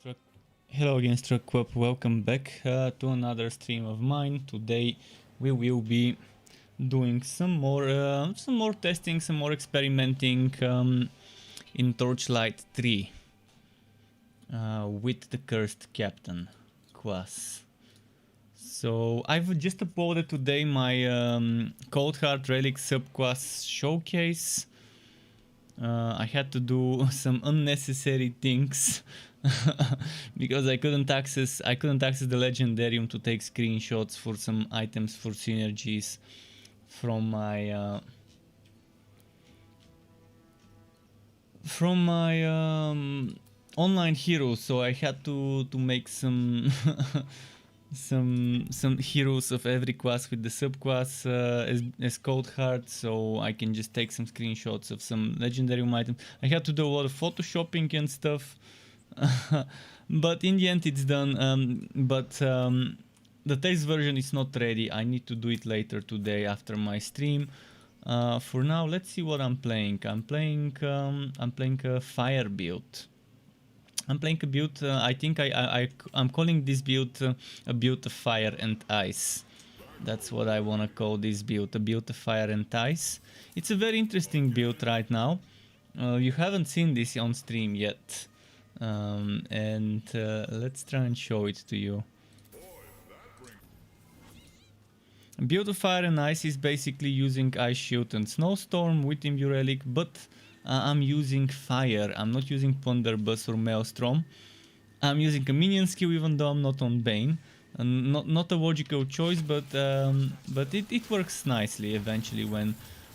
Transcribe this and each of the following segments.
Struck. Hello again, Struck. Welcome back to another stream of mine. Today we will be doing some more testing, some more experimenting in Torchlight 3 with the Cursed Captain class. So I've just uploaded today my Cold Heart Relic subclass showcase. I had to do some unnecessary things because I couldn't access the legendarium to take screenshots for some items for synergies from my online heroes, so I had to make some some heroes of every class with the subclass as Cold Heart, so I can just take some screenshots of some legendary items. I had to do a lot of photoshopping and stuff, but in the end it's done. The test version is not ready. I need to do it later today after my stream. For now, let's see what I'm playing. I'm playing a fire build. I'm playing a build, I think I'm calling this build a build of fire and ice. That's what I want to call this build, a build of fire and ice. It's a very interesting build right now. You haven't seen this on stream yet. Let's try and show it to you. Build of fire and ice is basically using ice shield and snowstorm with Imbue relic, but I'm using fire. I'm not using Ponderbus or Maelstrom. I'm using a minion skill even though I'm not on Bane. Not a logical choice, but it works nicely eventually when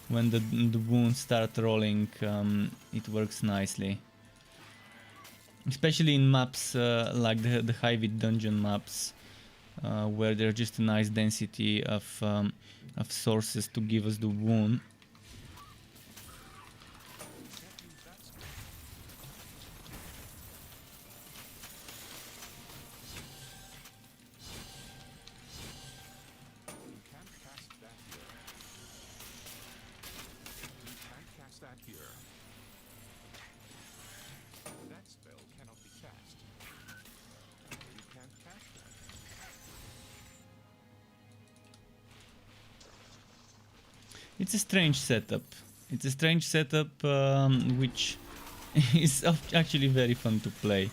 the wounds start rolling. It works nicely. Especially in maps like the High-Wit dungeon maps, where there's just a nice density of sources to give us the wound. It's a strange setup. It's a strange setup which is actually very fun to play.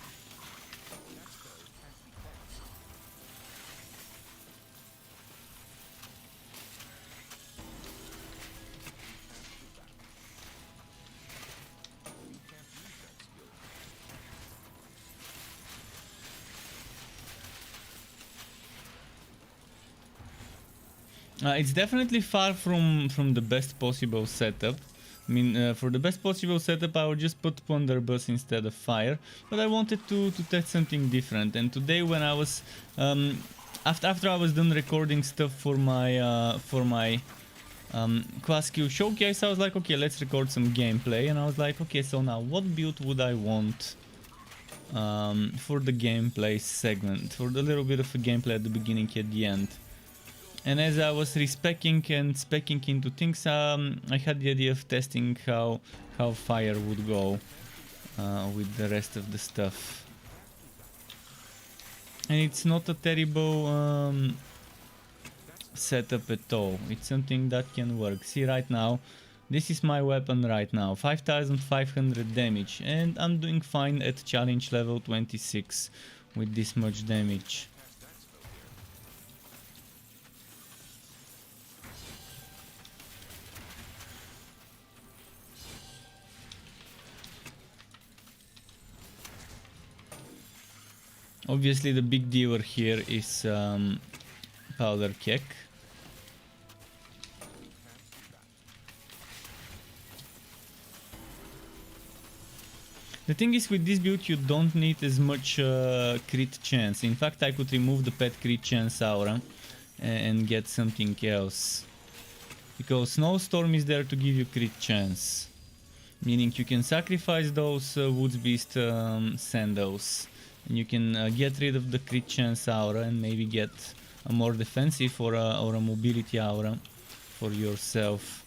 It's definitely far from the best possible setup. I mean, for the best possible setup, I would just put Ponderbus instead of fire. But I wanted to test something different. And today, when I was after I was done recording stuff for my class skill showcase, I was like, okay, let's record some gameplay. And I was like, okay, so now what build would I want for the gameplay segment, for the little bit of a gameplay at the beginning, at the end. And as I was respecking and specking into things, I had the idea of testing how fire would go with the rest of the stuff. And it's not a terrible setup at all. It's something that can work. See, right now, this is my weapon right now, 5500 damage, and I'm doing fine at challenge level 26 with this much damage. Obviously the big dealer here is Powder Keg. The thing is, with this build you don't need as much crit chance. In fact, I could remove the pet crit chance aura and get something else. Because Snowstorm is there to give you crit chance. Meaning you can sacrifice those Woods Beast sandals. And you can get rid of the crit chance aura and maybe get a more defensive or a mobility aura for yourself.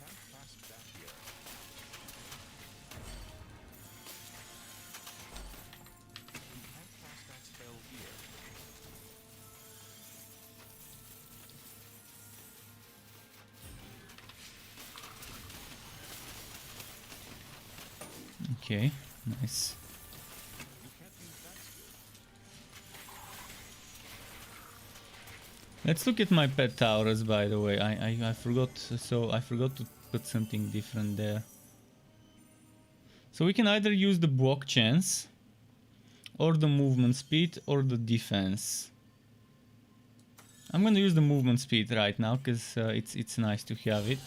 Okay, nice. Let's look at my pet towers, by the way. I forgot, so I forgot to put something different there. So we can either use the block chance, or the movement speed, or the defense. I'm gonna use the movement speed right now, because it's nice to have it.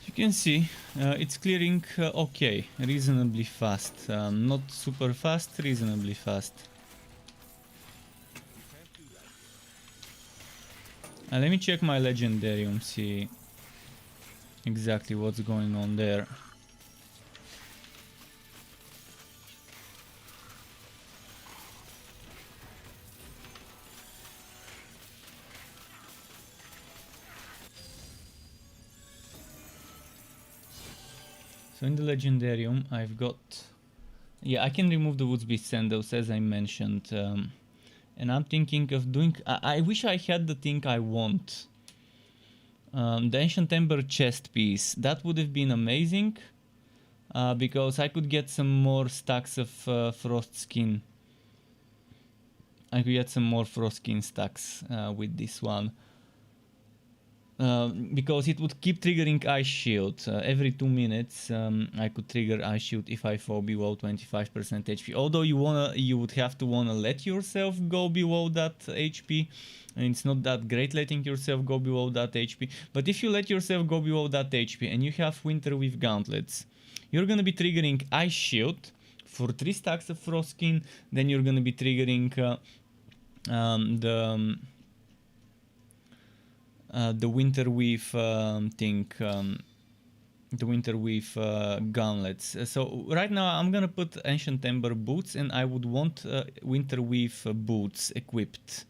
You can see it's clearing okay, reasonably fast. Not super fast, reasonably fast. Let me check my legendarium, see exactly what's going on there. So in the legendarium I've got, yeah, I can remove the Woods Beast Sandals as I mentioned, and I'm thinking of doing, I wish I had the thing I want, the Ancient Ember chest piece. That would have been amazing, because I could get some more stacks of frost skin. I could get some more frost skin stacks with this one. Because it would keep triggering Ice Shield. Every 2 minutes I could trigger Ice Shield if I fall below 25% HP. Although you would have to wanna let yourself go below that HP. And it's not that great letting yourself go below that HP. But if you let yourself go below that HP and you have Winter with Gauntlets, you're gonna be triggering Ice Shield for 3 stacks of Frost Skin. Then you're gonna be triggering the Winter Weave thing, the Winter Weave gauntlets. So right now I'm gonna put Ancient Ember boots, and I would want Winter Weave boots equipped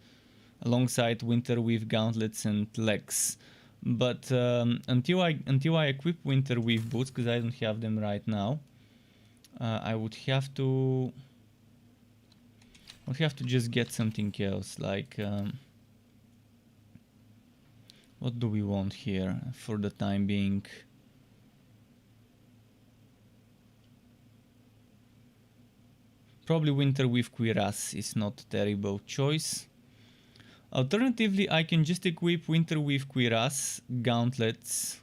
alongside Winter Weave gauntlets and legs. But until I equip Winter Weave boots, because I don't have them right now, I would have to just get something else, like what do we want here for the time being? Probably Winter with Cuirass is not a terrible choice. Alternatively, I can just equip Winter with Cuirass, gauntlets,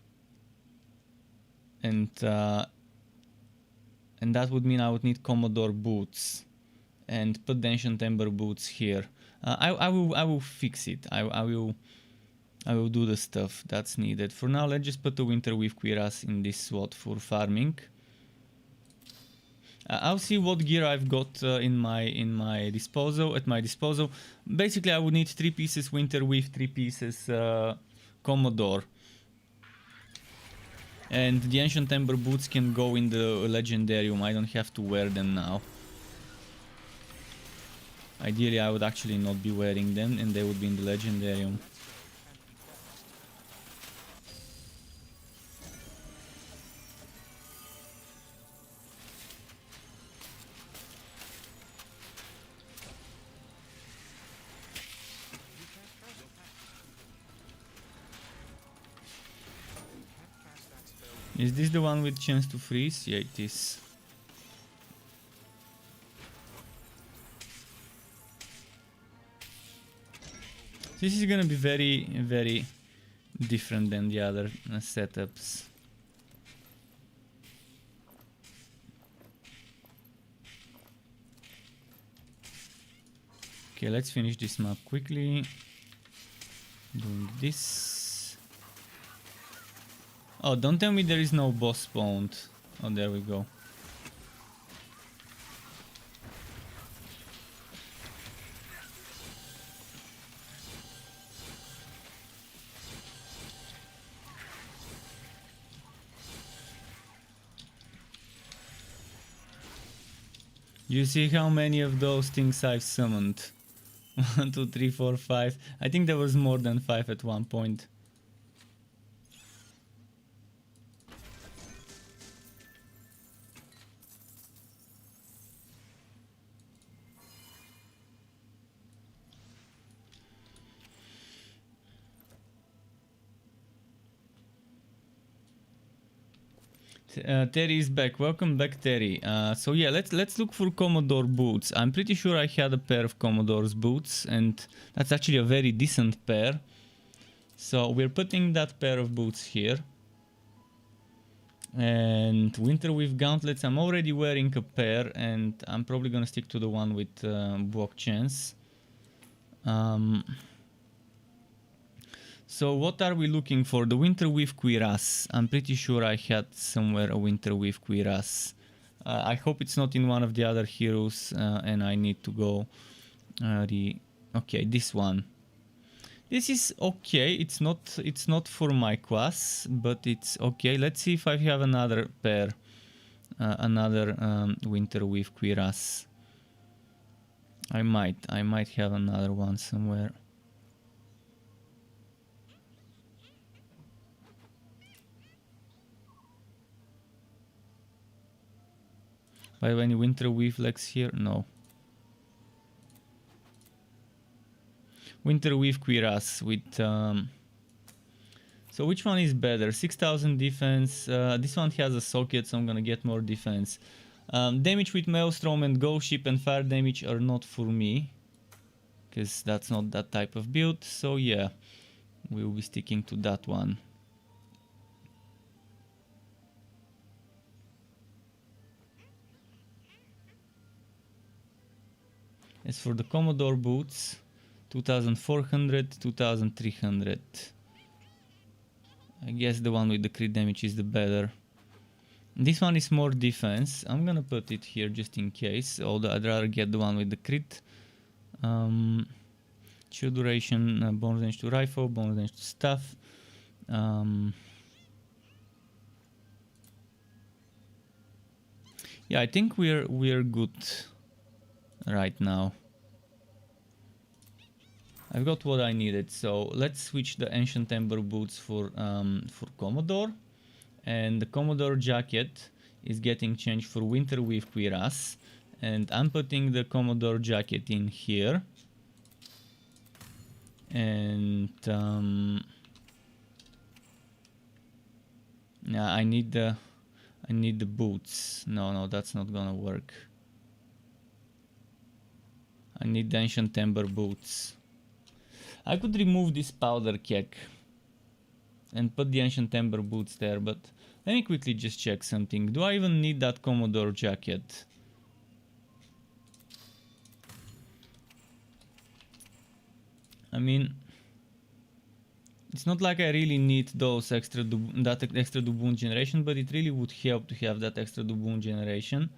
and that would mean I would need Commodore boots, and put the Ancient Ember boots here. I will fix it. I will do the stuff that's needed. For now, let's just put the Winter with Cuirass in this slot for farming. I'll see what gear I've got at my disposal. Basically, I would need 3 pieces Winter Weave, 3 pieces Commodore. And the Ancient Ember boots can go in the Legendarium. I don't have to wear them now. Ideally, I would actually not be wearing them, and they would be in the Legendarium. Is this the one with chance to freeze? Yeah, it is. This is gonna be very, very different than the other setups. Okay, let's finish this map quickly. Doing this. Oh, don't tell me there is no boss spawned. Oh, there we go. You see how many of those things I've summoned? 1, 2, 3, 4, 5. I think there was more than 5 at one point. Terry is back. Welcome back, Terry. So yeah, let's look for Commodore boots. I'm pretty sure I had a pair of Commodore's boots, and that's actually a very decent pair. So we're putting that pair of boots here. And winter with gauntlets, I'm already wearing a pair, and I'm probably gonna stick to the one with block chance. So what are we looking for? The winter with cuirass. I'm pretty sure I had somewhere a winter with cuirass. I hope it's not in one of the other heroes, and I need to go okay, this one. This is okay. It's not for my class, but it's okay. Let's see if I have another pair, another winter with cuirass. I might have another one somewhere. By the way, any winter weave legs here? No. Winter weave cuirass with so which one is better? 6000 defense. This one has a socket, so I'm gonna get more defense. Damage with maelstrom and ghost ship and fire damage are not for me, because that's not that type of build. So yeah, we'll be sticking to that one. As for the Commodore boots, 2400, 2300. I guess the one with the crit damage is the better. This one is more defense. I'm gonna put it here just in case, although I'd rather get the one with the crit. Shield duration, bonus damage to rifle, bonus damage to staff. Yeah, I think we're good right now. I've got what I needed, so let's switch the Ancient Ember boots for Commodore, and the Commodore jacket is getting changed for Winter with cuirass, and I'm putting the Commodore jacket in here, and yeah, I need the boots. No, that's not gonna work. I need the Ancient Ember boots. I could remove this powder keg and put the Ancient Ember boots there, but let me quickly just check something. Do I even need that Commodore jacket? I mean, it's not like I really need those extra that extra Duboon generation, but it really would help to have that extra Duboon generation.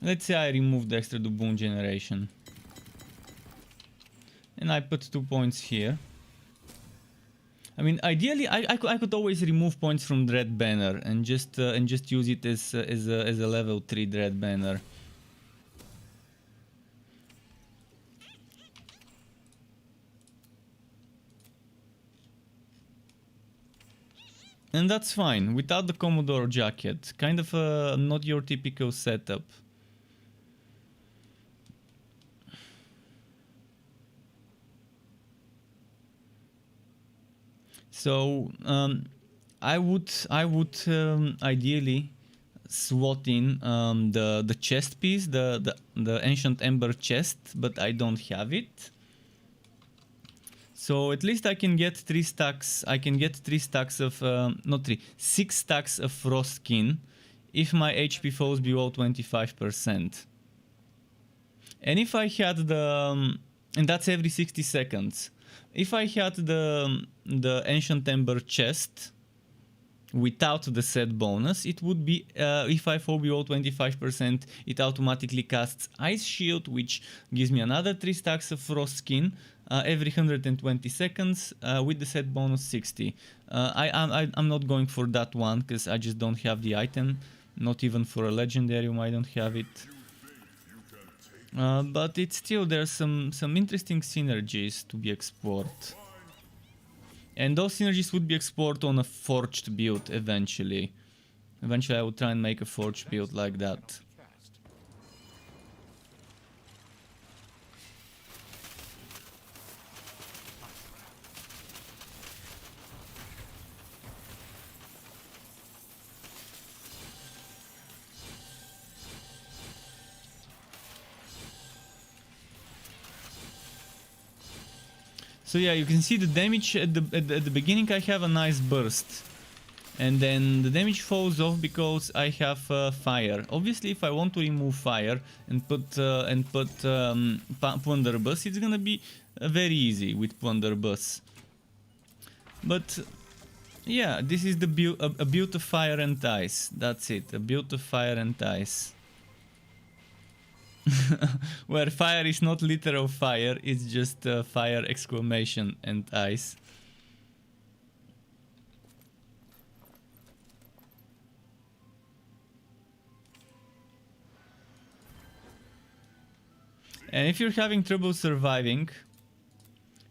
Let's say I remove the extra Duboon generation, and I put 2 points here. I mean, ideally, I could always remove points from Dread Banner and just use it as a level 3 Dread Banner. And that's fine without the Commodore jacket. Kind of not your typical setup. So I would ideally slot in the chest piece, the Ancient Ember chest, but I don't have it. So at least I can get 3 stacks. I can get 3 stacks of not 3, 6 stacks of frost skin if my HP falls below 25%. And if I had the and that's every 60 seconds. If I had the Ancient Ember chest without the set bonus, it would be if I fall below 25%, it automatically casts Ice Shield, which gives me another 3 stacks of Frost Skin. every 120 seconds with the set bonus 60. I'm not going for that one because I just don't have the item. Not even for a legendarium I don't have it. But it's still, there's some interesting synergies to be explored. And those synergies would be explored on a forged build eventually. Eventually I will try and make a forged build like that. So yeah, you can see the damage at the beginning. I have a nice burst, and then the damage falls off because I have fire. Obviously, if I want to remove fire and put Plunderbuss, it's gonna be very easy with Plunderbuss. But yeah, this is the build, a build of fire and ice. That's it, a build of fire and ice. Where fire is not literal fire, it's just fire exclamation and ice. And if you're having trouble surviving,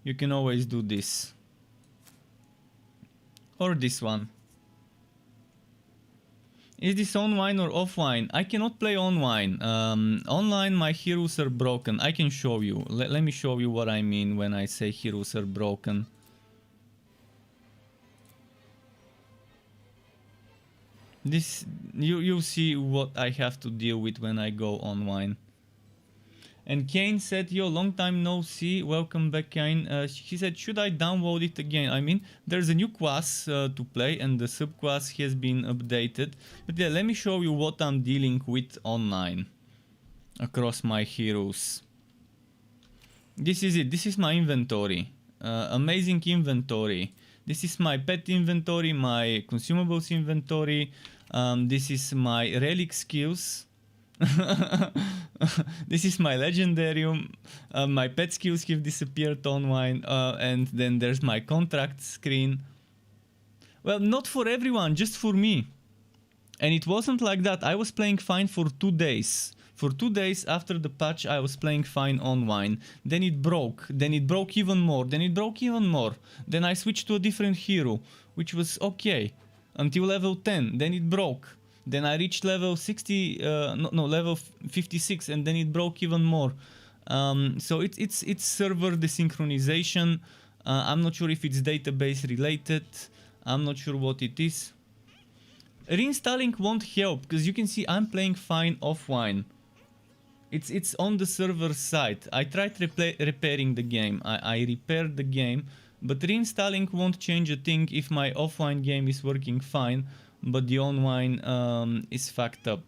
you can always do this. Or this one. Is this online or offline? I cannot play online. Online my heroes are broken. I can show you. Let me show you what I mean when I say heroes are broken. This, you'll see what I have to deal with when I go online. And Kane said, yo, long time no see, welcome back Kane. He said, should I download it again? I mean, there's a new class to play and the subclass has been updated. But yeah, let me show you what I'm dealing with online across my heroes. This is it, this is my inventory. Amazing inventory. This is my pet inventory, my consumables inventory. This is my relic skills. This is my legendarium. My pet skills have disappeared online, and then there's my contract screen. Well, not for everyone, just for me. And it wasn't like that. I was playing fine for 2 days. For 2 days after the patch I was playing fine online. Then it broke. Then it broke even more. Then it broke even more. Then I switched to a different hero, which was okay. Until level 10. Then it broke. Then I reached level 60, level 56, and then it broke even more. So it's server desynchronization. I'm not sure if it's database related. I'm not sure what it is. Reinstalling won't help because you can see I'm playing fine offline. It's on the server side. I tried repairing the game. I repaired the game, but reinstalling won't change a thing if my offline game is working fine. But the online is fucked up.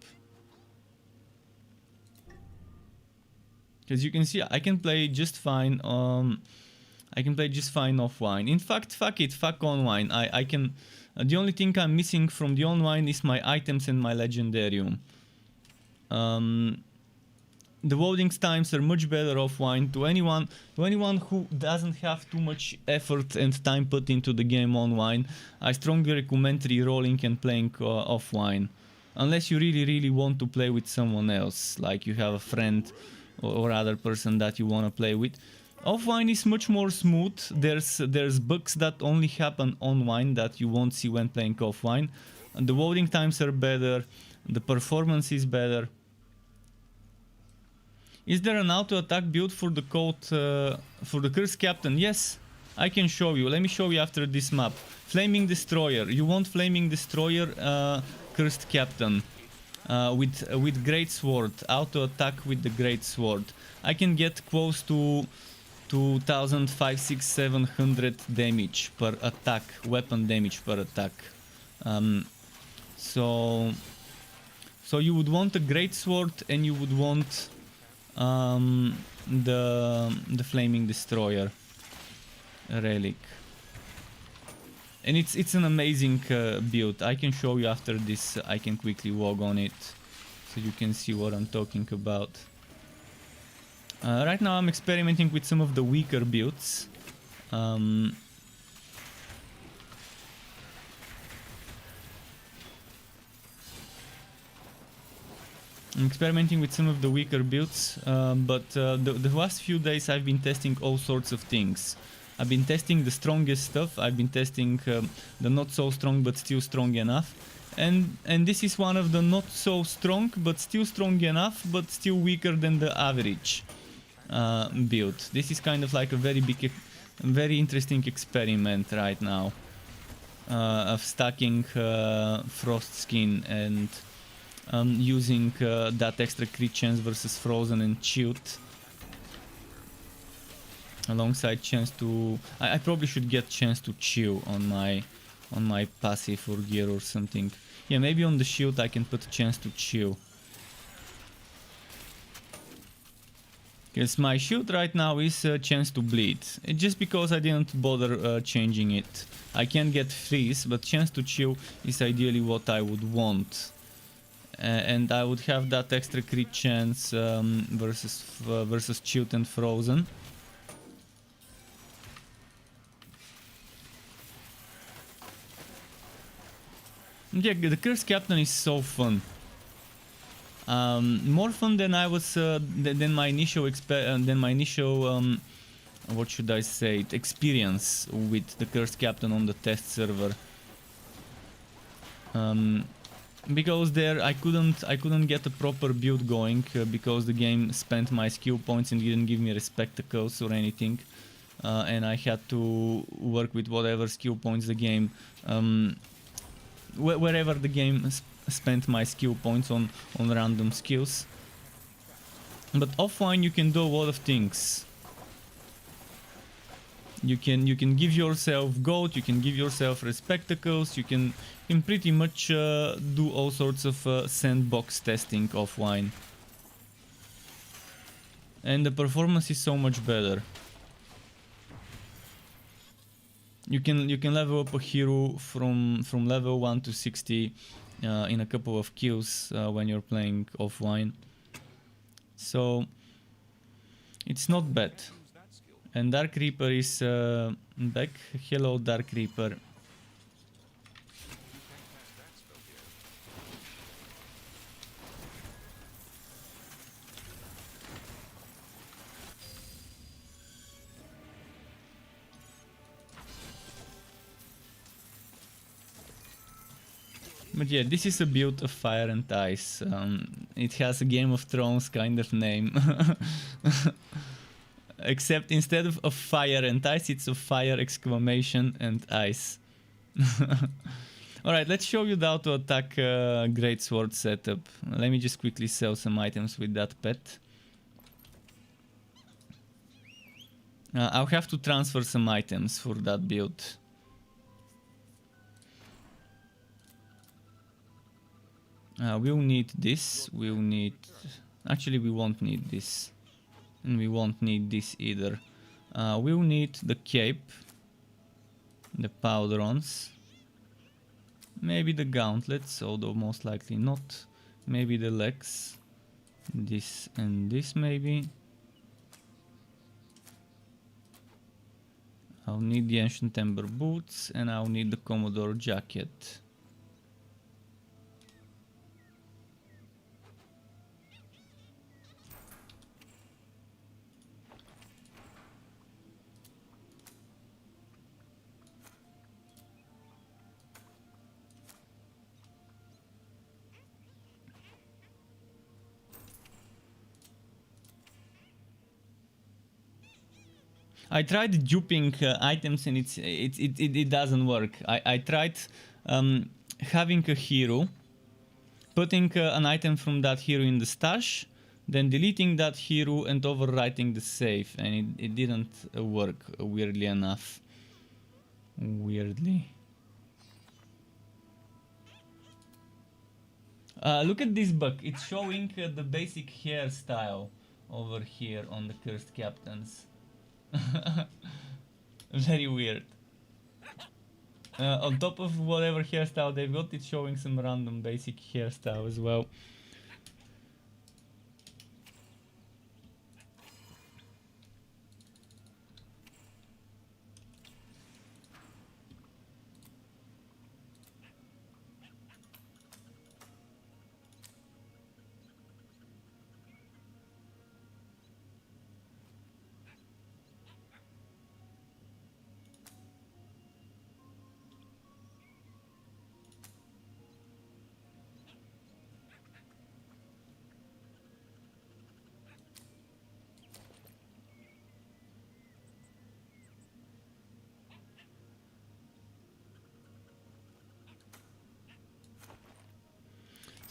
Because you can see I can play just fine. I can play just fine offline. In fact, fuck it, fuck online. I can. The only thing I'm missing from the online is my items and my legendarium. The loading times are much better offline. To anyone who doesn't have too much effort and time put into the game online, I strongly recommend re-rolling and playing offline. Unless you really want to play with someone else, like you have a friend or other person that you want to play with. Offline is much more smooth. There's bugs that only happen online that you won't see when playing offline. And the loading times are better. The performance is better. Is there an auto attack build for the code for the Cursed Captain? Yes, I can show you. Let me show you after this map. Flaming Destroyer. You want Flaming Destroyer Cursed Captain with Great Sword. Auto attack with the Great Sword. I can get close to 2,500, 600, 700 damage per attack. Weapon damage per attack. So you would want a Great Sword and you would want the Flaming Destroyer relic, and it's an amazing build. I can show you after this. I can quickly log on it so you can see what I'm talking about. Right now I'm experimenting with some of the weaker builds. I'm experimenting with some of the weaker builds, but the last few days I've been testing all sorts of things. I've been testing the strongest stuff, I've been testing the not so strong but still strong enough. And this is one of the not so strong but still strong enough but still weaker than the average build. This is kind of like a very interesting experiment right now of stacking Frost Skin and using that extra crit chance versus Frozen and Chilled alongside chance to... I probably should get chance to chill on my passive or gear or something. Yeah, maybe on the shield I can put chance to chill. Because my shield right now is chance to bleed. It's just because I didn't bother changing it. I can get freeze, but chance to chill is ideally what I would want. And I would have that extra crit chance versus chilled and frozen. Yeah, the Cursed Captain is so fun. More fun than I was than my initial what should I say, experience with the Cursed Captain on the test server. Because there I couldn't get a proper build going because the game spent my skill points and didn't give me respectacles or anything, and I had to work with whatever skill points the game wherever the game spent my skill points on random skills. But offline you can do a lot of things. You can give yourself gold, you can give yourself respectacles, you can pretty much do all sorts of sandbox testing offline. And the performance is so much better. You can level up a hero from level 1 to 60 in a couple of kills when you're playing offline. So it's not bad. And Dark Reaper is back. Hello, Dark Reaper. But yeah, this is a build of fire and ice. It has a Game of Thrones kind of name. Except instead of fire and ice, it's a fire exclamation and ice. Alright, let's show you how to attack Greatsword setup. Let me just quickly sell some items with that pet. I'll have to transfer some items for that build. We'll need this, we'll need... Actually, we won't need this. And we won't need this either. We'll need the cape, the pauldrons, maybe the gauntlets, although most likely not. Maybe the legs, this and this maybe. I'll need the Ancient Ember boots and I'll need the Commodore jacket. I tried duping items and it doesn't work. I tried having a hero, putting an item from that hero in the stash, then deleting that hero and overwriting the save, and it didn't work, weirdly enough. Weirdly. Look at this bug. It's showing the basic hairstyle over here on the Cursed Captains. Very weird. On top of whatever hairstyle they've got, it's showing some random basic hairstyle as well.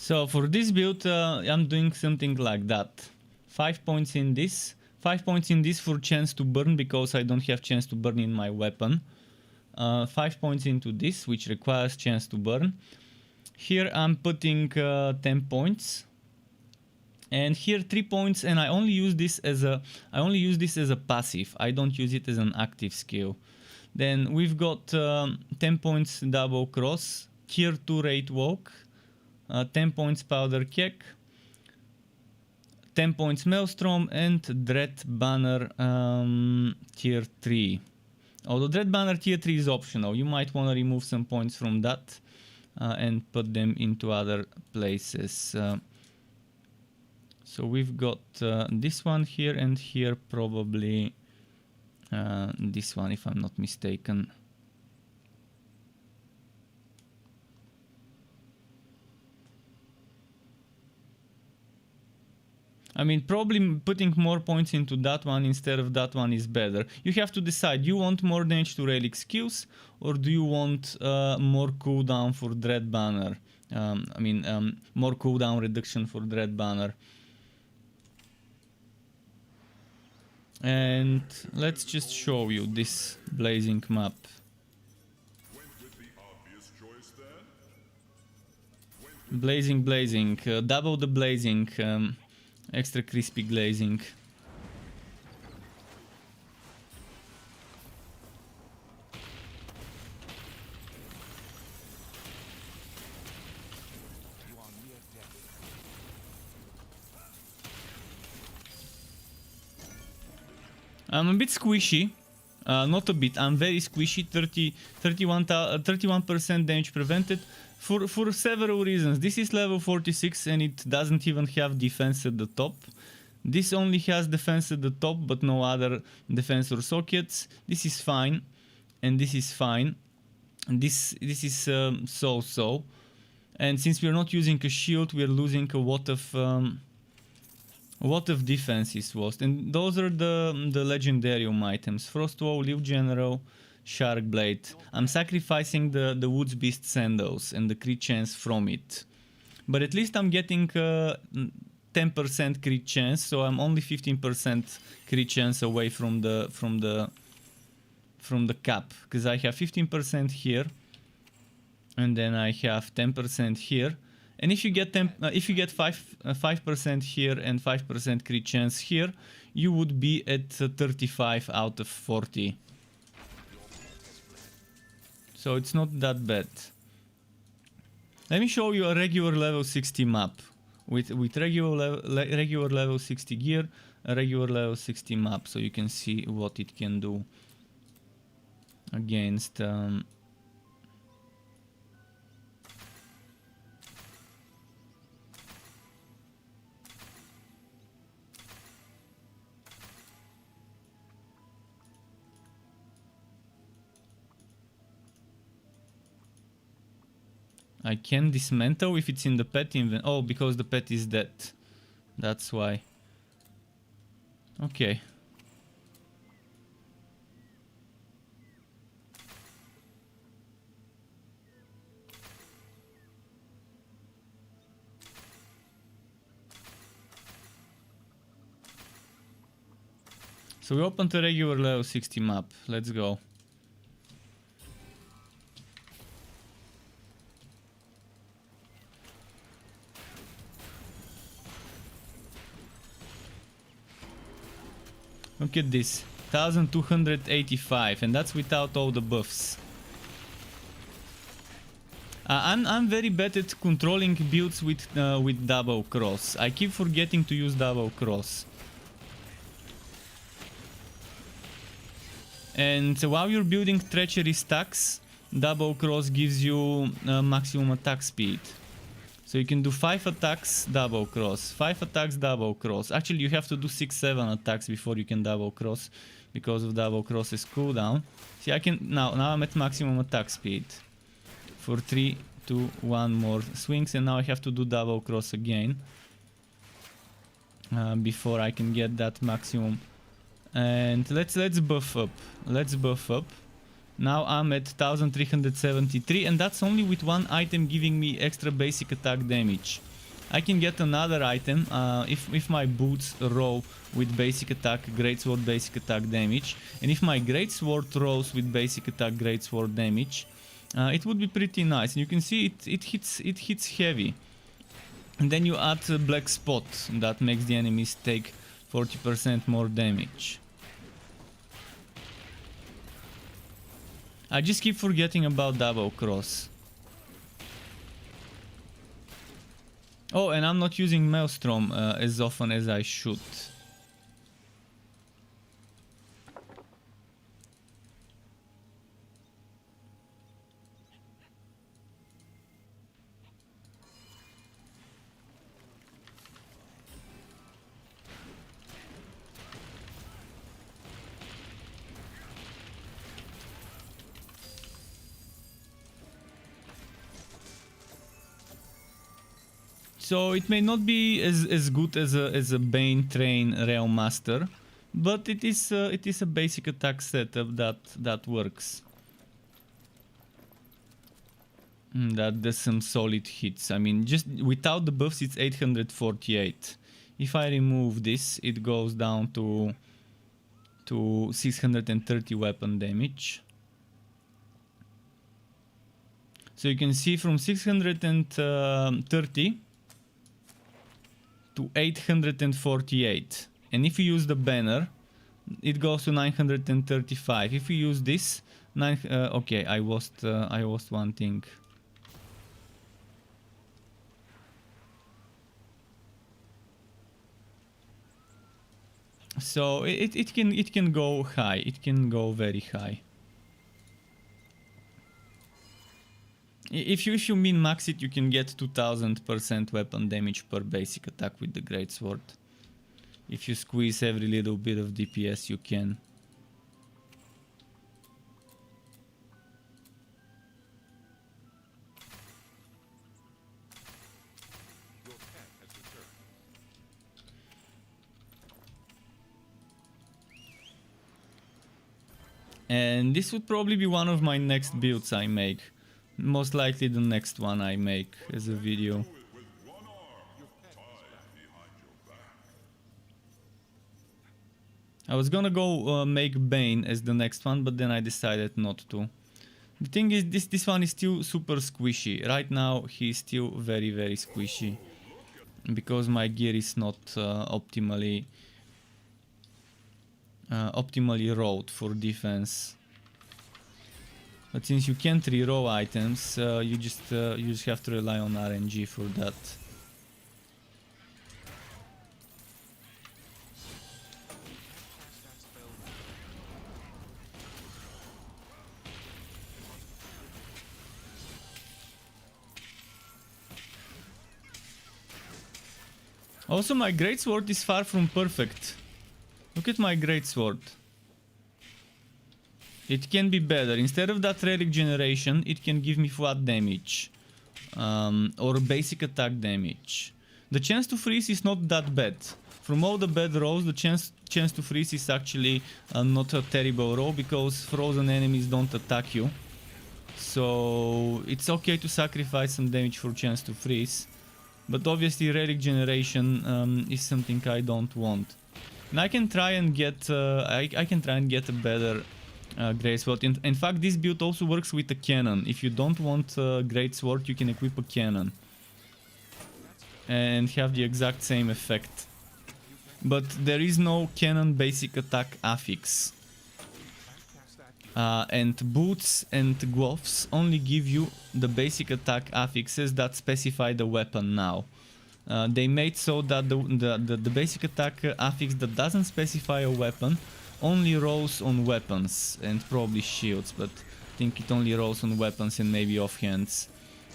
So for this build, I'm doing something like that. 5 points in this. 5 points in this for chance to burn, because I don't have chance to burn in my weapon. 5 points into this, which requires chance to burn. Here I'm putting 10 points. And here 3 points, and I only use this as a passive. I don't use it as an active skill. Then we've got 10 points double cross, here 2 raid walk, 10 points powder keg, 10 points maelstrom, and dread banner tier 3. Although dread banner tier 3 is optional, you might want to remove some points from that and put them into other places. So we've got this one here, and here probably this one, if I'm not mistaken. I mean, probably putting more points into that one instead of that one is better. You have to decide, you want more damage to relic skills, or do you want more cooldown for dread banner? More cooldown reduction for dread banner. And let's just show you this blazing map. Blazing, double the blazing, extra crispy glazing. I'm a bit squishy, not a bit, I'm very squishy, 31% damage prevented for several reasons. This is level 46 and it doesn't even have defense at the top. This only has defense at the top but no other defense or sockets. This is fine, and this is fine. This is so-so. And since we're not using a shield, we're losing a lot of defense is lost, and those are the legendarium items: Frostwall, Liu General, Shark Blade. I'm sacrificing the Woods Beast sandals and the crit chance from it, but at least I'm getting 10% crit chance, so I'm only 15% crit chance away from the cap, because I have 15% here, and then I have 10% here. And if you get 5% here and 5% crit chance here, you would be at 35 out of 40. So it's not that bad. Let me show you a regular level 60 map with regular level 60 gear, a regular level 60 map, so you can see what it can do against. I can dismantle if it's in the pet inventory. Oh, because the pet is dead. That's why. Okay. So we opened a regular level 60 map. Let's go. Look at this, 1285, and that's without all the buffs. I'm very bad at controlling builds with double cross. I keep forgetting to use double cross. And while you're building treachery stacks, double cross gives you maximum attack speed. So you can do 5 attacks, double cross, 5 attacks, double cross. Actually, you have to do 6-7 attacks before you can double cross, because of double cross's cooldown. See, I can now I'm at maximum attack speed for 3, 2, 1 more swings, and now I have to do double cross again before I can get that maximum. And let's buff up. Let's buff up. Now I'm at 1373, and that's only with one item giving me extra basic attack damage. I can get another item if my boots roll with basic attack, greatsword basic attack damage, and if my greatsword rolls with basic attack, greatsword damage, it would be pretty nice. And you can see it hits heavy. And then you add a black spot that makes the enemies take 40% more damage. I just keep forgetting about double cross. Oh, and I'm not using Maelstrom as often as I should. So it may not be as good as a Bane Train Realm Master, but it is a basic attack setup that works. That does some solid hits. I mean, just without the buffs, it's 848. If I remove this, it goes down to 630 weapon damage. So you can see from 630 to 848, and if you use the banner, it goes to 935. If you use this, okay, I lost one thing. So it can go high. It can go very high. If you min max it, you can get 2000% weapon damage per basic attack with the greatsword. If you squeeze every little bit of DPS, you can. And this would probably be one of my next builds I make. Most likely the next one I make as a video. I was gonna go make Bane as the next one, but then I decided not to. The thing is, this one is still super squishy. Right now he's still very squishy. Because my gear is not optimally rolled for defense. But since you can't reroll items, you just have to rely on RNG for that. Also, my greatsword is far from perfect. Look at my greatsword. It can be better. Instead of that relic generation, it can give me flat damage. Or basic attack damage. The chance to freeze is not that bad. From all the bad rolls, the chance to freeze is actually not a terrible roll, because frozen enemies don't attack you. So it's okay to sacrifice some damage for chance to freeze. But obviously relic generation is something I don't want. And I can try and get a better greatsword. In fact, this build also works with a cannon. If you don't want a greatsword, you can equip a cannon and have the exact same effect. But there is no cannon basic attack affix. And boots and gloves only give you the basic attack affixes that specify the weapon now. They made so that the basic attack affix that doesn't specify a weapon only rolls on weapons and probably shields, but I think it only rolls on weapons and maybe offhands,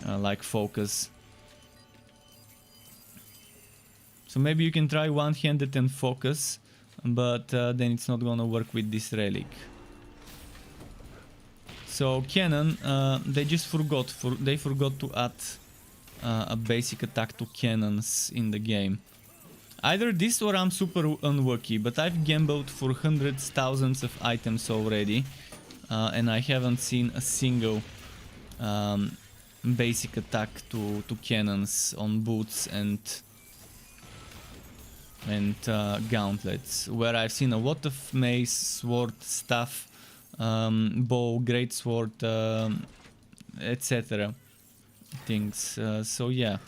like focus. So maybe you can try one-handed and focus, but then it's not gonna work with this relic. So cannon, they just forgot to add a basic attack to cannons in the game. Either this or I'm super unlucky, but I've gambled for hundreds, thousands of items already, and I haven't seen a single basic attack to cannons on boots and gauntlets, where I've seen a lot of mace, sword, staff, bow, greatsword, etc. things. So yeah.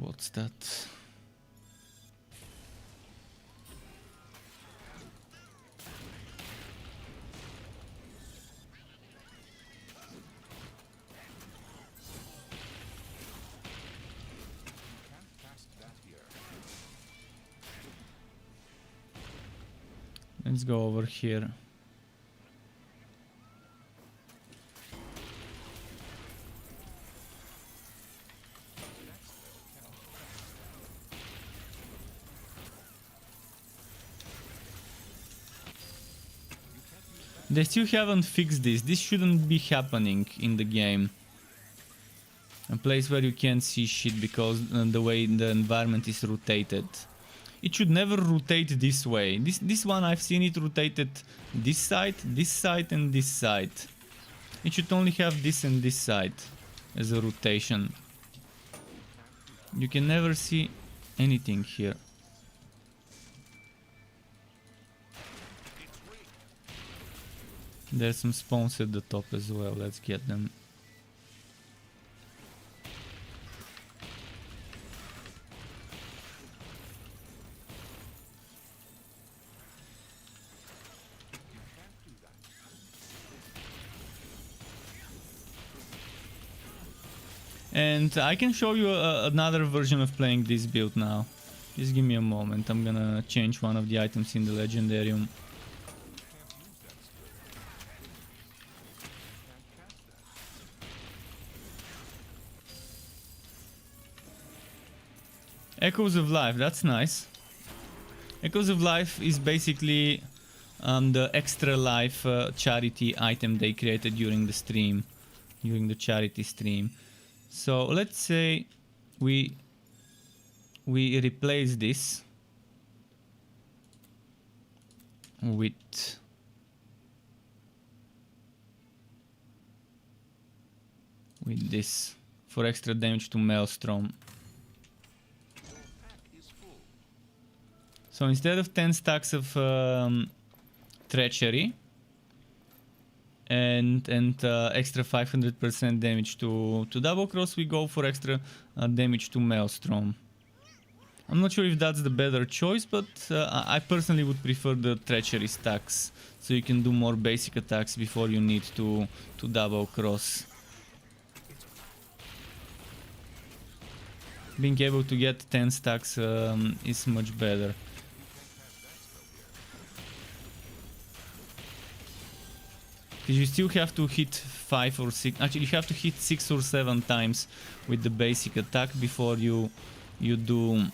What's that? Let's go over here. They still haven't fixed this. This shouldn't be happening in the game. A place where you can't see shit because the way the environment is rotated. It should never rotate this way. This one I've seen it rotated this side, and this side. It should only have this and this side as a rotation. You can never see anything here. There's some spawns at the top as well. Let's get them. And I can show you another version of playing this build now. Just give me a moment. I'm gonna change one of the items in the Legendarium. Echoes of Life, that's nice. Echoes of Life is basically the extra life charity item they created during the stream, during the charity stream. So let's say we replace this with this for extra damage to Maelstrom. So instead of 10 stacks of treachery and extra 500% damage to double cross, we go for extra damage to Maelstrom. I'm not sure if that's the better choice, but I personally would prefer the treachery stacks, so you can do more basic attacks before you need to double cross. Being able to get 10 stacks is much better. You still have to hit 5 or 6, actually you have to hit 6 or 7 times with the basic attack before you do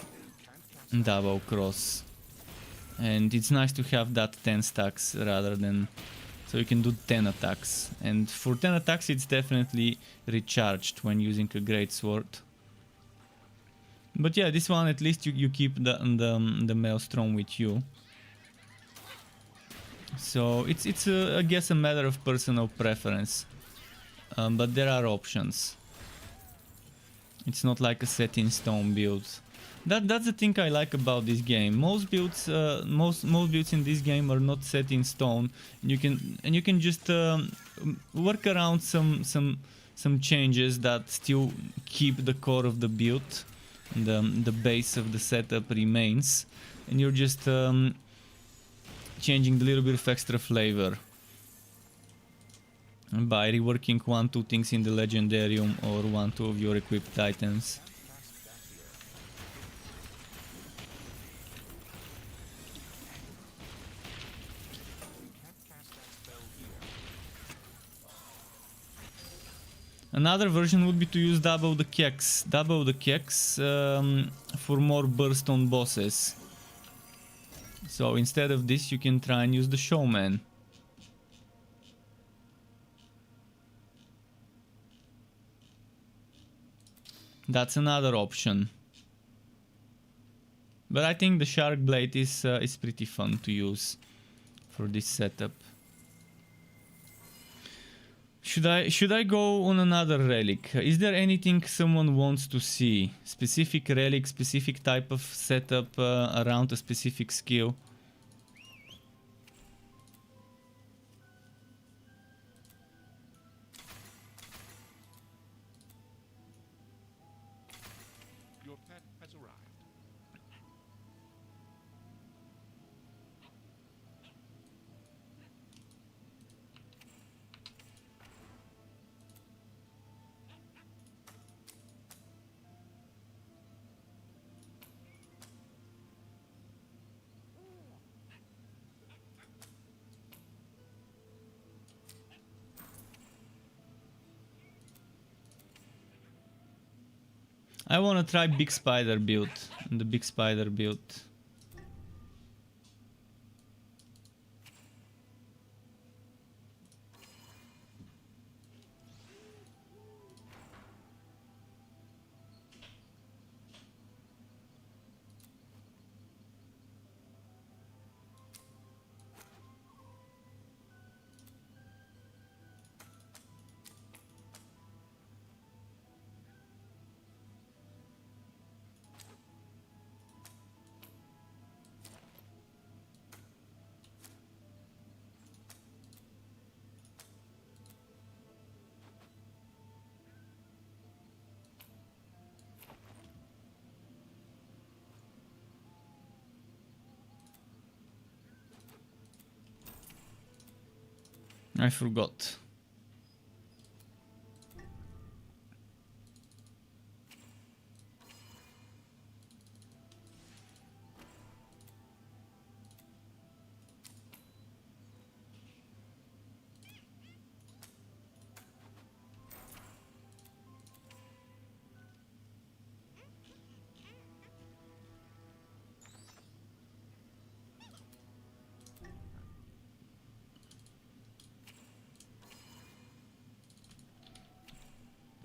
double cross. And it's nice to have that 10 stacks rather than, so you can do 10 attacks. And for 10 attacks it's definitely recharged when using a greatsword. But yeah, this one at least you keep the Maelstrom with you. So it's I guess a matter of personal preference, but there are options. It's not like a set in stone build. That's the thing I like about this game. Most builds in this game are not set in stone. You can just work around some changes that still keep the core of the build. The base of the setup remains, and you're just changing a little bit of extra flavor by reworking 1-2 things in the Legendarium or 1-2 of your equipped items. Another version would be to use double the keks. Double the keks for more burst on bosses. So instead of this you can try and use the Showman. That's another option. But I think the Shark Blade is pretty fun to use for this setup. Should I go on another relic? Is there anything someone wants to see? Specific relic, specific type of setup around a specific skill? Your pet has arrived. I wanna try big spider build. The big spider build. I forgot.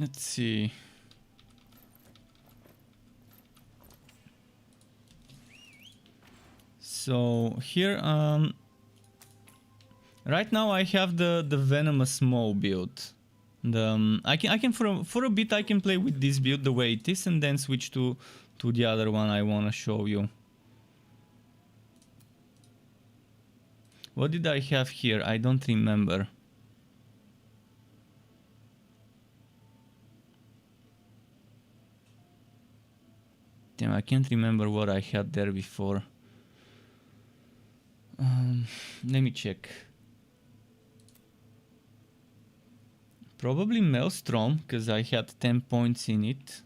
Let's see. So here, right now I have the venomous mow build. I can for a bit I can play with this build the way it is and then switch to the other one I wanna show you. What did I have here? I don't remember. Damn, I can't remember what I had there before. Let me check. Probably Maelstrom, because I had 10 points in it.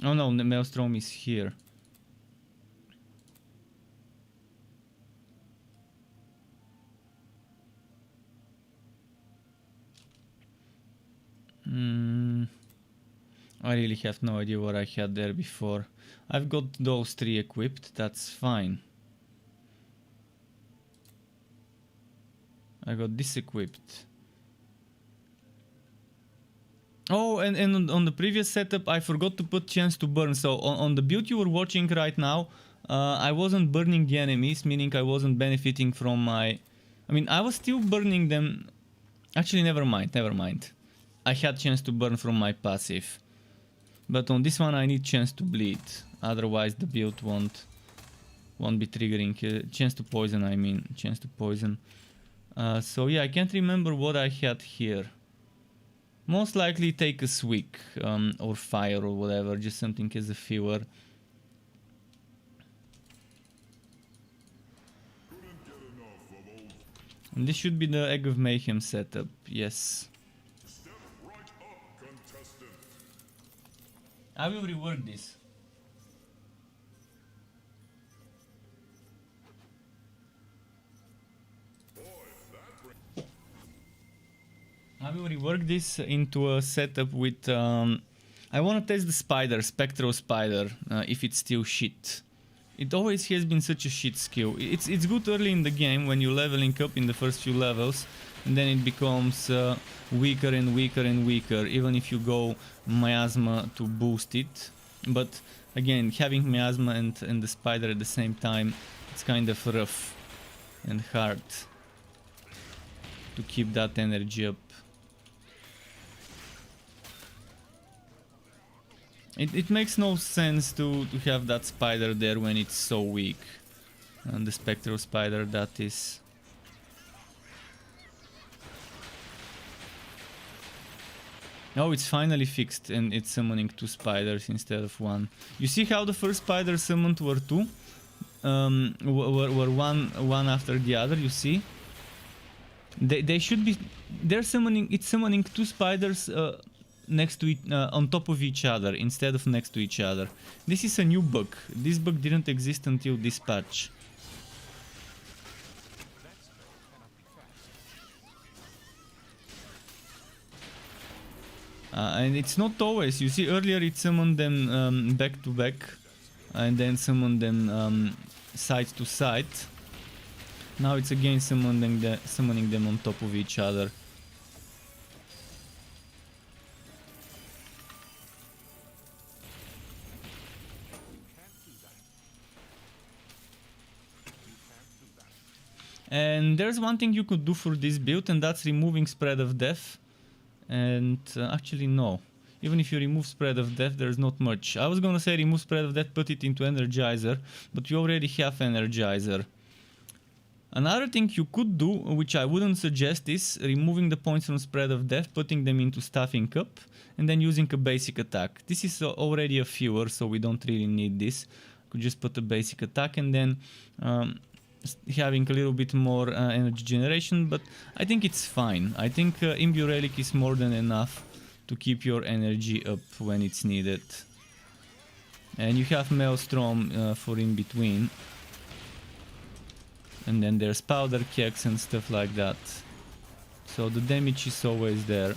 Oh no, the Maelstrom is here. I really have no idea what I had there before. I've got those 3 equipped, that's fine. I got this equipped. Oh, and on the previous setup I forgot to put chance to burn. So on the build you were watching right now, I wasn't burning the enemies, meaning I wasn't benefiting from my... I mean, I was still burning them. Actually, never mind. I had chance to burn from my passive. But on this one I need chance to bleed, otherwise the build won't be triggering. Chance to poison, I mean, chance to poison. So yeah, I can't remember what I had here. Most likely take a Swick, or fire or whatever, just something as a filler. And this should be the Egg of Mayhem setup, yes. I will rework this. I will rework this into a setup with... I want to test the spider, Spectral Spider, if it's still shit. It always has been such a shit skill. It's good early in the game when you're leveling up in the first few levels, and then it becomes weaker and weaker and weaker, even if you go miasma to boost it. But again, having miasma and the spider at the same time, it's kind of rough. and hard to keep that energy up. It makes no sense to have that spider there when it's so weak. And the spectral spider that is. Oh, it's finally fixed and it's summoning 2 spiders instead of 1. You see how the first spider summoned were 2? Were one after the other, you see? They should be... It's summoning 2 spiders next to on top of each other instead of next to each other. This is a new bug. This bug didn't exist until this patch. And it's not always. You see, earlier it summoned them back to back and then summoned them side to side. Now it's again summoning them on top of each other. And there's one thing you could do for this build, and that's removing Spread of Death. And actually no, even if you remove Spread of Death, there's not much. I was gonna say remove Spread of Death, put it into Energizer, but you already have Energizer. Another thing you could do, which I wouldn't suggest, is removing the points from Spread of Death, putting them into Staffing Cup, and then using a basic attack. This is already a fewer, so we don't really need this. Could just put a basic attack and then having a little bit more energy generation, but I think it's fine. I think Imbue Relic is more than enough to keep your energy up when it's needed. And you have Maelstrom for in between. And then there's Powder Kegs and stuff like that. So the damage is always there.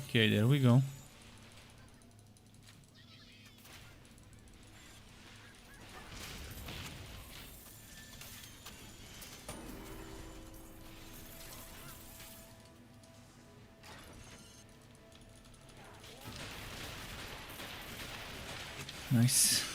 Okay, there we go. Nice.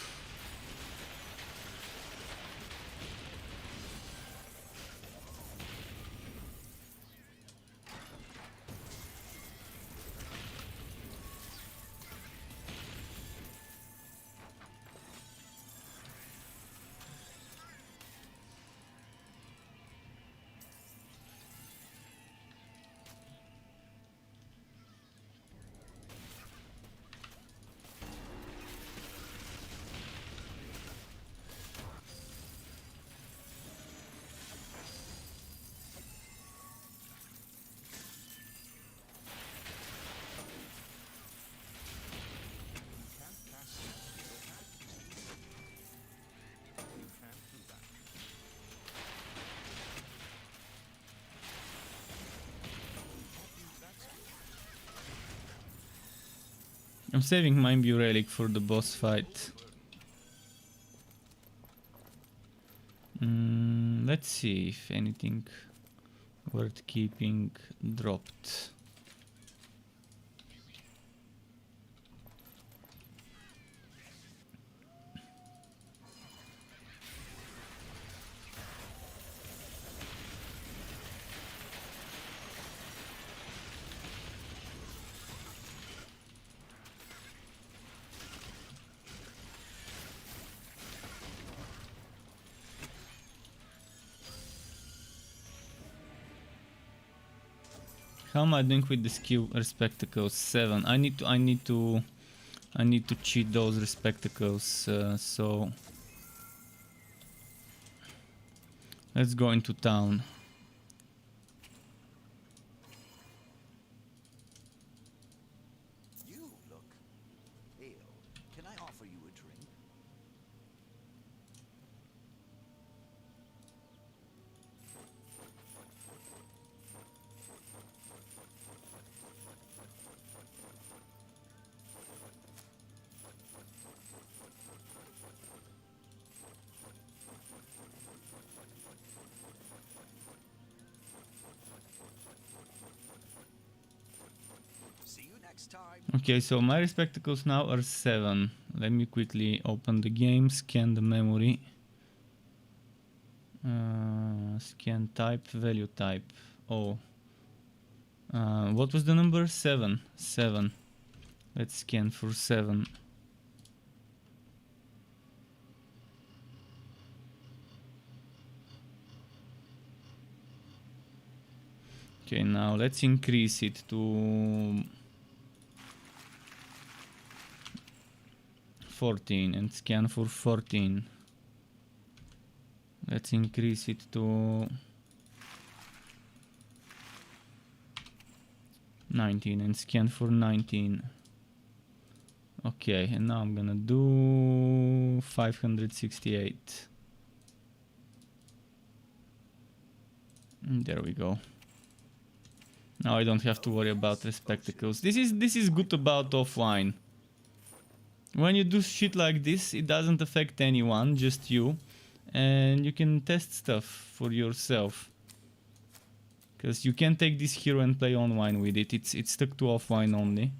I'm saving my Imbue Relic for the boss fight. Let's see if anything worth keeping dropped. How am I doing with the skill spectacles? 7. I need to I need to cheat those spectacles, so let's go into town. You look pale. Can I offer you a drink? See you next time. Okay, so my spectacles now are 7. Let me quickly open the game, scan the memory. Scan type, value type. Oh. What was the number? 7. 7. Let's scan for 7. Okay, now let's increase it to 14 and scan for 14. Let's increase it to 19 and scan for 19. Okay, and now I'm gonna do 568. And there we go. Now I don't have to worry about the spectacles. This is good about offline. When you do shit like this, it doesn't affect anyone, just you. And you can test stuff for yourself. Because you can take this hero and play online with it. It's stuck to offline only.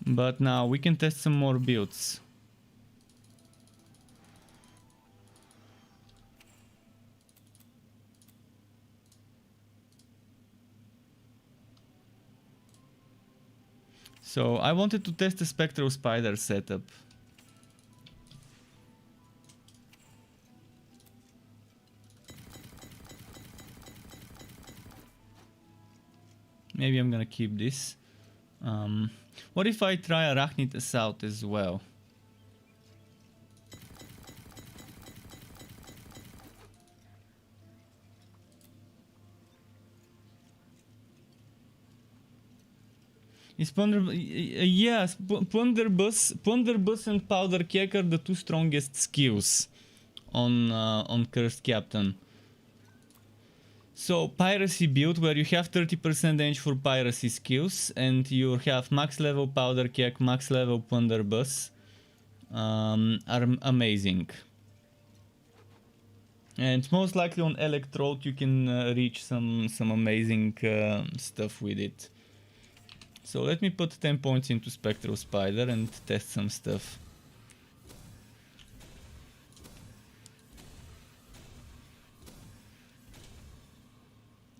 But now we can test some more builds. So I wanted to test the Spectral Spider setup. Maybe I'm gonna keep this. What if I try Arachnid Assault as well? Is yes, Ponderbus and Powder Keg are the two strongest skills on Cursed Captain. So piracy build where you have 30% range for piracy skills and you have max level Powder Keg, max level Ponderbus are amazing. And most likely on Electrode you can reach some amazing stuff with it. So let me put 10 points into Spectral Spider and test some stuff.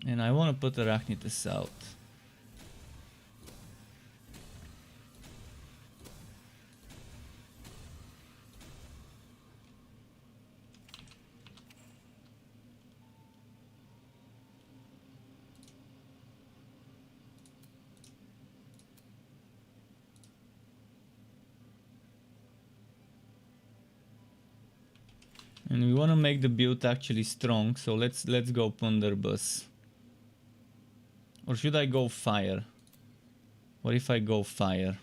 And I want to put Arachnid Assault. And we want to make the build actually strong, so let's go Ponderbus. Or should I go Fire? What if I go Fire?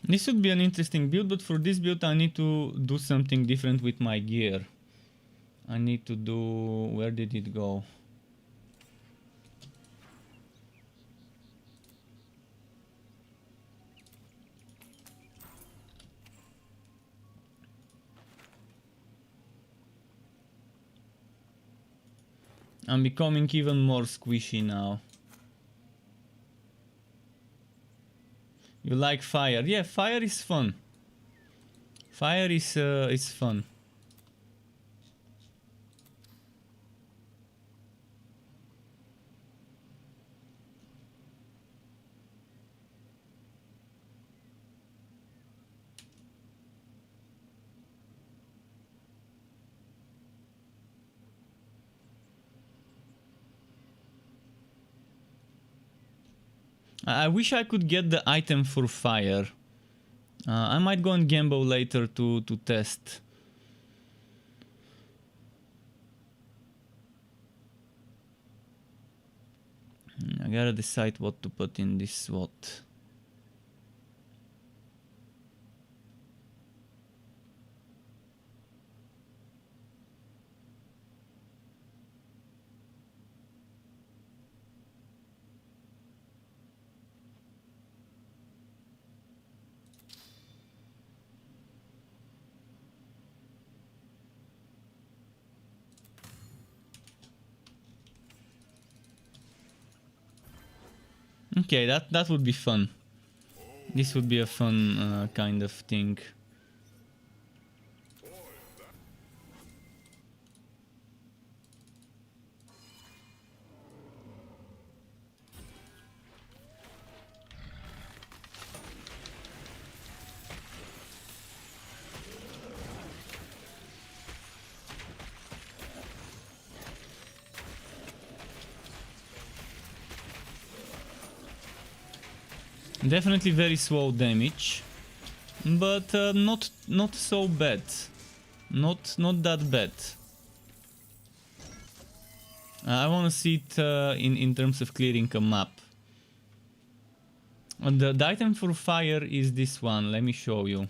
This would be an interesting build, but for this build I need to do something different with my gear. I need to do... where did it go? I'm becoming even more squishy now. You like fire? Yeah, fire is fun. Fire is fun. I wish I could get the item for fire. I might go and gamble later to test. I gotta decide what to put in this SWAT. Okay, that would be fun. This would be a fun kind of thing. Definitely very slow damage, but not so bad. Not that bad. I want to see it in terms of clearing a map. The item for fire is this one. Let me show you.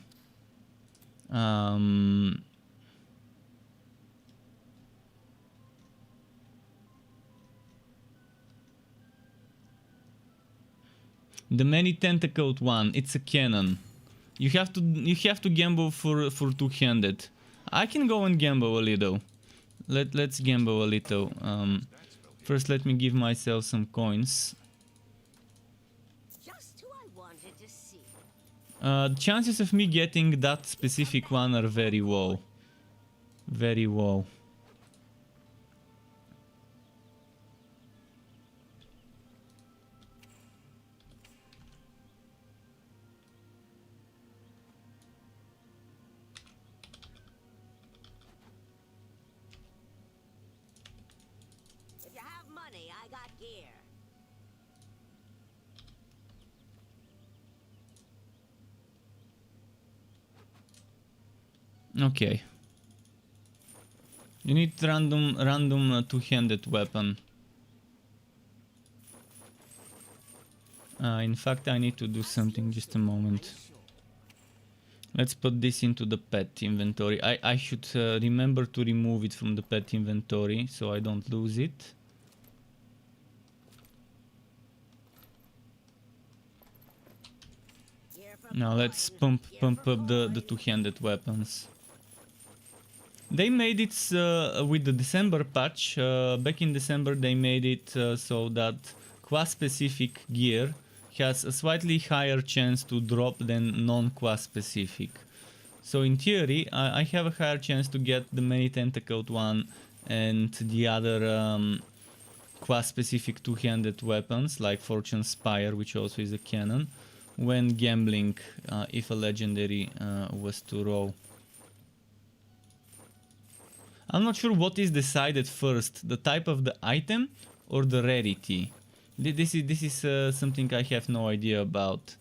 The many tentacled one. It's a cannon. You have to gamble for two-handed. I can go and gamble a little. Let's gamble a little. First, let me give myself some coins. Just who I wanted to see. Chances of me getting that specific one are very low. Very low. If you have money, I got gear. Okay. You need random two-handed weapon. In fact, I need to do something. Just a moment. Let's put this into the pet inventory. I should remember to remove it from the pet inventory so I don't lose it. Gear from Now let's Gordon, pump gear up from the Gordon. two-handed weapons. They made it with the December patch. Back in December they made it so that class-specific gear has a slightly higher chance to drop than non-class specific. So in theory, I have a higher chance to get the many tentacled one and the other class-specific two-handed weapons like Fortune Spire, which also is a cannon, when gambling if a legendary was to roll. I'm not sure what is decided first, the type of the item or the rarity. This is something I have no idea about.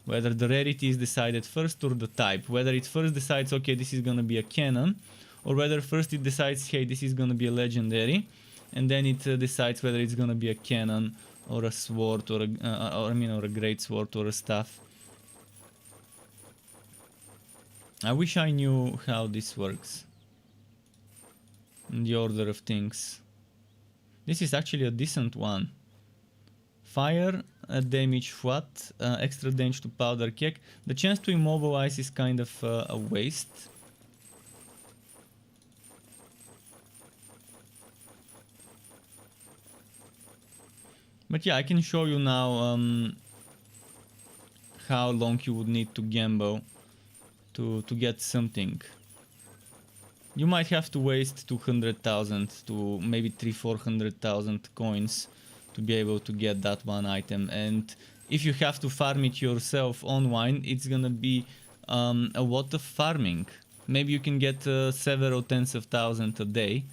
Whether the rarity is decided first or the type. Whether it first decides, okay, this is gonna be a cannon, or whether first it decides, hey, this is gonna be a legendary, and then it decides whether it's gonna be a cannon or a sword or a great sword or a staff. I wish I knew how this works. In the order of things. This is actually a decent one. Fire, damage flat, extra damage to powder keg. The chance to immobilize is kind of a waste. But yeah, I can show you now how long you would need to gamble to get something. You might have to waste 200,000 to maybe 400,000 coins to be able to get that one item. And if you have to farm it yourself online, it's gonna be a lot of farming. Maybe you can get several tens of thousands a day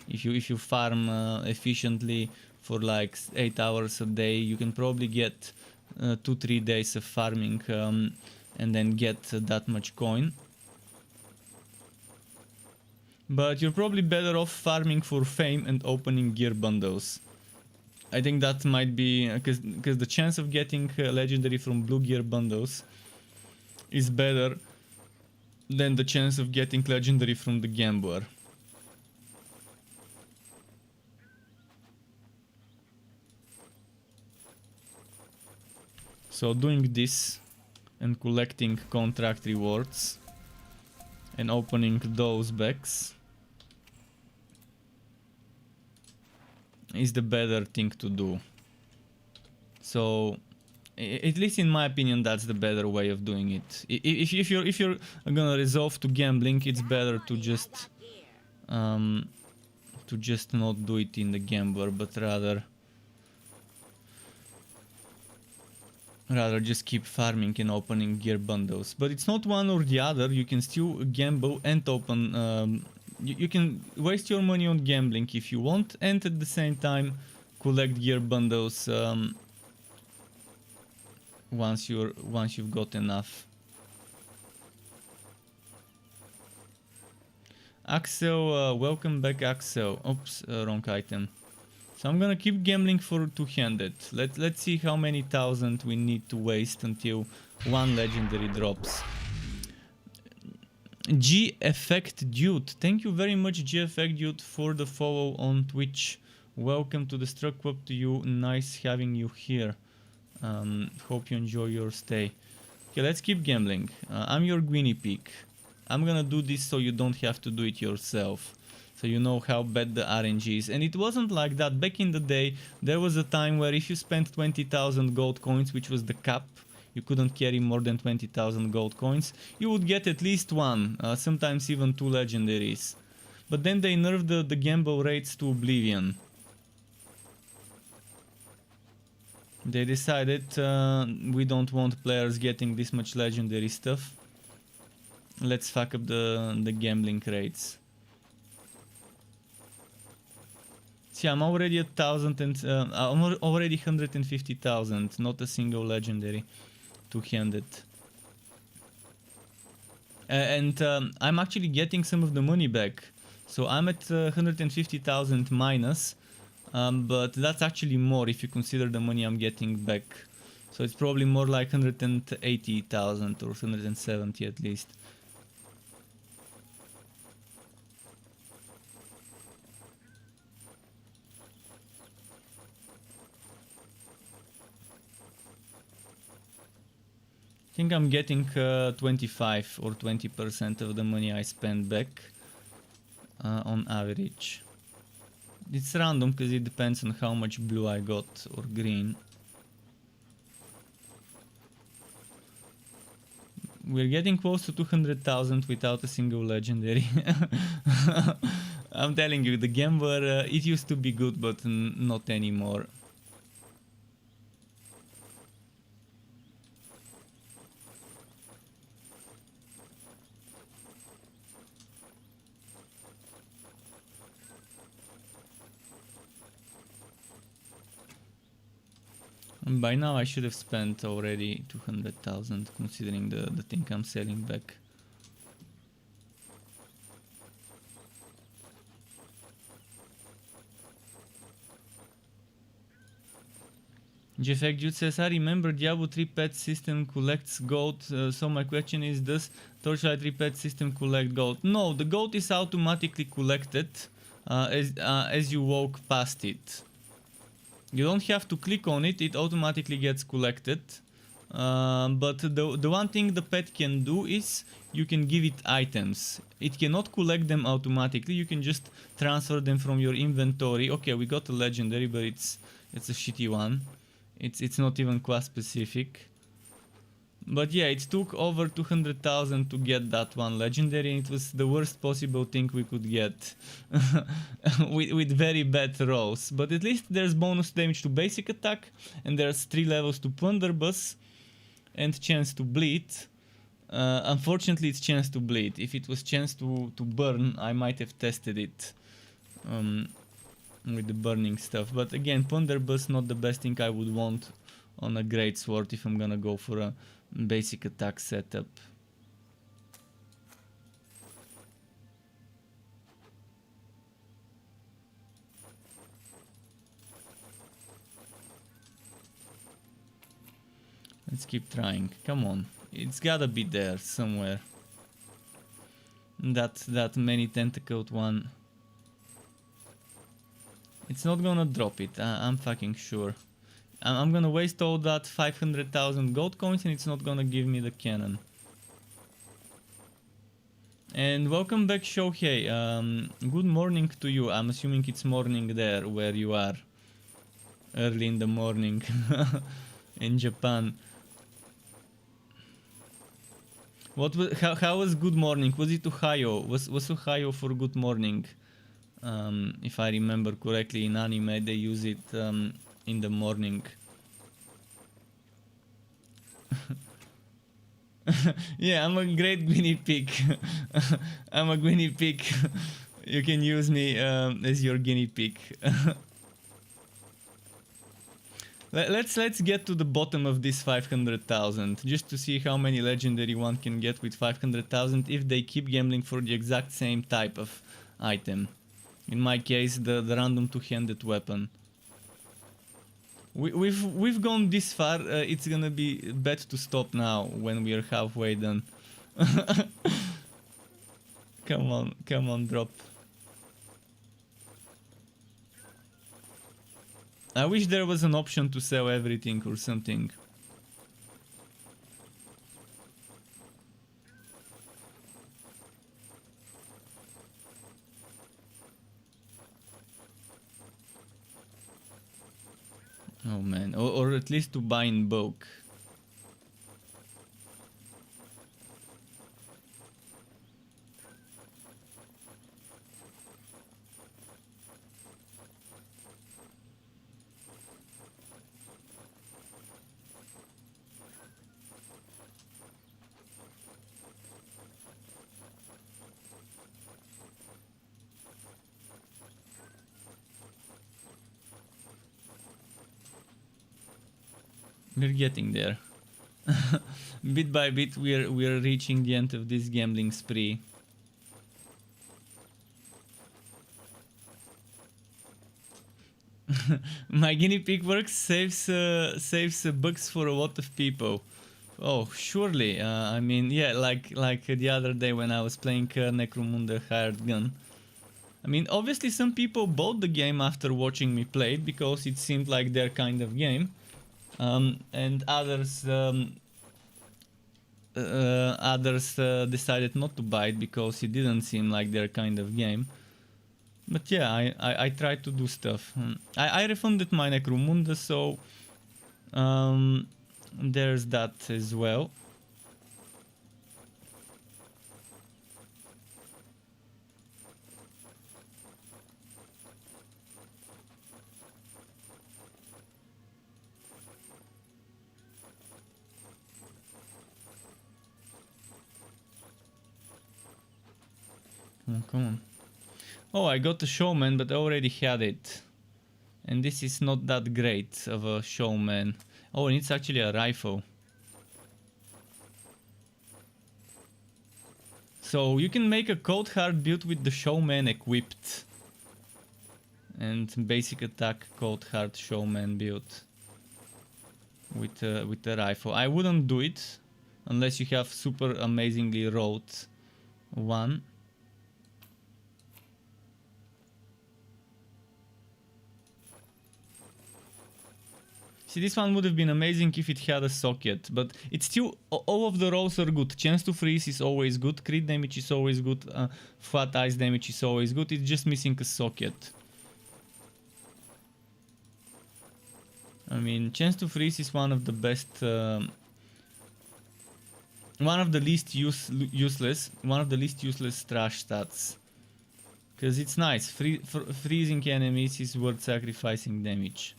if you farm efficiently for like 8 hours a day. You can probably get 2-3 days of farming and then get that much coin. But you're probably better off farming for fame and opening gear bundles. I think that might be because the chance of getting legendary from blue gear bundles is better than the chance of getting legendary from the gambler. So doing this and collecting contract rewards and opening those bags is the better thing to do. So at least in my opinion, that's the better way of doing it. If you're gonna resolve to gambling, it's better to just not do it in the gambler, but rather just keep farming and opening gear bundles. But it's not one or the other. You can still gamble and open. You can waste your money on gambling if you want, and at the same time collect gear bundles once you've got enough. Axel, welcome back, Axel. Oops, wrong item. So I'm gonna keep gambling for two-handed. Let's see how many thousand we need to waste until one legendary drops. G Effect Dude, thank you very much, G Effect Dude, for the follow on Twitch. Welcome to the Struck Club to you. Nice having you here. Hope you enjoy your stay. Okay, let's keep gambling. I'm your guinea pig. I'm gonna do this so you don't have to do it yourself. So you know how bad the RNG is. And it wasn't like that. Back in the day, there was a time where if you spent 20,000 gold coins, which was the cap, you couldn't carry more than 20,000 gold coins, you would get at least one, sometimes even two legendaries. But then they nerfed the gamble rates to oblivion. They decided we don't want players getting this much legendary stuff. Let's fuck up the gambling rates. See, I'm already at 1,000 and I'm already 150,000, not a single legendary two-handed. And I'm actually getting some of the money back. So I'm at 150,000 minus, but that's actually more if you consider the money I'm getting back. So it's probably more like 180,000 or 170 at least. I think I'm getting 25 or 20% of the money I spend back on average. It's random because it depends on how much blue I got or green. We're getting close to 200,000 without a single legendary. I'm telling you, the gambler, it used to be good, but not anymore. And by now I should have spent already 200,000 considering the thing I'm selling back. Jeffek Jude says, I remember Diablo 3 pet system collects gold, so my question is, does Torchlight 3 pet system collect gold? No, the gold is automatically collected as you walk past it. You don't have to click on it, it automatically gets collected. But the one thing the pet can do is you can give it items. It cannot collect them automatically, you can just transfer them from your inventory. Okay, we got a legendary, but It's a shitty one. It's not even class specific. But yeah, it took over 200,000 to get that one legendary, and it was the worst possible thing we could get. with very bad rolls. But at least there's bonus damage to basic attack, and there's 3 levels to Plunderbuss, and chance to bleed. Unfortunately, it's chance to bleed. If it was chance to burn, I might have tested it with the burning stuff. But again, Plunderbuss not the best thing I would want on a great sword if I'm gonna go for a basic attack setup. Let's keep trying. Come on, it's gotta be there somewhere. That many tentacled one. It's not gonna drop it. I'm fucking sure. I'm gonna waste all that 500,000 gold coins, and it's not gonna give me the cannon. And welcome back, Shohei. Good morning to you. I'm assuming it's morning there where you are. Early in the morning in Japan. What was, how was good morning? Was it Ohio? Was Ohio for good morning? If I remember correctly, in anime they use it in the morning. Yeah, I'm a great guinea pig. I'm a guinea pig. You can use me as your guinea pig. Let's get to the bottom of this 500,000 just to see how many legendary one can get with 500,000 if they keep gambling for the exact same type of item. In my case, the random two-handed weapon. We've gone this far. It's gonna be bad to stop now when we are halfway done. Come on, drop. I wish there was an option to sell everything or something. Oh man, or at least to buy in bulk. We're getting there. Bit by bit we're reaching the end of this gambling spree. My guinea pig works, saves bugs for a lot of people. Oh, surely. I mean, yeah, like the other day when I was playing Necromunda Hired Gun. I mean, obviously some people bought the game after watching me play it because it seemed like their kind of game. And others decided not to buy it because it didn't seem like their kind of game. But yeah, I tried to do stuff. I refunded my Necromunda, so there's that as well. Oh, come on. Oh, I got the showman, but I already had it. And this is not that great of a showman. Oh, and it's actually a rifle. So you can make a cold hard build with the showman equipped. And basic attack cold hard showman build. With the rifle. I wouldn't do it. Unless you have super amazingly wrought one. See, this one would have been amazing if it had a socket, but it's still, all of the rolls are good. Chance to freeze is always good, crit damage is always good, flat ice damage is always good, it's just missing a socket. I mean, chance to freeze is one of the best, one of the least useless trash stats. Because it's nice. Freezing enemies is worth sacrificing damage.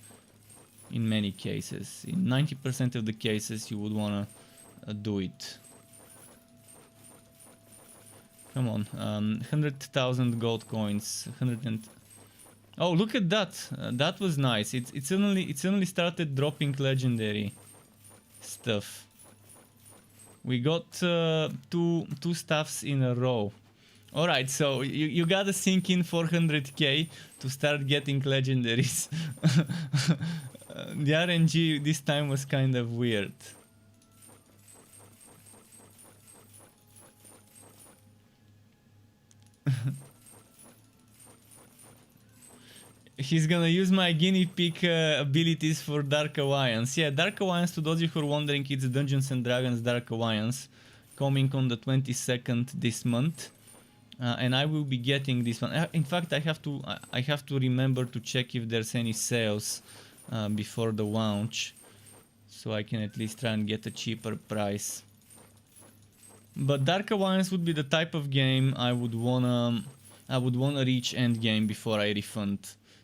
In many cases. In 90% of the cases you would wanna do it. Come on. 100,000 gold coins. 100 and... Oh, look at that. That was nice. It suddenly started dropping legendary stuff. We got two stuffs in a row. Alright, so you gotta sink in 400k to start getting legendaries. The RNG this time was kind of weird. He's gonna use my guinea pig abilities for Dark Alliance. Yeah, Dark Alliance, to those of you who are wondering, it's Dungeons and Dragons Dark Alliance, coming on the 22nd this month. And I will be getting this one. In fact, I have to remember to check if there's any sales before the launch, so I can at least try and get a cheaper price. But Dark Alliance would be the type of game I would wanna reach end game before I refund.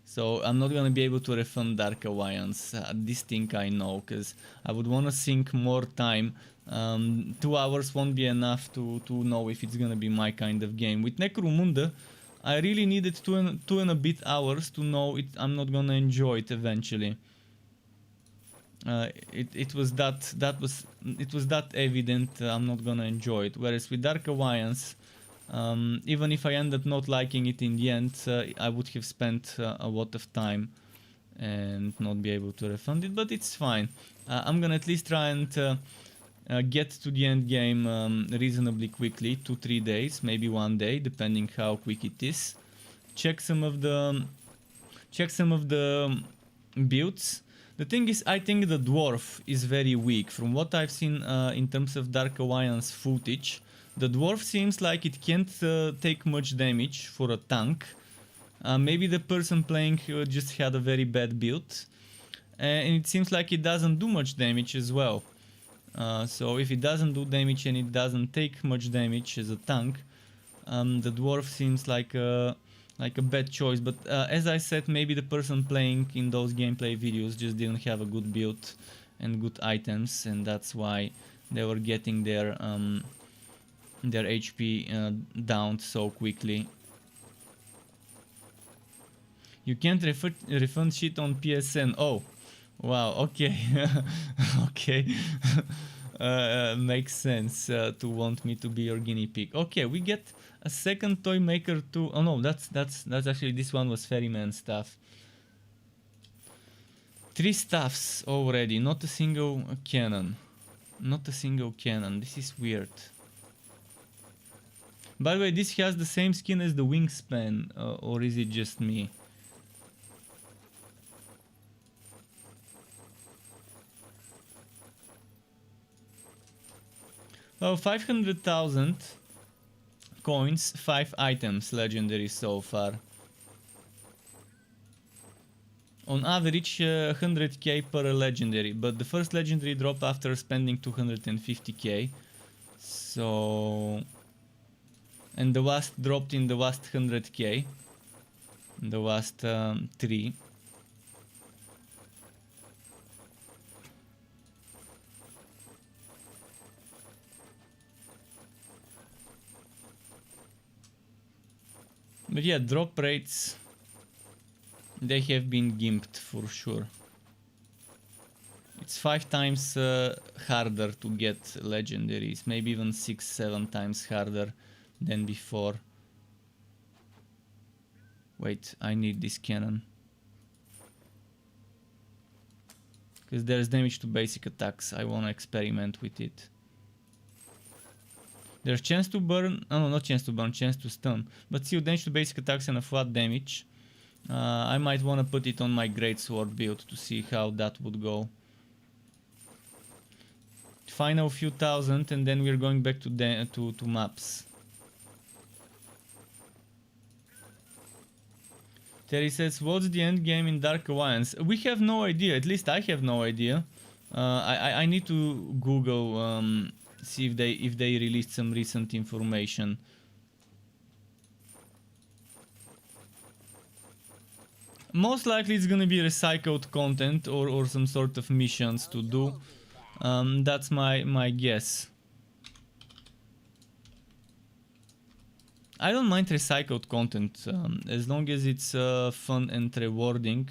So I'm not gonna be able to refund Dark Alliance. This thing I know, because I would wanna sink more time. 2 hours won't be enough to know if it's gonna be my kind of game. With Necromunda, I really needed two and a bit hours to know I'm not gonna enjoy it eventually. It was that evident I'm not gonna enjoy it. Whereas with Dark Alliance, even if I end up not liking it in the end, I would have spent a lot of time and not be able to refund it, but it's fine. I'm gonna at least try and get to the end game reasonably quickly, 2-3 days, maybe 1 day, depending how quick it is. Check some of the builds. The thing is, I think the dwarf is very weak. From what I've seen in terms of Dark Alliance footage, the dwarf seems like it can't take much damage for a tank. Maybe the person playing just had a very bad build, and it seems like it doesn't do much damage as well. So if it doesn't do damage and it doesn't take much damage as a tank, the dwarf seems like a bad choice. But as I said, maybe the person playing in those gameplay videos just didn't have a good build and good items, and that's why they were getting their HP down so quickly. You can't refund shit on PSN. Oh, wow. Okay. Okay. Makes sense to want me to be your guinea pig. Okay, we get a second toy maker too. Oh no, that's actually, this one was ferryman stuff. 3 stuffs already, not a single cannon. Not a single cannon. This is weird. By the way, this has the same skin as the wingspan, or is it just me? Well, 500,000 coins, 5 items legendary so far. On average 100k per legendary, but the first legendary dropped after spending 250k. So... and the last dropped in the last 100k. The last 3. But yeah, drop rates, they have been gimped for sure. It's 5 times harder to get legendaries, maybe even 6-7 times harder than before. Wait, I need this cannon. Because there's damage to basic attacks, I wanna experiment with it. There's chance to burn, oh no, not chance to burn, chance to stun. But still, damage to basic attacks and a flat damage. I might want to put it on my greatsword build to see how that would go. Final few thousand and then we're going back to maps. Terry says, what's the end game in Dark Alliance? We have no idea, at least I have no idea. I need to Google, see if they released some recent information. Most likely it's gonna be recycled content or some sort of missions to do. That's my guess. I don't mind recycled content as long as it's fun and rewarding.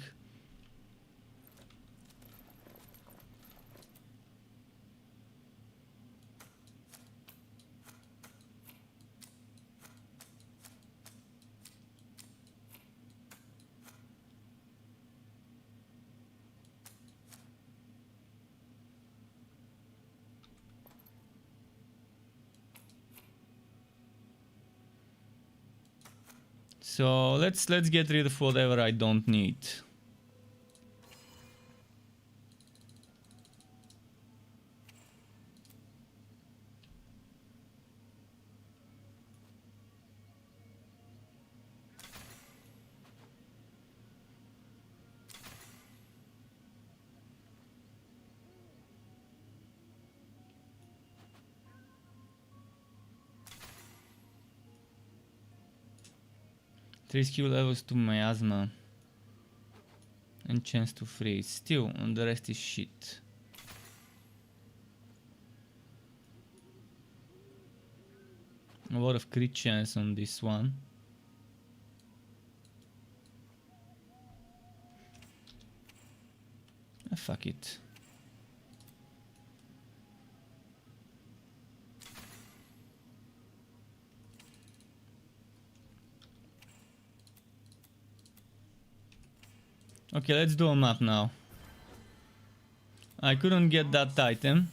So let's get rid of whatever I don't need. Three skill levels to miasma and chance to freeze. Still, and the rest is shit. A lot of crit chance on this one. Fuck it. Okay, let's do a map now. I couldn't get that item.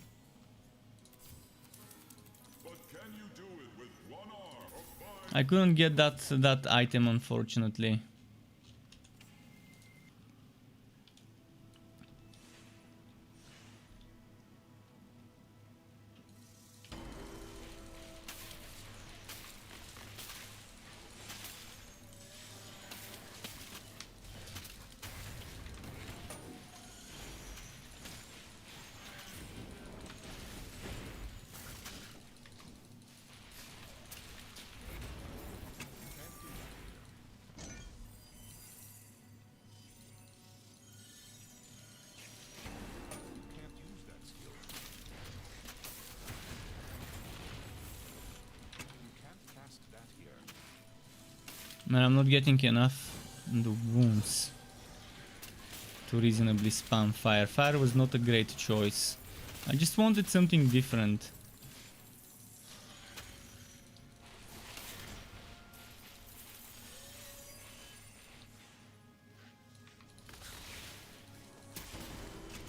I couldn't get that item, unfortunately. Can't use that skill. You can't cast that here. Man, I'm not getting enough in the wounds to reasonably spam fire. Fire was not a great choice. I just wanted something different.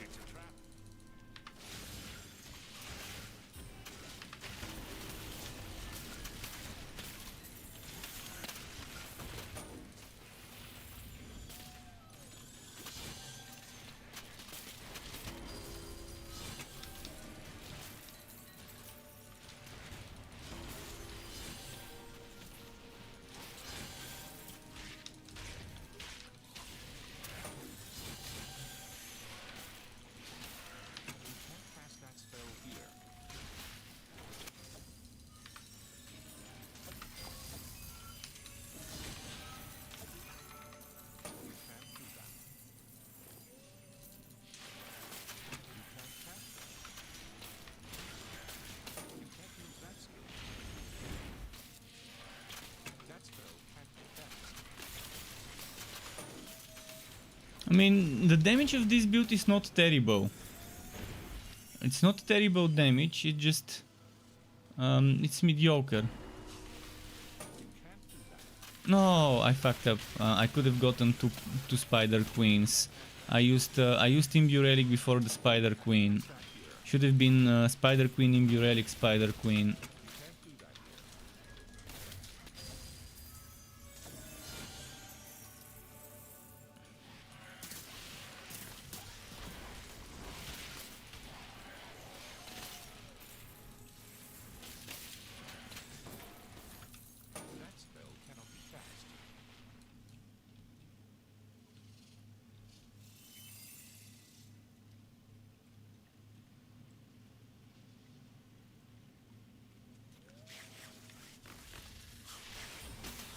It's a trap. You can't cast that spell here. You can't do that. You can't cast that. You can't use that skill. That spell can't be cast. I mean, the damage of this build is not terrible. It's not terrible damage, it just... it's mediocre. You can't do that. No, I fucked up. I could have gotten two Spider Queens. I used Imbue Relic before the Spider Queen. Should have been Spider Queen, Imbue Relic, Spider Queen. You can't do that here. That spell cannot be cast.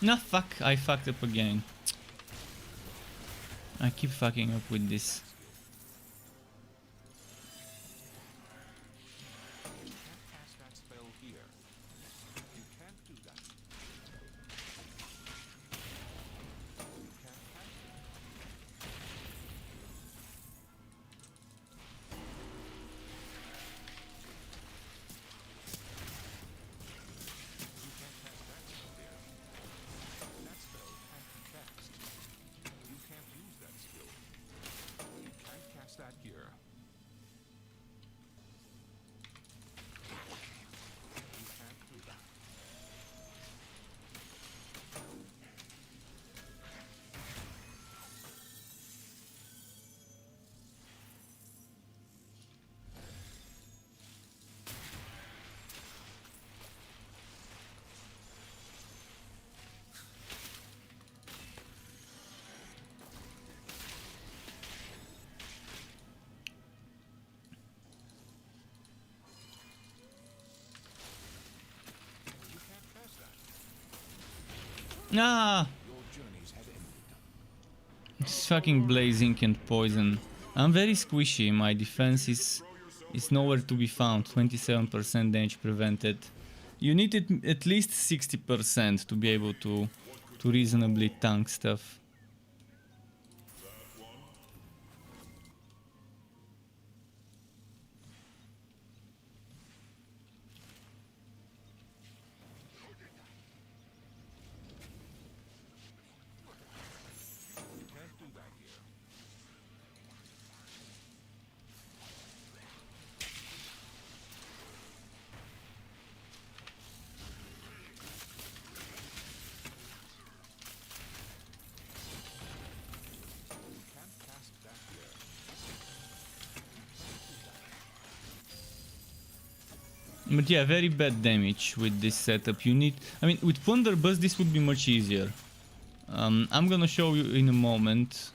Nah, fuck, I fucked up again. I keep fucking up with this. You can't cast that spell here. You can't do that. You can't cast it. You can't cast that spell there. That spell can't be cast. You can't use that skill. You can't cast that here. You can't do that. You can't cast that. Ah! Your journeys have ended. It's fucking blazing and poison. I'm very squishy, my defense is nowhere to be found. 27% damage prevented. You need at least 60% to be able to reasonably tank stuff. You can't do that here. You can't cast that here. But yeah, very bad damage with this setup. You need... I mean, with Plunderbuss this would be much easier. I'm gonna show you in a moment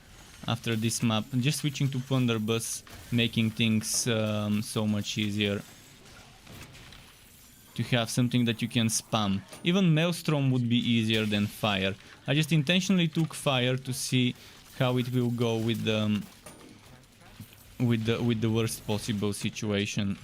after this map. Just switching to Plunderbuss, making things so much easier. To have something that you can spam. Even Maelstrom would be easier than Fire. I just intentionally took Fire to see how it will go with the worst possible situation.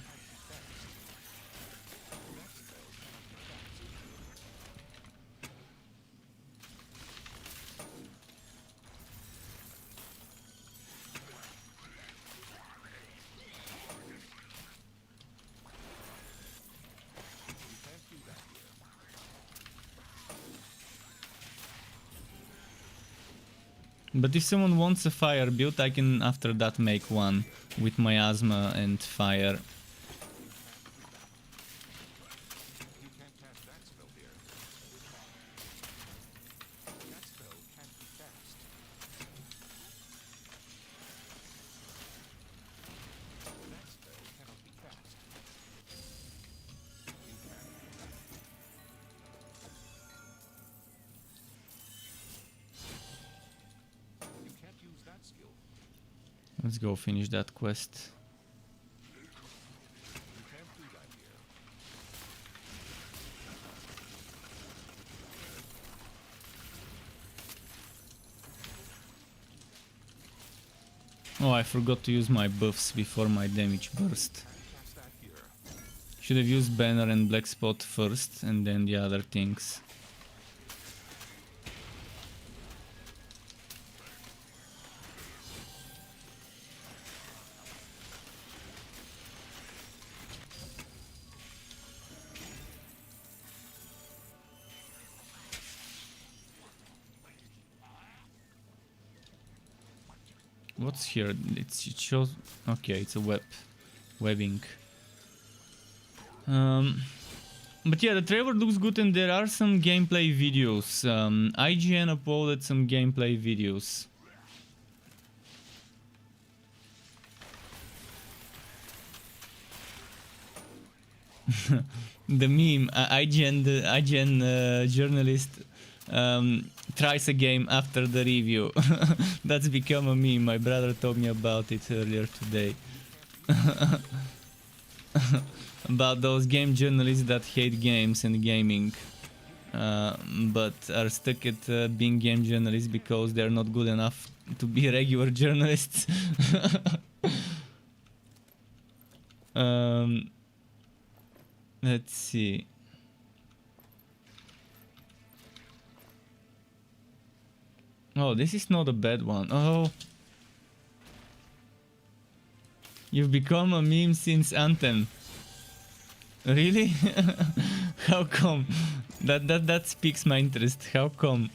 You can't do that here. But if someone wants a fire build, I can after that make one with miasma and fire. You can't cast that spell here. That spell can't be cast. That spell cannot be cast. You can't do that. You can't use that skill. Let's go finish that quest. You can't do that here. Oh, I forgot to use my buffs before my damage burst. Can't cast that here. Should have used banner and black spot first and then the other things. What's here? It shows... Okay, it's a webbing. But yeah, the trailer looks good and there are some gameplay videos. IGN uploaded some gameplay videos. The meme, the IGN journalist tries a game after the review. That's become a meme. My brother told me about it earlier today. About those game journalists that hate games and gaming. but are stuck at being game journalists because they're not good enough to be regular journalists. um, let's see. Oh, this is not a bad one. Oh, you've become a meme since Anthem. Really? How come? That speaks my interest. How come?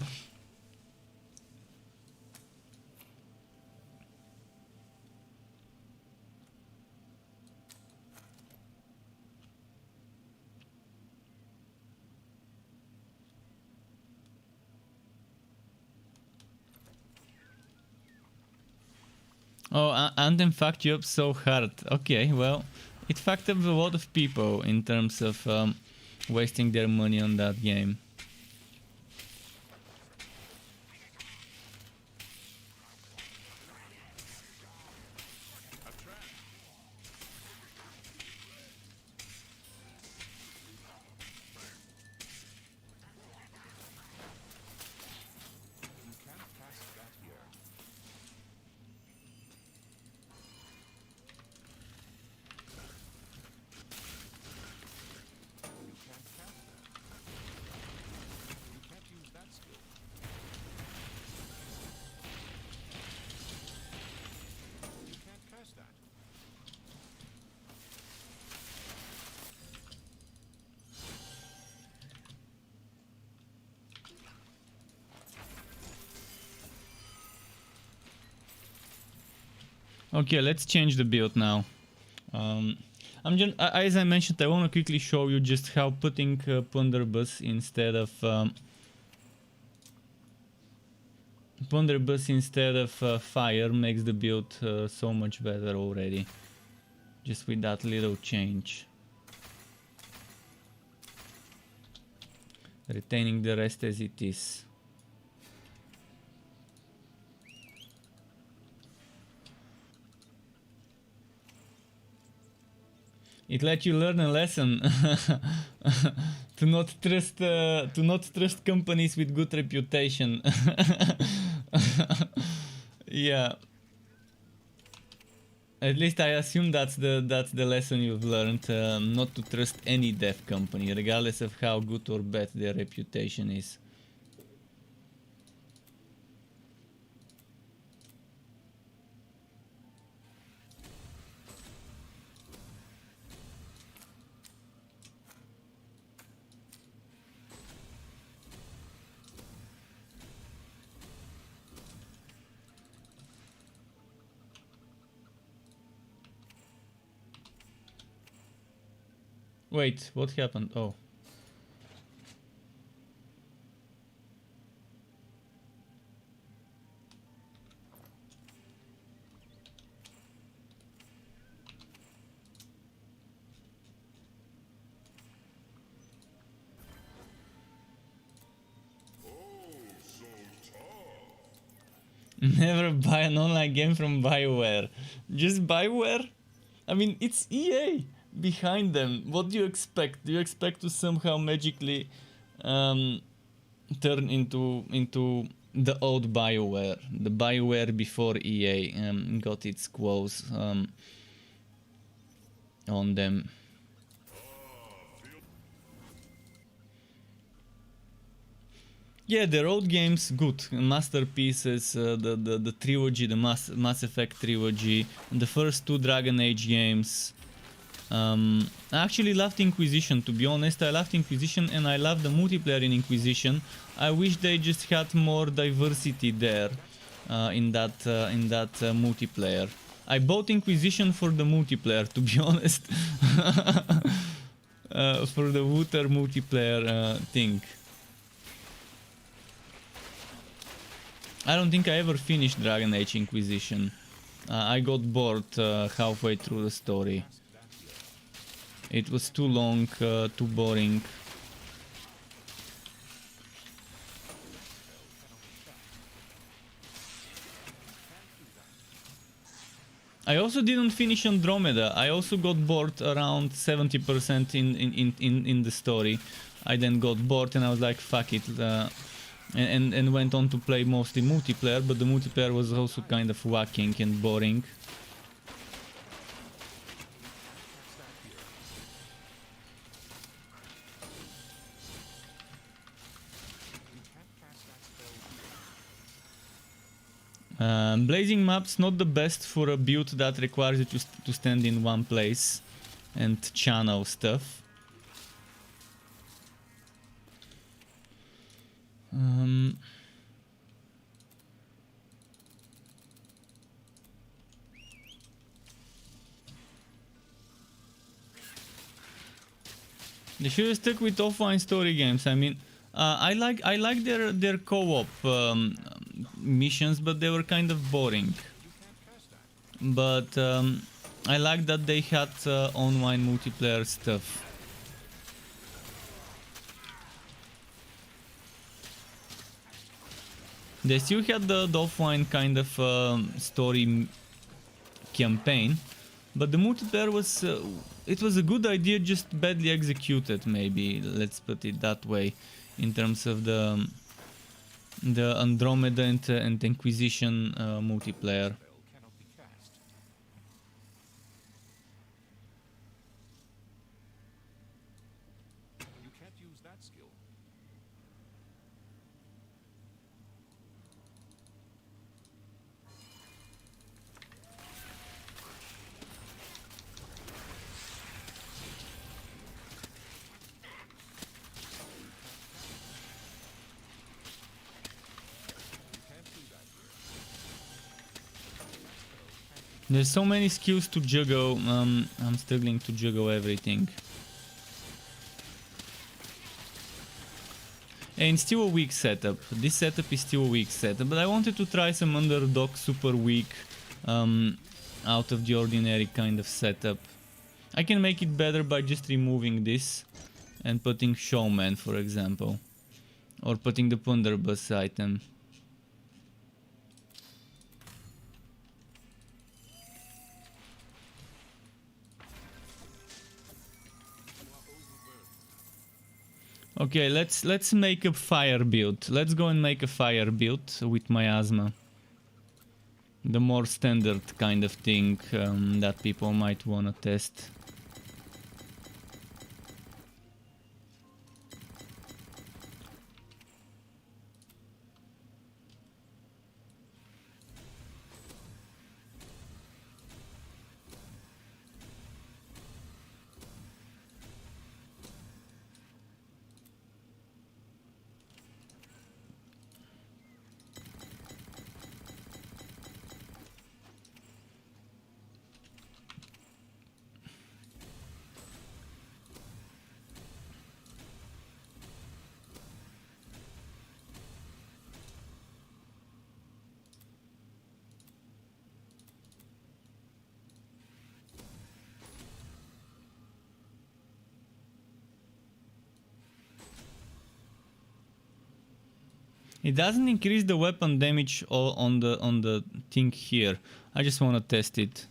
Oh, Anthem fucked you up so hard. Okay, well, it fucked up a lot of people in terms of wasting their money on that game. You can't cast that here. You can't cast that. You can't use that skill. You can't cast that. Okay, let's change the build now. As I mentioned, I want to quickly show you just how putting Plunderbuss instead of fire makes the build so much better already. Just with that little change. Retaining the rest as it is. It let you learn a lesson to not trust companies with good reputation. Yeah. At least I assume that's the lesson you've learned, not to trust any dev company, regardless of how good or bad their reputation is. Wait, what happened? Oh. Never buy an online game from BioWare. Just BioWare? I mean, it's EA behind them. What do you expect? Do you expect to somehow magically turn into the old BioWare, the BioWare before EA got its quos on them? Yeah, the road games, good masterpieces. The trilogy, the Mass Effect trilogy, the first two Dragon Age games. I actually loved Inquisition, to be honest. I loved Inquisition and I love the multiplayer in Inquisition. I wish they just had more diversity there in that multiplayer. I bought Inquisition for the multiplayer, to be honest. For the Wooter multiplayer thing. I don't think I ever finished Dragon Age Inquisition. I got bored halfway through the story. It was too long, too boring. I also didn't finish Andromeda. I also got bored around 70% in the story. I then got bored and I was like, fuck it, and went on to play mostly multiplayer, but the multiplayer was also kind of whacking and boring. Blazing maps not the best for a build that requires you to stand in one place and channel stuff. They should have stuck with offline story games. I mean, I like their co-op missions, but they were kind of boring. But I like that they had online multiplayer stuff. They still had the offline kind of story campaign, but the multiplayer was it was a good idea, just badly executed, maybe, let's put it that way, in terms of the Andromeda and Inquisition multiplayer. Cannot be cast. You can't use that skill. There's so many skills to juggle. I'm struggling to juggle everything. And it's still a weak setup. This setup is still a weak setup, but I wanted to try some underdog super weak, out of the ordinary kind of setup. I can make it better by just removing this and putting Showman, for example, or putting the Plunderbuss item. Okay, let's make a fire build. Let's go and make a fire build with miasma. The more standard kind of thing that people might wanna test. It doesn't increase the weapon damage on the thing here. I just want to test it.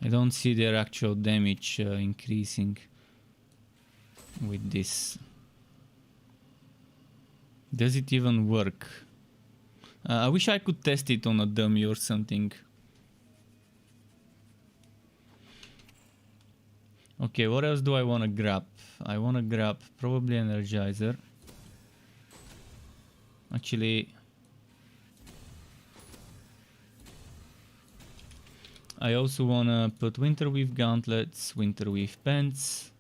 I don't see their actual damage increasing with this. Does it even work? I wish I could test it on a dummy or something. Okay, what else do I want to grab? I want to grab probably Energizer. Actually, I also want to put Winterweave gauntlets, Winterweave pants.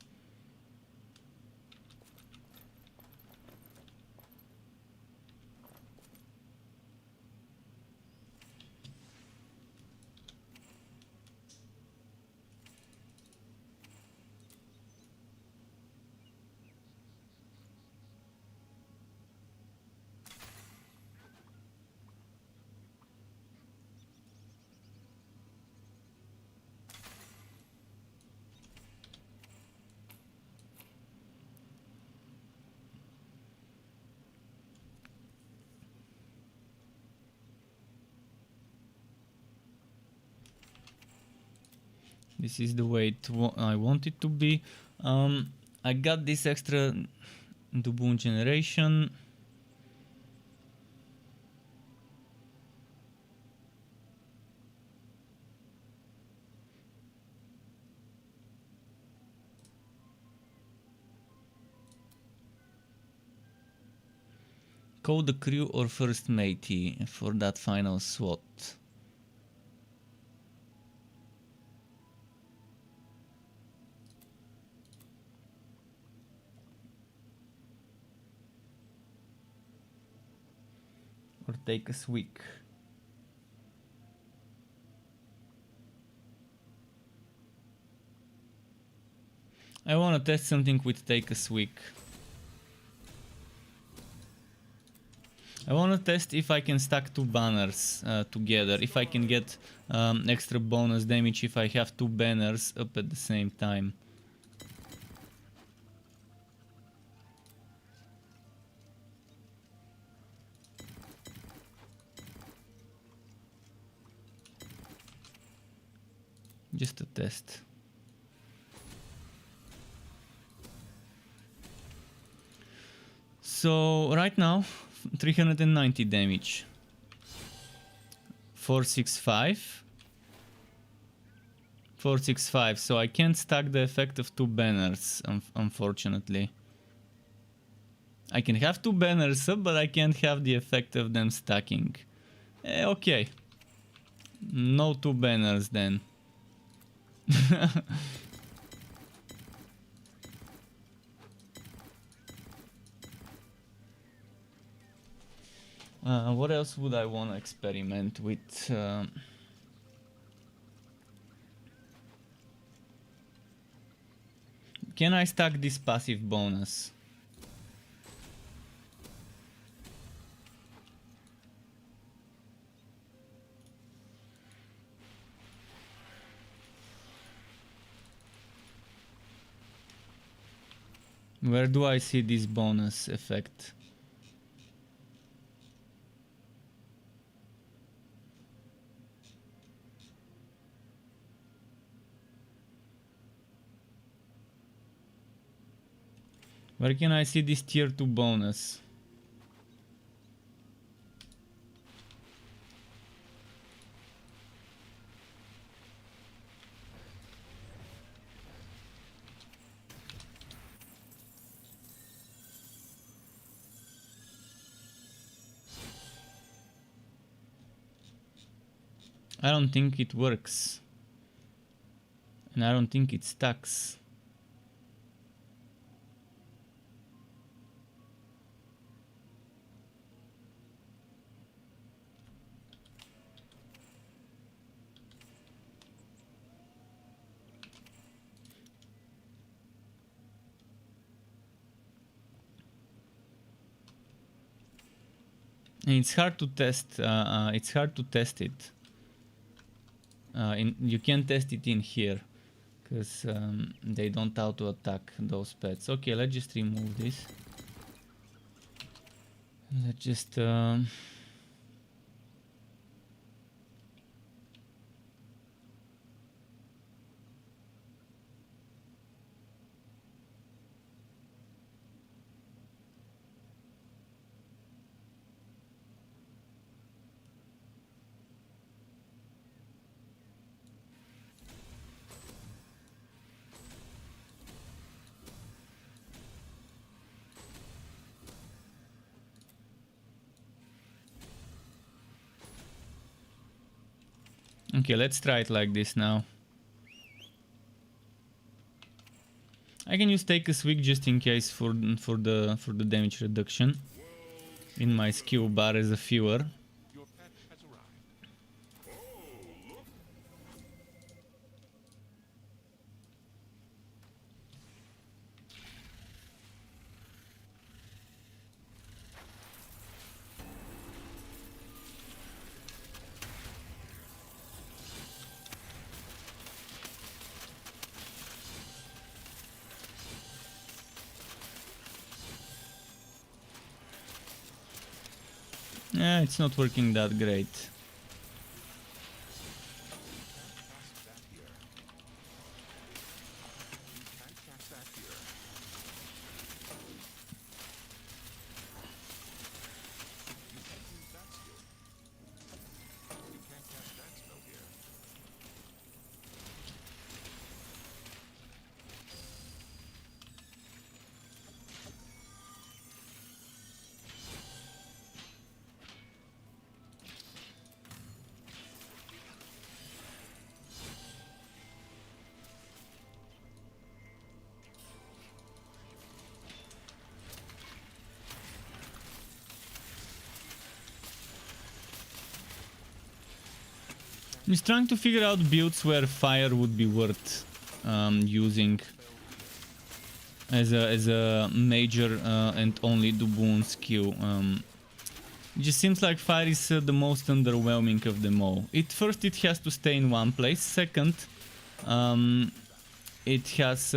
This is the way I want it to be. I got this extra into boon generation. Call the crew or first matey for that final SWAT. Or take a swig. I wanna test something with take a swig. I wanna test if I can stack two banners together, if I can get extra bonus damage if I have two banners up at the same time. Just a test. So right now 390 damage. 465. 465, so I can't stack the effect of two banners, unfortunately. I can have two banners up, but I can't have the effect of them stacking. Okay. No two banners then. What else would I want to experiment with? Can I stack this passive bonus? Where do I see this bonus effect? Where can I see this tier 2 bonus? I don't think it works. And I don't think it stacks. And it's hard to test. It's hard to test it. You can't test it in here because they don't auto attack those pets. Okay, let's just remove this. Let's just okay, let's try it like this now. I can use take a swig just in case for the damage reduction in my skill bar as a fewer. Your pet has arrived. Yeah, it's not working that great. I'm just trying to figure out builds where fire would be worth using as a major and only Dubun skill. It just seems like fire is the most underwhelming of them all. First, it has to stay in one place. Second, it has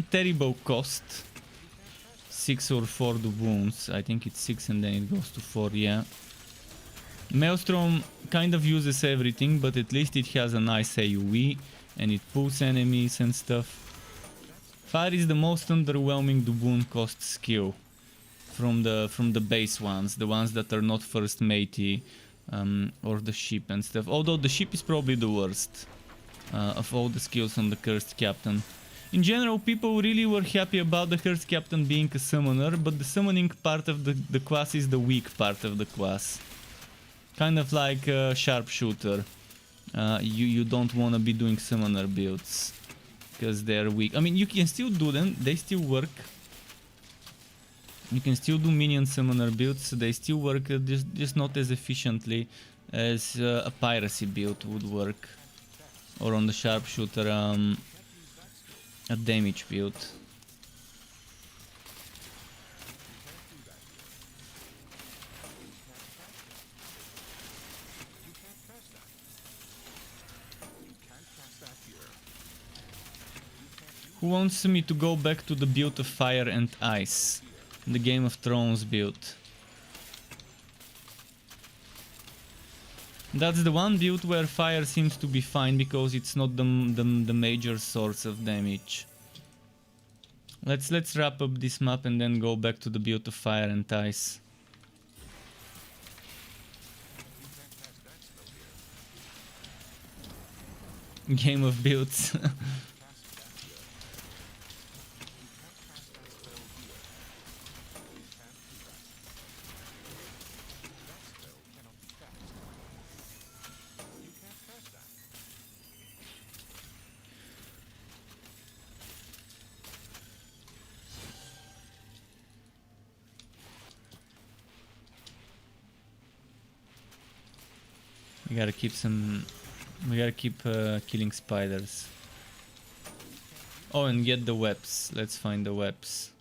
terrible cost. 6 or 4 Dubuns. I think it's 6 and then it goes to 4, yeah. Maelstrom kind of uses everything, but at least it has a nice AoE and it pulls enemies and stuff. Fire is the most underwhelming Dubun cost skill from the base ones, the ones that are not first matey or the ship and stuff. Although the ship is probably the worst of all the skills on the Cursed Captain. In general, people really were happy about the Cursed Captain being a summoner, but the summoning part of the class is the weak part of the class. Kind of like a sharpshooter. You don't want to be doing summoner builds because they're weak. I mean, you can still do them, they still work. You can still do minion summoner builds, they still work, just not as efficiently as a piracy build would work. Or on the sharpshooter, a damage build. Who wants me to go back to the build of fire and ice? The Game of Thrones build. That's the one build where fire seems to be fine because it's not the major source of damage. Let's wrap up this map and then go back to the build of fire and ice. Game of builds. We gotta keep killing spiders. Oh, and get the webs. Let's find the webs.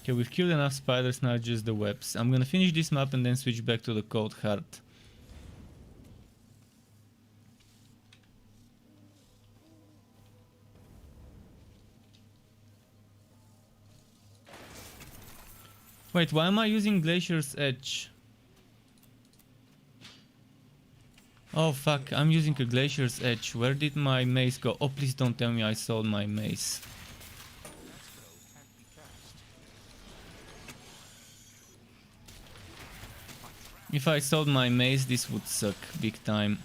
Okay, we've killed enough spiders, now just the webs. I'm gonna finish this map and then switch back to the Cold Heart. Wait, why am I using Glacier's Edge? Oh fuck, I'm using a Glacier's Edge. Where did my mace go? Oh, please don't tell me I sold my mace. If I sold my mace, this would suck big time.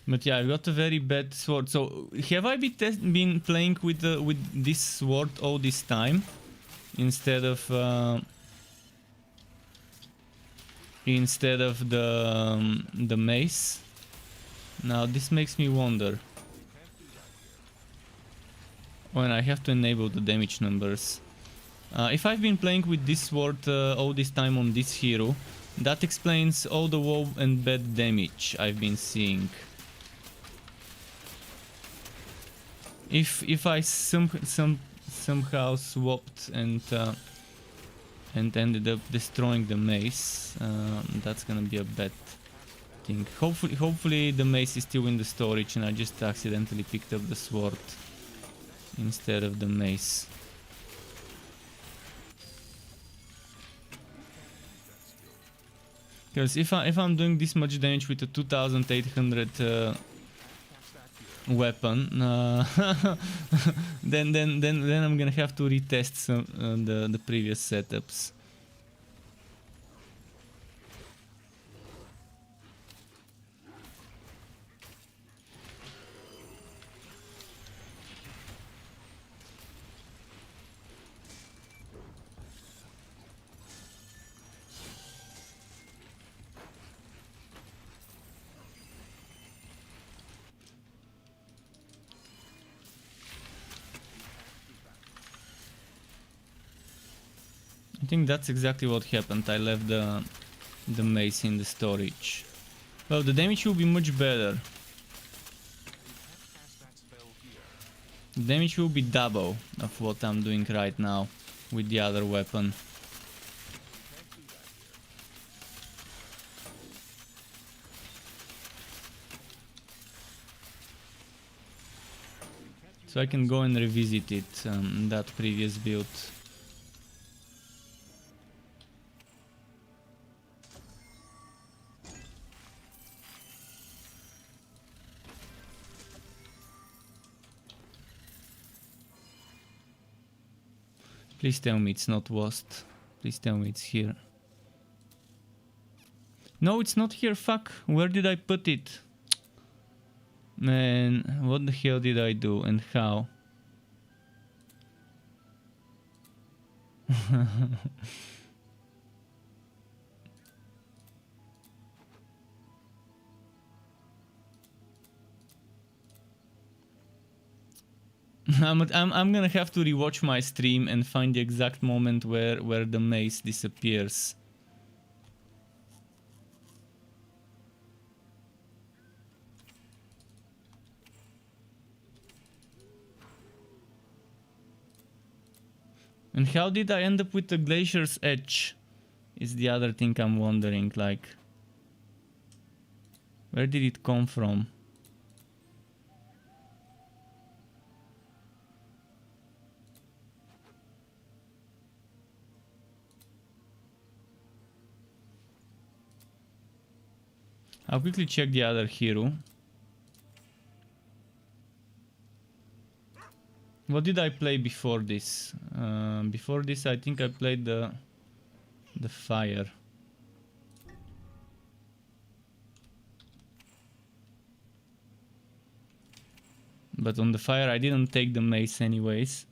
But yeah, I've got a very bad sword. So have I been playing with this sword all this time instead of the mace? Now this makes me wonder. Oh, and I have to enable the damage numbers. If I've been playing with this sword all this time on this hero, that explains all the low and bad damage I've been seeing. If I somehow swapped and ended up destroying the mace, that's gonna be a bad think. Hopefully the mace is still in the storage and I just accidentally picked up the sword instead of the mace. Because if I'm doing this much damage with a 2800 weapon, then I'm gonna have to retest some the previous setups. I think that's exactly what happened. I left the mace in the storage. Well, the damage will be much better. The damage will be double of what I'm doing right now with the other weapon. So I can go and revisit it, that previous build. Please tell me it's not Wast. Please tell me it's here. No, it's not here, fuck. Where did I put it? Man, what the hell did I do and how? I'm gonna have to rewatch my stream and find the exact moment where the mace disappears. And how did I end up with the glacier's edge? Is the other thing I'm wondering, like, where did it come from? I'll quickly check the other hero. What did I play before this? Before this, I think I played the fire. But on the fire, I didn't take the mace anyways.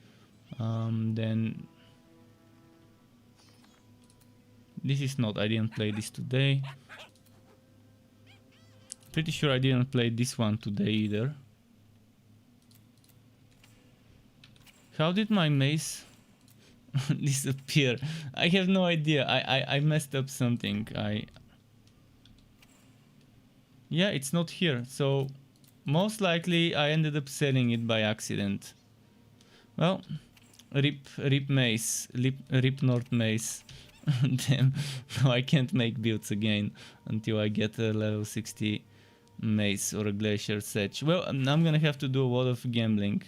Then this is not. I didn't play this today. Pretty sure I didn't play this one today either. How did my mace disappear? I have no idea. I messed up something. Yeah, it's not here. So most likely I ended up selling it by accident. Well, rip mace, rip North mace. Damn, no, I can't make builds again until I get a level 60 mace or a glacier sedge. Well, I'm gonna have to do a lot of gambling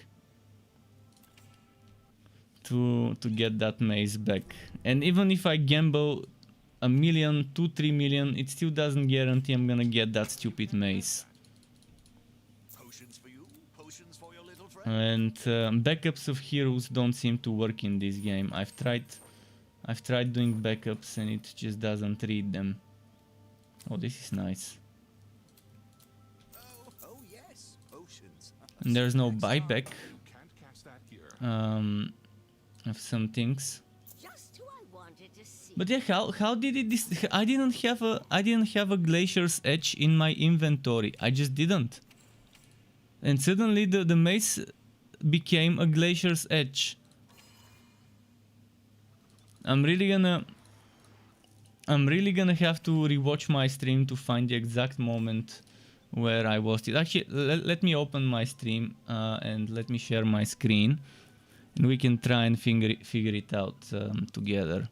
to get that mace back. And even if I gamble a million, 2-3 million, it still doesn't guarantee I'm gonna get that stupid mace. Potions for you, potions for your little friend. And backups of heroes don't seem to work in this game. I've tried doing backups and it just doesn't read them. Oh, this is nice. Oh yes, potions. And there's no buyback You can't cast that here. of some things. Just who I wanted to see. But yeah, how did it I didn't have a glacier's edge in my inventory. I just didn't. And suddenly the mace became a glacier's edge. I'm really gonna have to rewatch my stream to find the exact moment where I lost it. Actually, let me open my stream and let me share my screen, and we can try and figure it out together.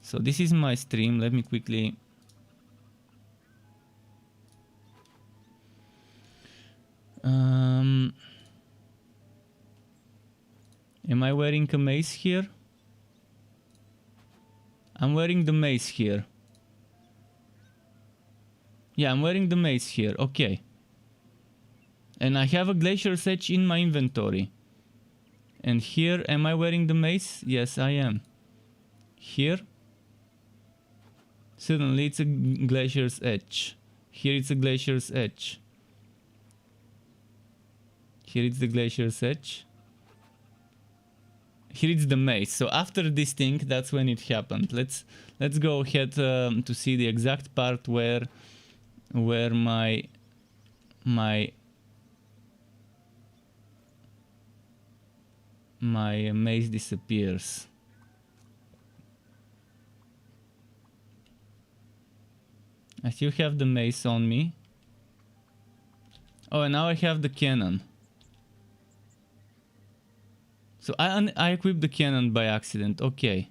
So this is my stream. Let me quickly Am I wearing a mace here? I'm wearing the mace here. Yeah, I'm wearing the mace here. Okay. And I have a Glacier's Edge in my inventory. And here, am I wearing the mace? Yes, I am. Here. Suddenly it's a Glacier's Edge. Here it's a Glacier's Edge. Here it's the Glacier's Edge. Here it's the mace. So after this thing, that's when it happened. Let's go ahead to see the exact part where my mace disappears. I still have the mace on me. Oh, and now I have the cannon. So I equipped the cannon by accident. Okay.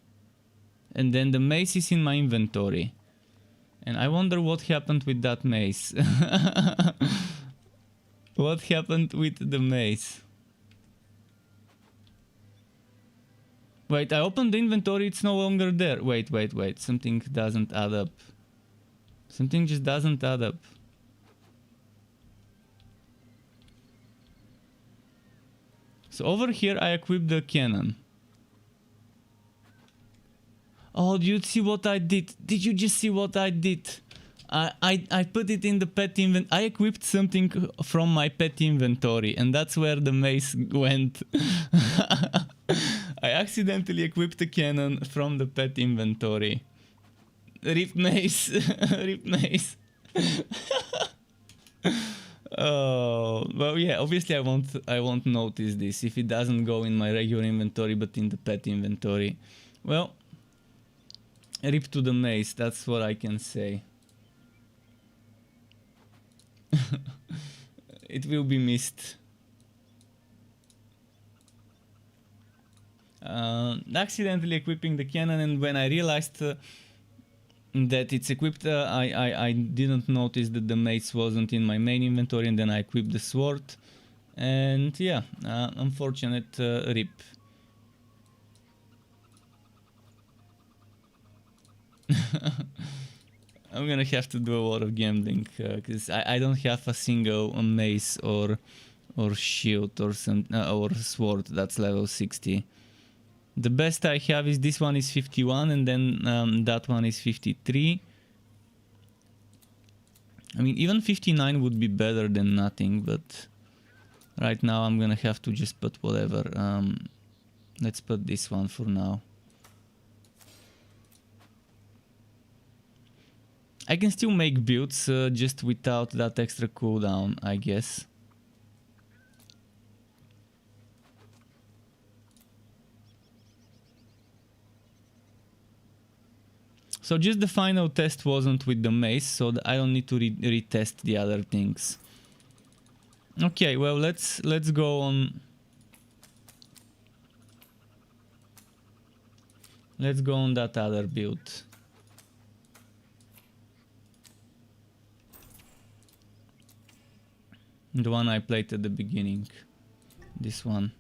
And then the mace is in my inventory. And I wonder what happened with that mace. What happened with the mace? Wait, I opened the inventory, it's no longer there. Wait. Something doesn't add up. Something just doesn't add up. So over here I equipped the cannon. Oh, do you see what I did? Did you just see what I did? I put it in the pet inventory. I equipped something from my pet inventory, and that's where the mace went. I accidentally equipped the cannon from the pet inventory. Rip mace. Rip mace. Oh, well, yeah, obviously I won't notice this if it doesn't go in my regular inventory but in the pet inventory. Well, rip to the mace, that's what I can say. It will be missed. Accidentally equipping the cannon, and when I realized that it's equipped, I didn't notice that the mace wasn't in my main inventory, and then I equipped the sword. And yeah, unfortunate rip. I'm gonna have to do a lot of gambling because I don't have a single mace or shield or some or sword that's level 60. The best I have is this one is 51, and then that one is 53. I mean, even 59 would be better than nothing, but right now I'm gonna have to just put whatever. Let's put this one for now. I can still make builds just without that extra cooldown, I guess. So just the final test wasn't with the mace, so I don't need to retest the other things. Okay, well let's go on. Let's go on that other build. The one I played at the beginning. This one.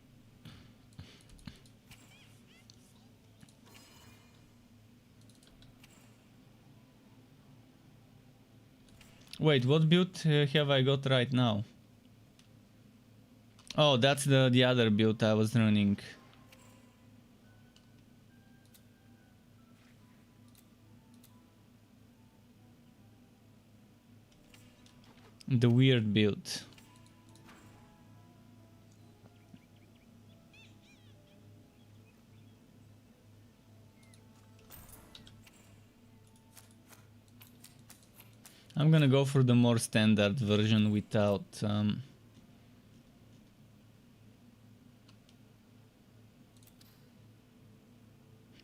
Wait, what build have I got right now? Oh, that's the other build I was running. The weird build. I'm gonna go for the more standard version without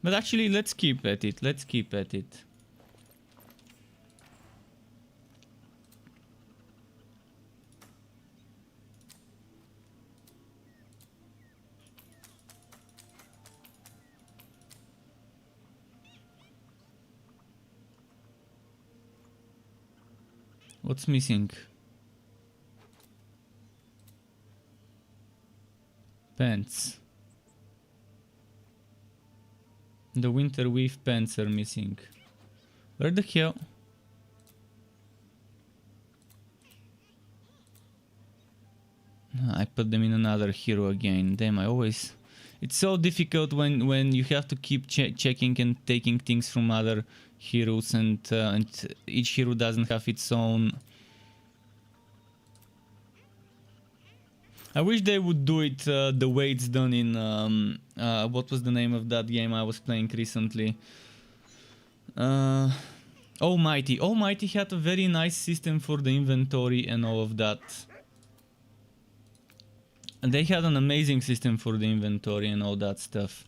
but actually let's keep at it. Let's keep at it. What's missing? Pants. The winter weave pants are missing. Where the hell? I put them in another hero again. Damn, I always... It's so difficult when you have to keep checking and taking things from other heroes, and each hero doesn't have its own... I wish they would do it the way it's done in... what was the name of that game I was playing recently? Almighty. Almighty had a very nice system for the inventory and all of that. And they had an amazing system for the inventory and all that stuff.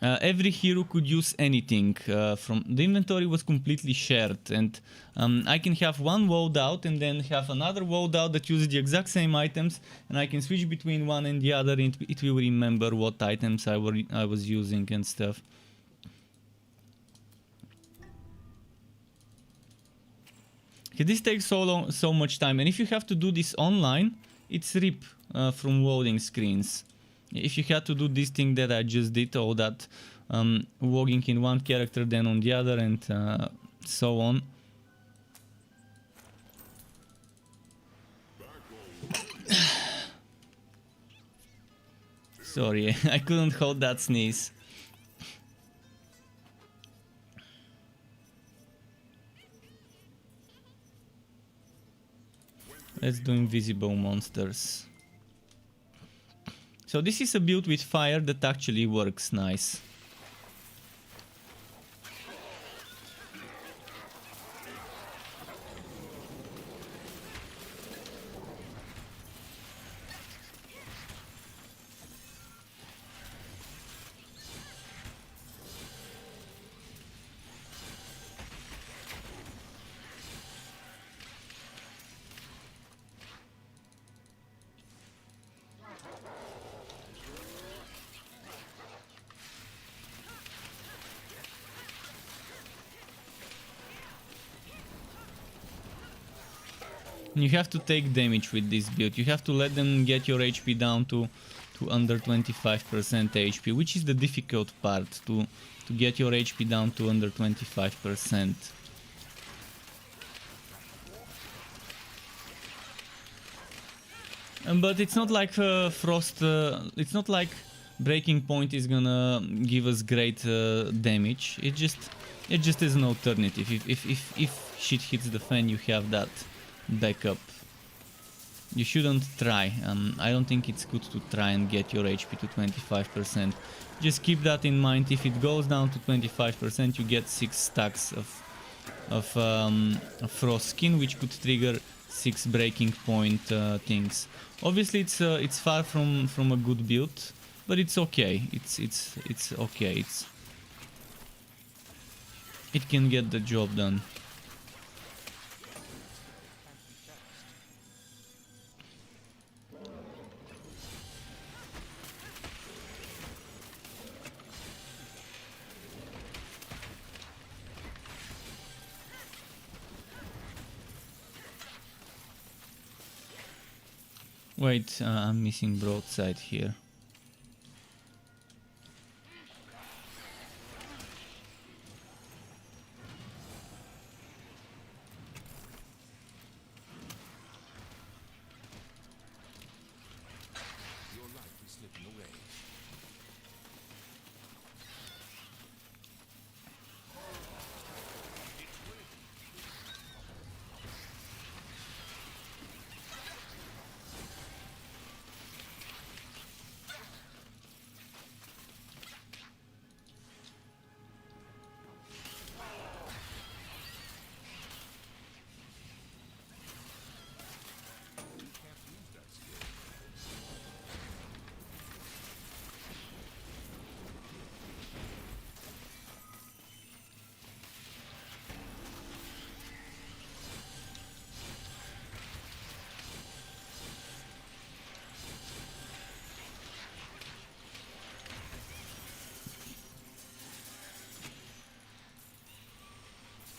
Every hero could use anything. From the inventory was completely shared, and I can have one loadout and then have another loadout that uses the exact same items, and I can switch between one and the other, and it will remember what items I was using and stuff. Okay, this takes so much time, and if you have to do this online, it's RIP from loading screens. If you had to do this thing that I just did, all that logging in one character then on the other and so on. Sorry, I couldn't hold that sneeze. Let's do invisible monsters. So this is a build with fire that actually works nice. You have to take damage with this build. You have to let them get your HP down to under 25% HP, which is the difficult part, to get your HP down to under 25%. But it's not like Frost, it's not like Breaking Point is gonna give us great damage. It just is an alternative. If shit hits the fan, you have that backup. You shouldn't try. I don't think it's good to try and get your HP to 25%. Just keep that in mind. If it goes down to 25%, you get 6 stacks of Frost skin, which could trigger 6 breaking point things. Obviously, it's far from a good build, but it's okay. It's okay. It can get the job done. Wait, I'm missing broadside here. Your life is slipping away.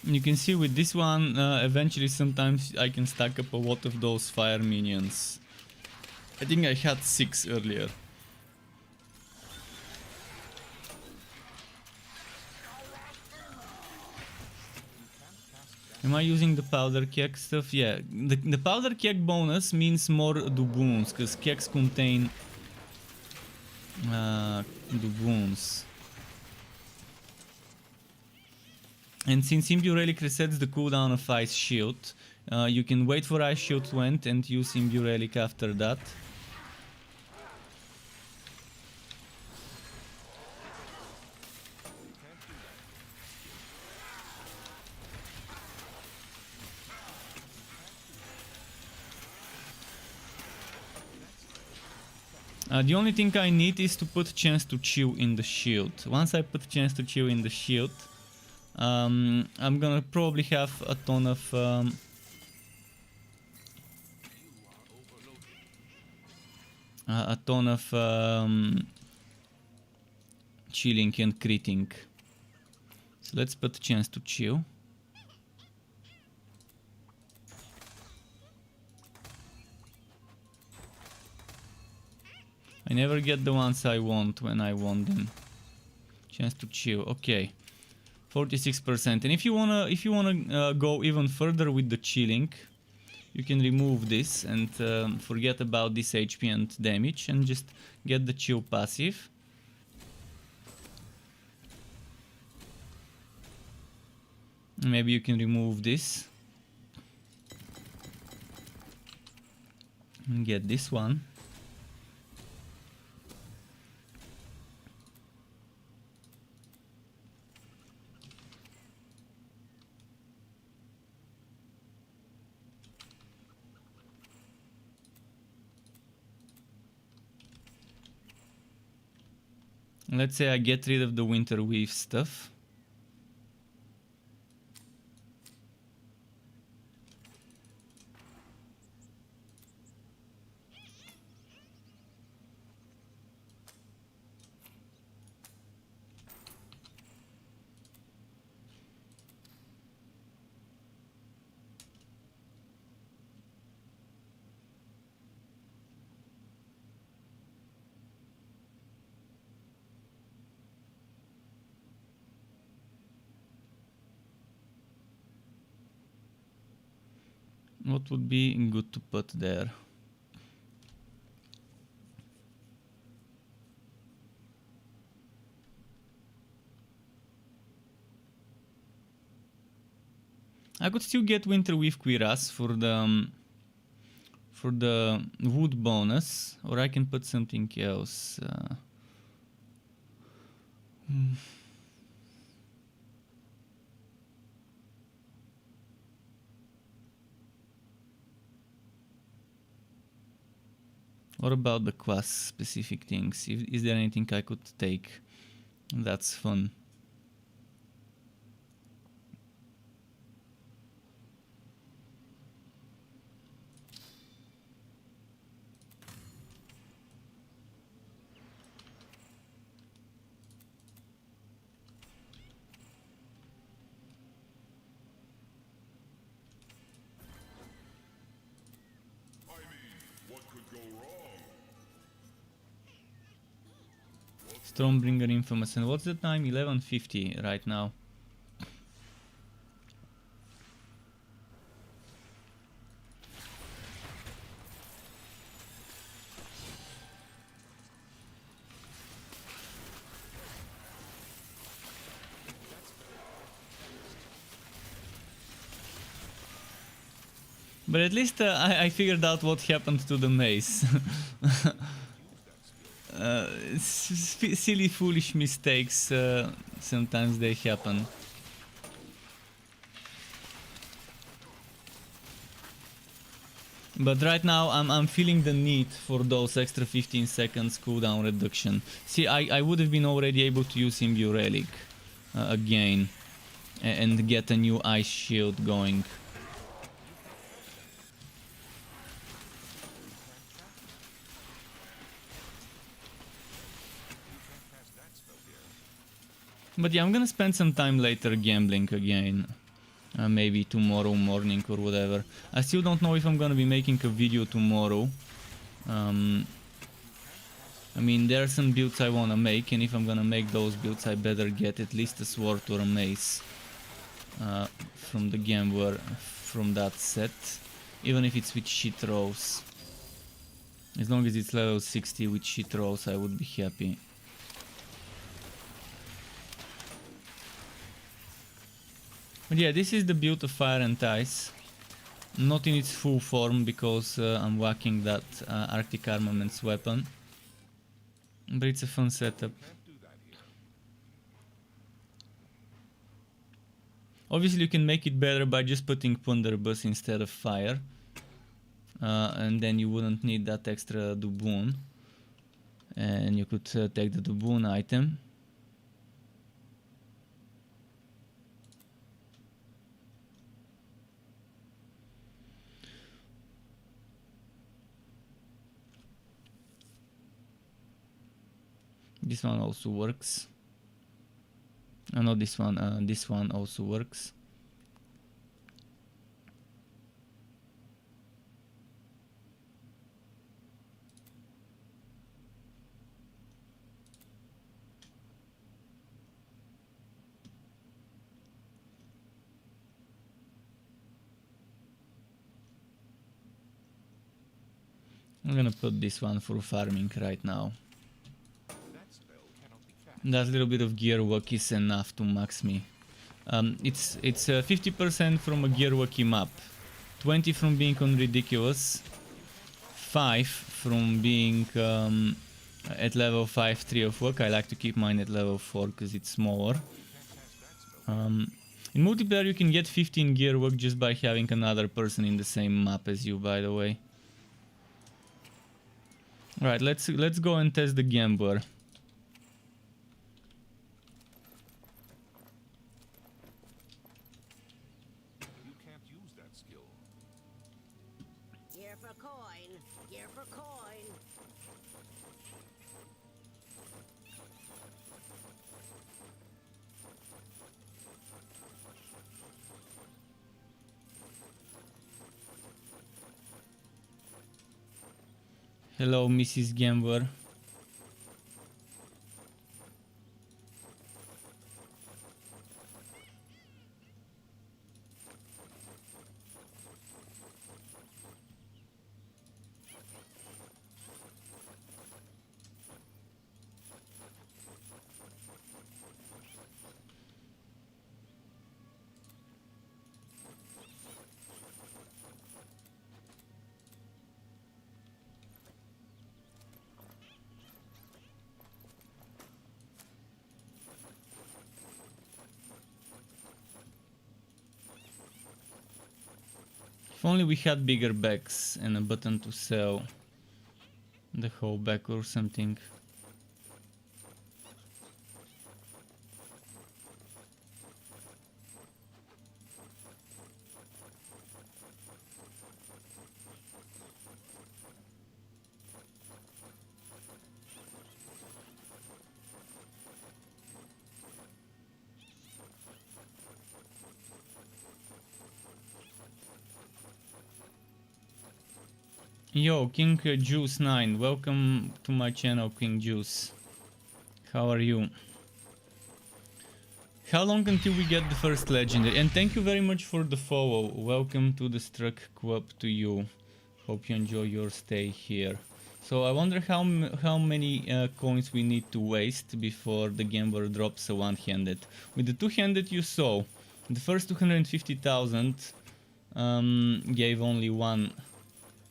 You can see with this one, eventually sometimes I can stack up a lot of those fire minions. I think I had 6 earlier. Am I using the powder keg stuff? Yeah, the powder keg bonus means more doubloons, because kegs contain doubloons. And since Imbue Relic resets the cooldown of Ice Shield, you can wait for Ice Shield to end and use Imbue Relic after that. The only thing I need is to put Chance to Chill in the shield. Once I put Chance to Chill in the shield, I'm gonna probably have a ton of chilling and critting. So let's put Chance to Chill. I never get the ones I want when I want them. Chance to Chill. Okay. 46%. And if you wanna go even further with the chilling, you can remove this and forget about this HP and damage and just get the chill passive. Maybe you can remove this and get this one. Let's say I get rid of the Winter Weave stuff. What would be good to put there? I could still get Winter Weave Cuirass for the wood bonus, or I can put something else. What about the class specific things? Is there anything I could take? That's fun. Stormbringer Infamous. And what's the time? 11:50 right now. But at least I figured out what happened to the mace. Silly, foolish mistakes, sometimes they happen. But right now I'm feeling the need for those extra 15 seconds cooldown reduction. See, I would have been already able to use Imbue Relic again and get a new ice shield going. But yeah, I'm gonna spend some time later gambling again. maybe tomorrow morning or whatever. I still don't know if I'm gonna be making a video tomorrow. I mean, there are some builds I wanna make, and if I'm gonna make those builds, I better get at least a sword or a mace from the Gambler, from that set, even if it's with shit rolls. As long as it's level 60 with shit rolls, I would be happy. But yeah, this is the build of Fire and Ice. Not in its full form, because I'm whacking that Arctic Armaments weapon. But it's a fun setup. Obviously you can make it better by just putting Plunderbuss instead of Fire. And then you wouldn't need that extra Duboon. And you could take the Duboon item. This one also works. No, this one also works. I'm gonna put this one for farming right now. That little bit of gear work is enough to max me. It's 50% from a gear worky map, 20 from being on ridiculous, 5 from being at level 5 3 of work. I like to keep mine at level 4 because it's smaller. In multiplayer you can get 15 gear work just by having another person in the same map as you, by the way. Alright, let's go and test the Gambler. Gear for coin. Gear for coin. Hello, Mrs. Gambler. If only we had bigger bags and a button to sell the whole bag or something. Yo, King Juice 9, welcome to my channel, King Juice. How are you? How long until we get the first legendary? And thank you very much for the follow. Welcome to the Struck Club to you. Hope you enjoy your stay here. So I wonder how many coins we need to waste before the Gambler drops a one-handed. With the two-handed you saw, the first 250,000 gave only one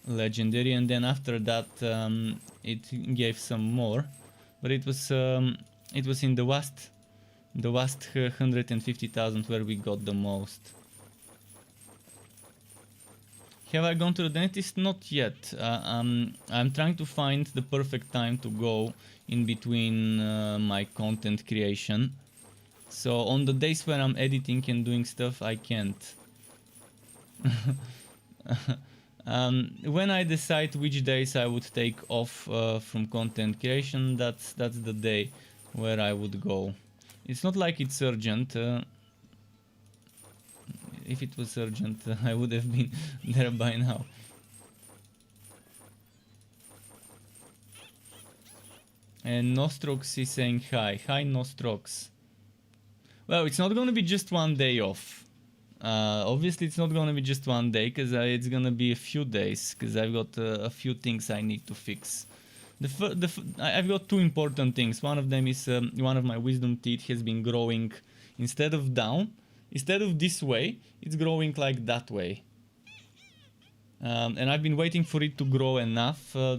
legendary, and then after that it gave some more, but it was in the last 150,000 where we got the most. Have I gone to the dentist? Not yet. I'm trying to find the perfect time to go in between my content creation. So on the days when I'm editing and doing stuff, I can't. When I decide which days I would take off from content creation, that's the day where I would go. It's not like it's urgent. if it was urgent, I would have been there by now. And Nostrox is saying hi. Hi, Nostrox. Well, it's not gonna be just one day off. Obviously, it's not gonna be just one day, because it's gonna be a few days, because I've got a few things I need to fix. I've got two important things. One of them is one of my wisdom teeth has been growing instead of down, instead of this way, it's growing like that way. And I've been waiting for it to grow enough for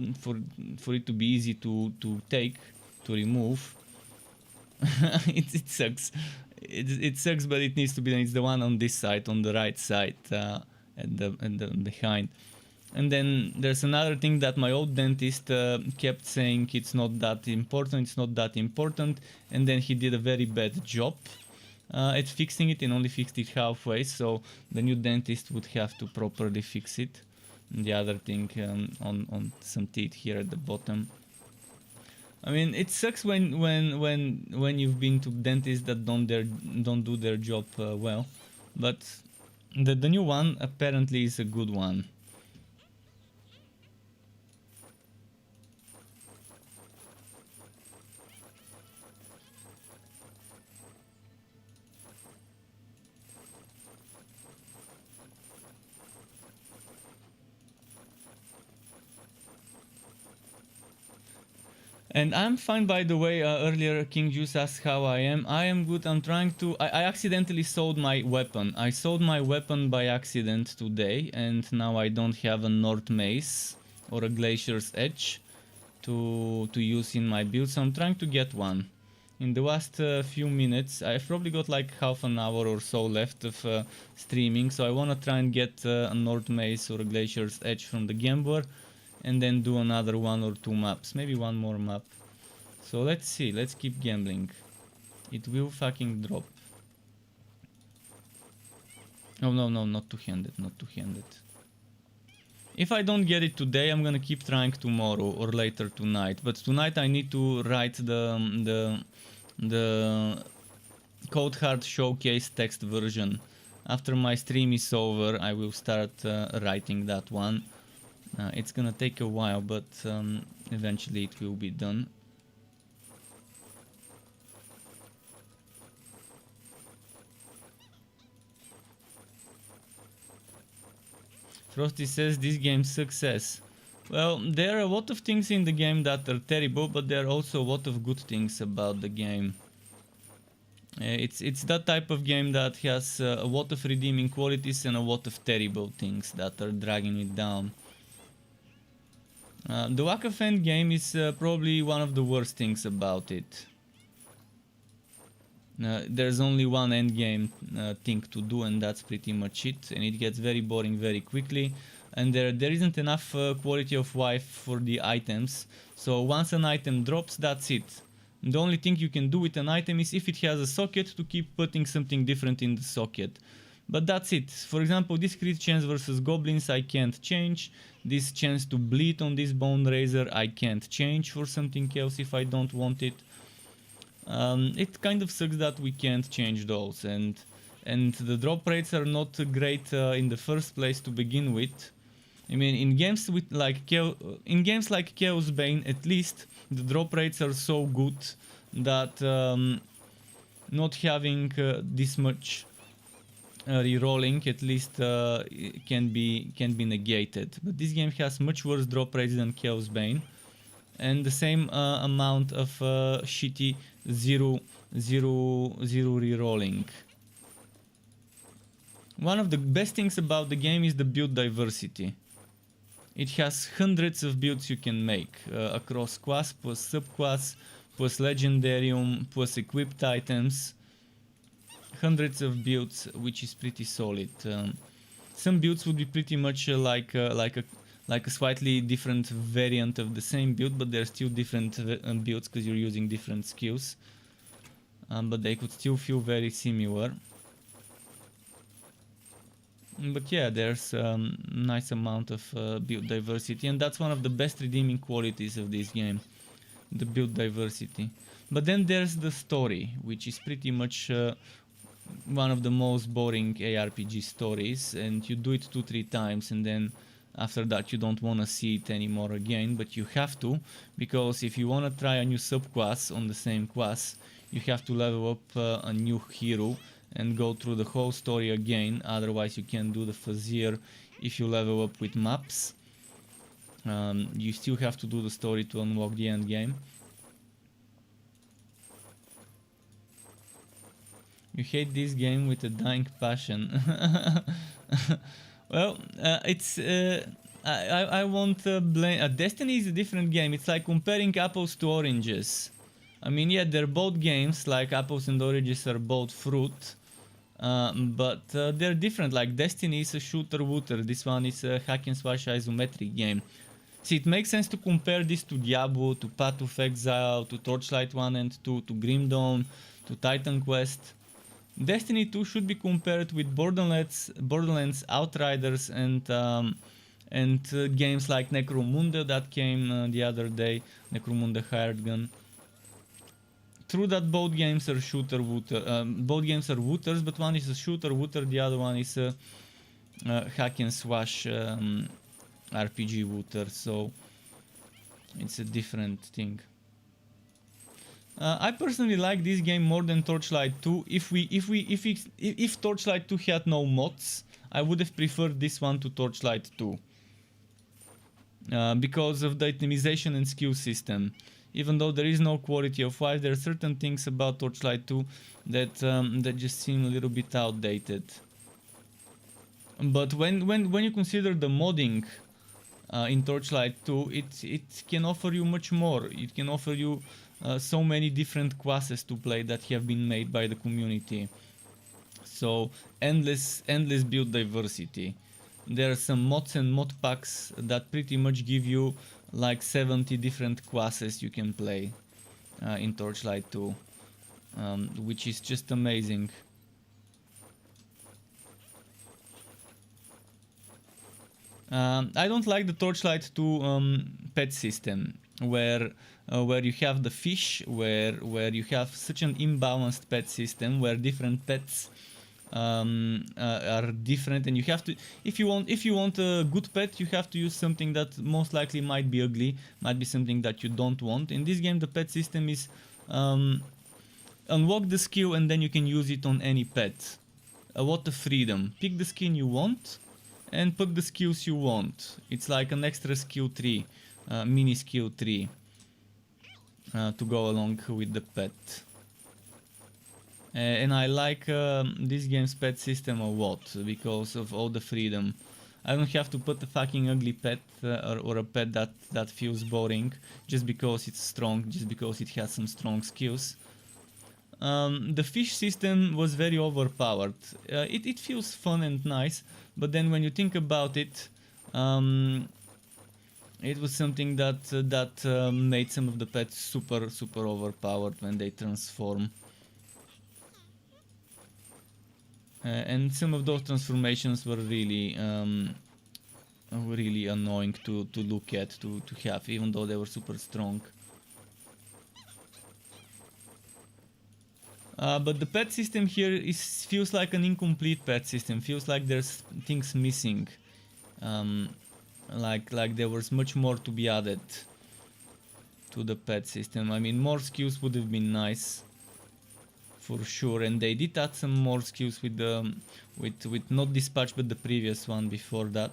it to be easy to take, to remove. It sucks. It sucks, but it needs to be done. It's the one on this side, on the right side, and the behind. And then there's another thing that my old dentist kept saying it's not that important, it's not that important, and then he did a very bad job at fixing it and only fixed it halfway, so the new dentist would have to properly fix it. And the other thing on some teeth here at the bottom. I mean, it sucks when you've been to dentists that don't do their job well, but the new one apparently is a good one. And I'm fine, by the way. Earlier King Juice asked how I am. I am good. I'm trying to... I accidentally sold my weapon. I sold my weapon by accident today, and now I don't have a North Mace or a Glacier's Edge to use in my build, so I'm trying to get one. In the last few minutes, I've probably got like half an hour or so left of streaming, so I want to try and get a North Mace or a Glacier's Edge from the Gambler, and then do another one or two maps, maybe one more map. So let's see, let's keep gambling. It will fucking drop. Oh no, not two-handed, not two-handed. If I don't get it today, I'm gonna keep trying tomorrow or later tonight. But tonight I need to write the Code Hard Showcase text version. After my stream is over, I will start writing that one. It's gonna take a while, but eventually it will be done. Frosty says this game's success. Well, there are a lot of things in the game that are terrible, but there are also a lot of good things about the game. It's that type of game that has a lot of redeeming qualities and a lot of terrible things that are dragging it down. The lack of end game is probably one of the worst things about it. There's only one end game thing to do, and that's pretty much it, and it gets very boring very quickly, and there isn't enough quality of life for the items, so once an item drops, that's it. The only thing you can do with an item is if it has a socket to keep putting something different in the socket. But that's it. For example, this crit chance versus goblins I can't change. This chance to bleed on this bone razor I can't change for something else if I don't want it. It kind of sucks that we can't change those, and the drop rates are not great in the first place to begin with. I mean, in games like Chaos Bane, at least the drop rates are so good that not having this much rerolling at least can be negated. But this game has much worse drop rates than Chaos Bane, and the same amount of shitty zero rerolling. One of the best things about the game is the build diversity. It has hundreds of builds you can make across class plus subclass plus legendarium plus equipped items. Hundreds of builds, which is pretty solid. Some builds would be pretty much like a slightly different variant of the same build, but they're still different builds because you're using different skills. But they could still feel very similar. But yeah, there's a nice amount of build diversity, and that's one of the best redeeming qualities of this game, the build diversity. But then there's the story, which is pretty much one of the most boring ARPG stories, and you do it 2-3 times, and then after that you don't want to see it anymore again, but you have to, because if you want to try a new subclass on the same class, you have to level up a new hero and go through the whole story again. Otherwise you can do the Fazir if you level up with maps. You still have to do the story to unlock the end game. You hate this game with a dying passion. Well, I won't blame. Destiny is a different game. It's like comparing apples to oranges. I mean, yeah, they're both games. Like apples and oranges are both fruit, but they're different. Like Destiny is a shooter-wooter. This one is a hack and slash isometric game. See, it makes sense to compare this to Diablo, to Path of Exile, to Torchlight 1 and 2, to Grim Dawn, to Titan Quest. Destiny 2 should be compared with Borderlands, Outriders, and games like Necromunda that came the other day, Necromunda Hired Gun. True that both games are shooter-wooter. Both games are wooters, but one is a shooter-wooter, the other one is a hack and slash RPG wooter, so it's a different thing. I personally like this game more than Torchlight 2. If Torchlight 2 had no mods, I would have preferred this one to Torchlight 2. Because of the itemization and skill system. Even though there is no quality of life, there are certain things about Torchlight 2 that that just seem a little bit outdated. But when you consider the modding in Torchlight 2, it can offer you much more. It can offer you so many different classes to play that have been made by the community. So endless build diversity. There are some mods and mod packs that pretty much give you like 70 different classes you can play in Torchlight 2, which is just amazing. I don't like the Torchlight 2 pet system, where you have the fish, where you have such an imbalanced pet system, where different pets are different, and you have to, if you want a good pet, you have to use something that most likely might be ugly, might be something that you don't want. In this game, the pet system is unlock the skill and then you can use it on any pet. A lot of freedom. Pick the skin you want and put the skills you want. It's like an extra skill tree, mini skill tree, to go along with the pet. And I like this game's pet system a lot because of all the freedom. I don't have to put a fucking ugly pet or a pet that feels boring just because it's strong, just because it has some strong skills. The fish system was very overpowered. It feels fun and nice, but then when you think about it, it was something that made some of the pets super overpowered when they transform. And some of those transformations were really annoying to look at, to have, even though they were super strong. But the pet system here feels like an incomplete pet system. Feels like there's things missing. Like there was much more to be added to the pet system. I mean, more skills would have been nice, for sure. And they did add some more skills with not Dispatch, but the previous one before that.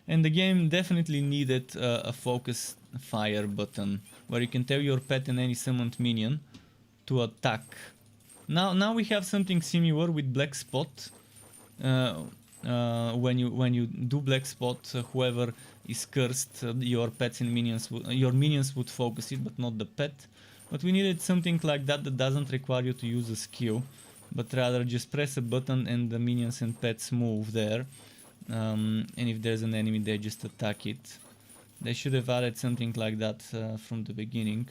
And the game definitely needed a focus fire button, where you can tell your pet and any summoned minion to attack. Now we have something similar with Black Spot. When you do Black Spot, whoever is cursed, your pets and minions, your minions would focus it, but not the pet. But we needed something like that doesn't require you to use a skill, but rather just press a button and the minions and pets move there. And if there's an enemy, they just attack it. They should have added something like that from the beginning.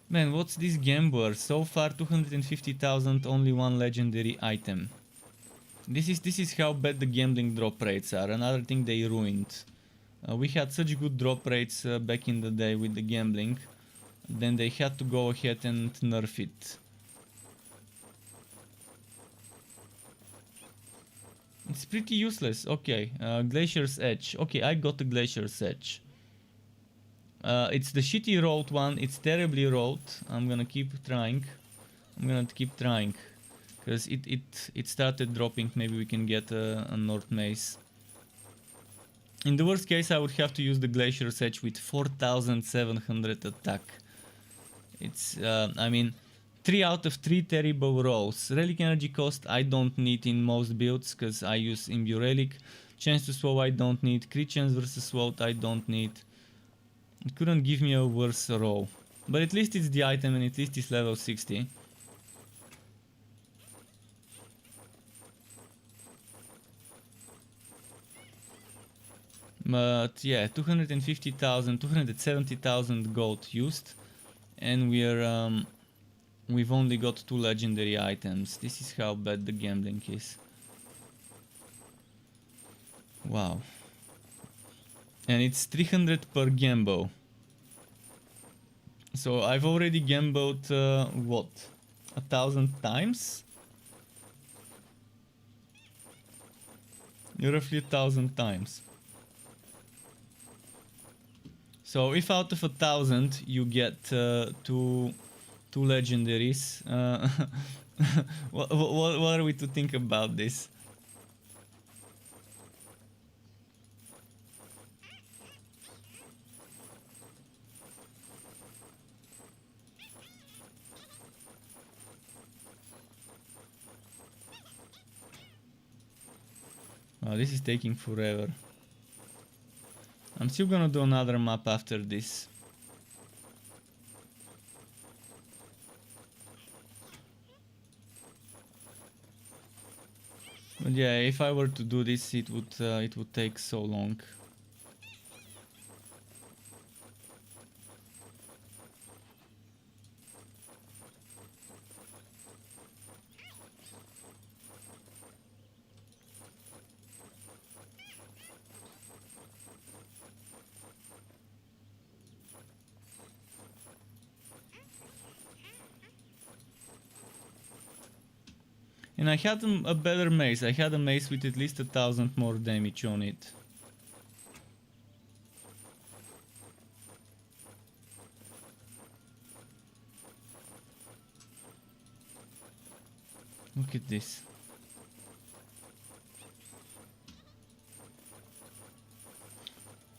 Man, what's this gambler? So far 250,000, only one legendary item. This is how bad the gambling drop rates are. Another thing they ruined. We had such good drop rates back in the day with the gambling, then they had to go ahead and nerf it. It's pretty useless. Okay, Glacier's Edge. Okay, I got the Glacier's Edge. It's the shitty rolled one. It's terribly rolled. I'm gonna keep trying. Because it started dropping. Maybe we can get a North Mace. In the worst case, I would have to use the Glacier's Edge with 4700 attack. It's, I mean, 3 out of 3 terrible rolls. Relic energy cost I don't need in most builds because I use Imbue Relic. Chance to swow I don't need. Crit chance versus swow I don't need. It couldn't give me a worse roll. But at least it's the item and at least it's level 60. But yeah, 250,000, 270,000 gold used. And we've only got 2 legendary items. This is how bad the gambling is. Wow. And it's 300 per gamble. So I've already gambled, what? 1,000 times? Roughly 1,000 times. So if out of 1,000 you get two legendaries, what are we to think about this? Oh, this is taking forever. I'm still gonna do another map after this. But yeah, if I were to do this, it would take so long. And I had a better mace. I had a mace with at least 1,000 more damage on it. Look at this.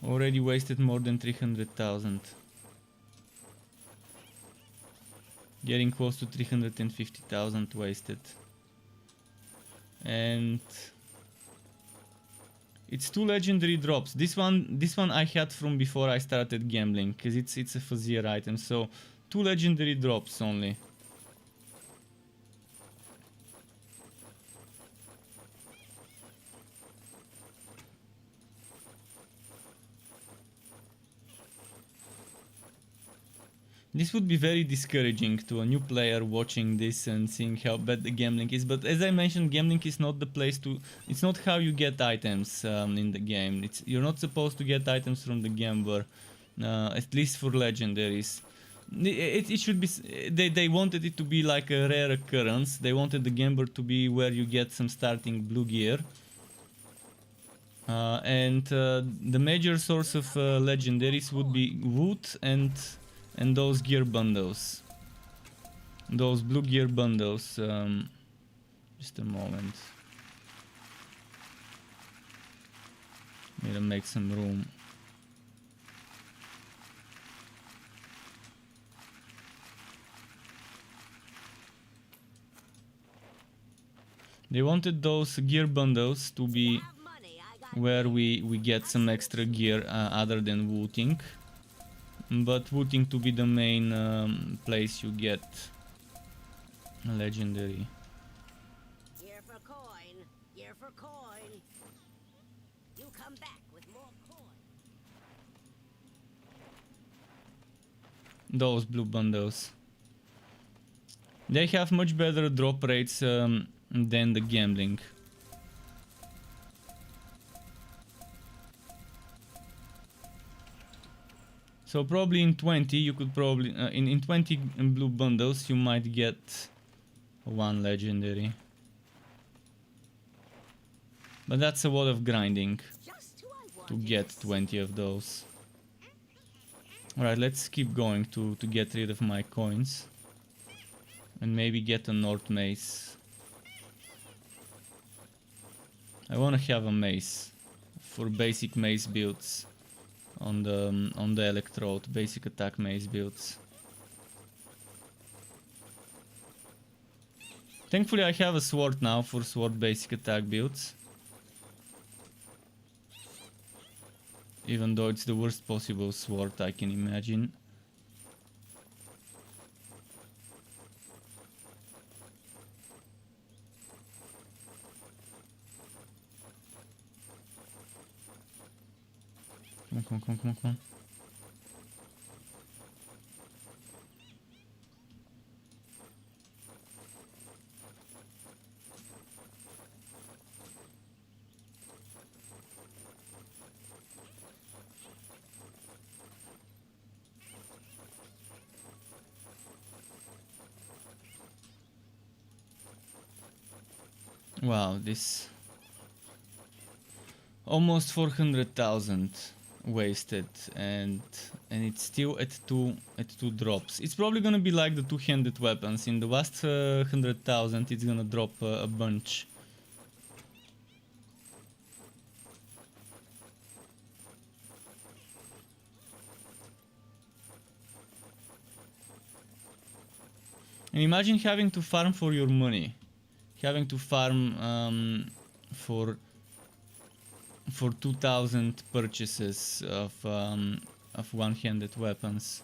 Already wasted more than 300,000. Getting close to 350,000 wasted. And it's 2 legendary drops. This one I had from before I started gambling, because it's a Fazier item. So 2 legendary drops only. This would be very discouraging to a new player watching this and seeing how bad the gambling is. But as I mentioned, gambling is not the place to... It's not how you get items in the game. You're not supposed to get items from the gambler, at least for legendaries. It should be... They wanted it to be like a rare occurrence. They wanted the gambler to be where you get some starting blue gear. And the major source of legendaries would be wood and those gear bundles, those blue gear bundles. Just a moment, need to make some room. They wanted those gear bundles to be where we get some extra gear other than wooting. But wooting to be the main place you get legendary. Here for coin. Here for coin. You come back with more coin. Those blue bundles. They have much better drop rates than the gambling. So probably in 20 you could probably in 20 blue bundles you might get one legendary. But that's a lot of grinding Just who I to wanted get to 20 of those. Alright, let's keep going to get rid of my coins. And maybe get a North Mace. I wanna have a mace for basic mace builds on the electrode, basic attack mace builds. Thankfully I have a sword now for sword basic attack builds. Even though it's the worst possible sword I can imagine. Come on. Wow, this almost 400,000 wasted, and it's still at two drops. It's probably gonna be like the two-handed weapons. In the last 100,000, it's gonna drop a bunch. And imagine having to farm for your money. Having to farm for 2,000 purchases of one-handed weapons.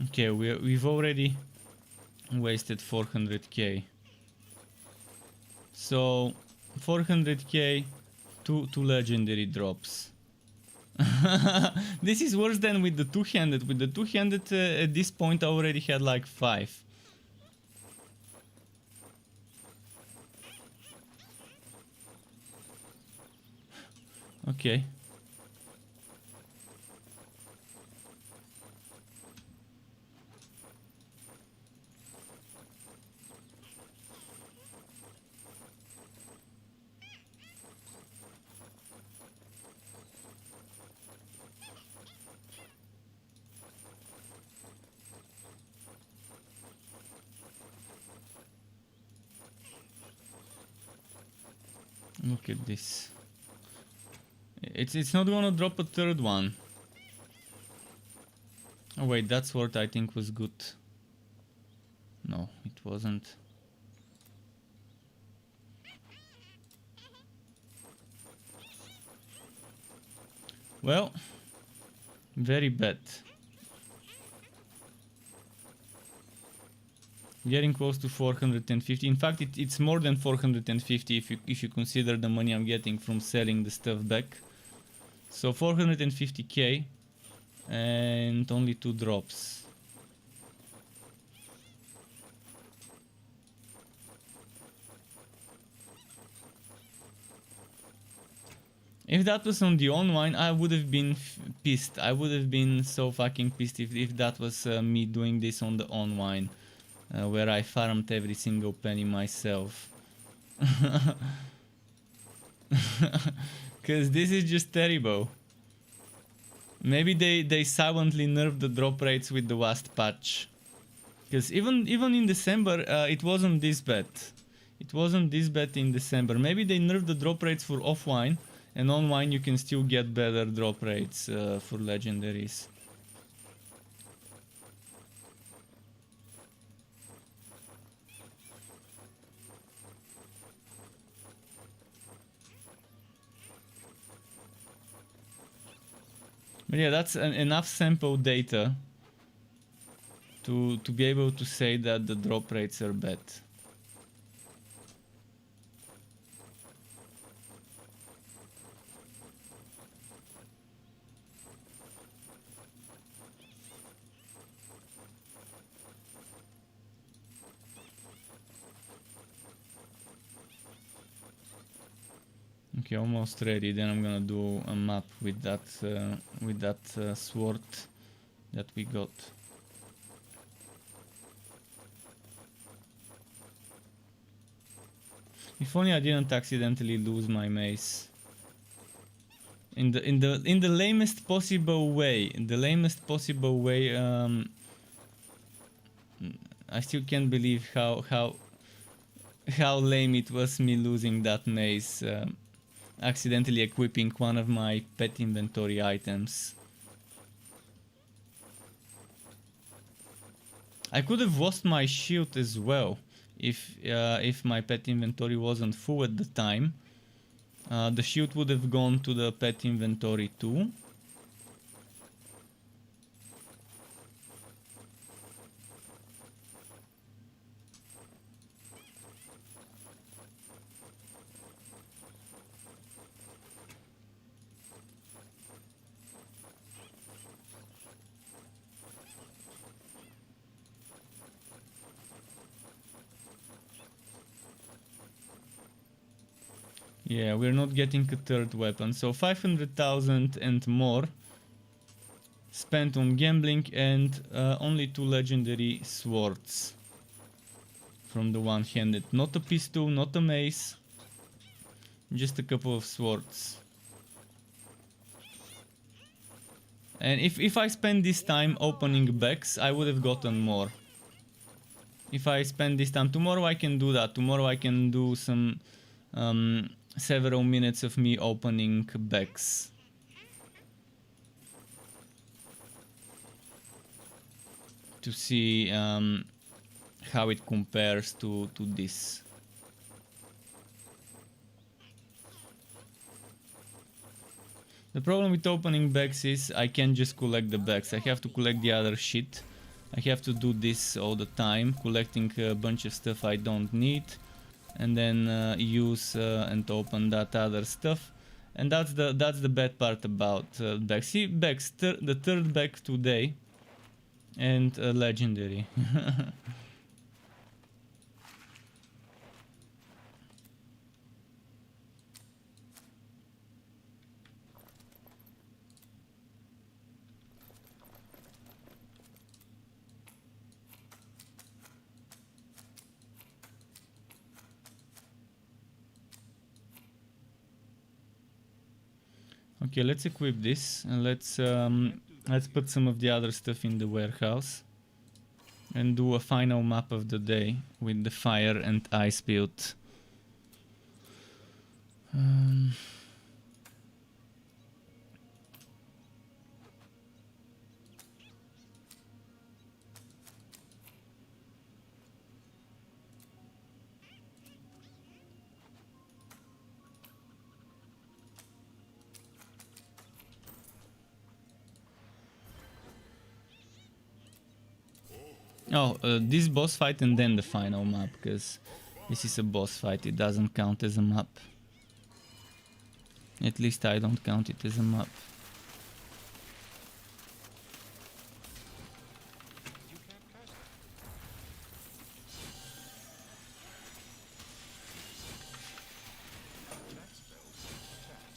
Okay, we've already wasted 400k. So 400k, two legendary drops. This is worse than with the two-handed. With the two-handed, at this point I already had like 5. Okay. Look at this. It's not gonna drop a third one. Oh wait, that sword I think was good. No, it wasn't. Well, very bad. Getting close to 450. In fact, it's more than 450 if you consider the money I'm getting from selling the stuff back. So 450k and only 2 drops. If that was on the online, I would have been pissed. I would have been so fucking pissed if that was me doing this on the online. Where I farmed every single penny myself. Cause this is just terrible. Maybe they silently nerfed the drop rates with the last patch. Cause even in December it wasn't this bad. It wasn't this bad in December. Maybe they nerfed the drop rates for offline and online you can still get better drop rates for legendaries. But yeah, that's enough sample data to be able to say that the drop rates are bad. Okay, almost ready. Then I'm gonna do a map with that sword that we got. If only I didn't accidentally lose my mace. In the lamest possible way. In the lamest possible way. I still can't believe how lame it was me losing that mace. Accidentally equipping one of my pet inventory items. I could have lost my shield as well if my pet inventory wasn't full at the time. The shield would have gone to the pet inventory too. Yeah, we're not getting a third weapon, so 500,000 and more spent on gambling and only 2 legendary swords from the one-handed. Not a pistol, not a mace, just a couple of swords. And if I spend this time opening bags, I would have gotten more. If I spend this time, tomorrow I can do that. Tomorrow I can do some several minutes of me opening bags. To see how it compares to this. The problem with opening bags is I can't just collect the bags. I have to collect the other shit. I have to do this all the time, collecting a bunch of stuff I don't need, and then use and open that other stuff. And that's the bad part about bags. See, bags, the third bag today, and legendary. Okay, let's equip this and let's put some of the other stuff in the warehouse and do a final map of the day with the fire and ice build. Oh, this boss fight and then the final map, because this is a boss fight, it doesn't count as a map. At least I don't count it as a map. You can't cast it. That spell's cast.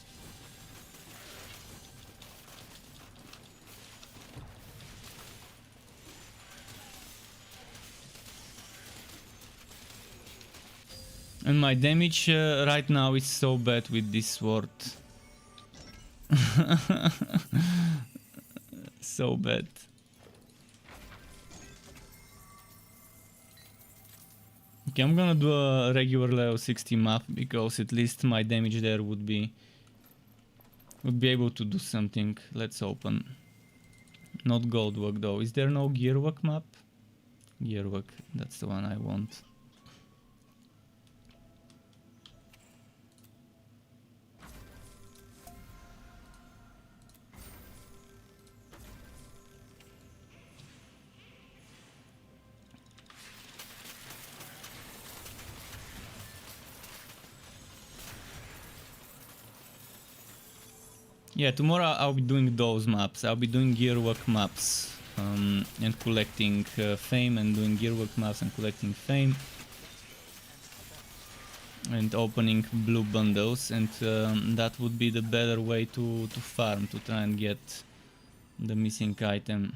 And my damage right now is so bad with this sword. So bad. Okay, I'm gonna do a regular level 60 map because at least my damage there would be would be able to do something. Let's open. Not gold work though. Is there no gear work map? Gear work, that's the one I want. Yeah, tomorrow I'll be doing those maps. I'll be doing gearwork maps and collecting fame, and doing gearwork maps and collecting fame. And opening blue bundles, and that would be the better way to farm, to try and get the missing item.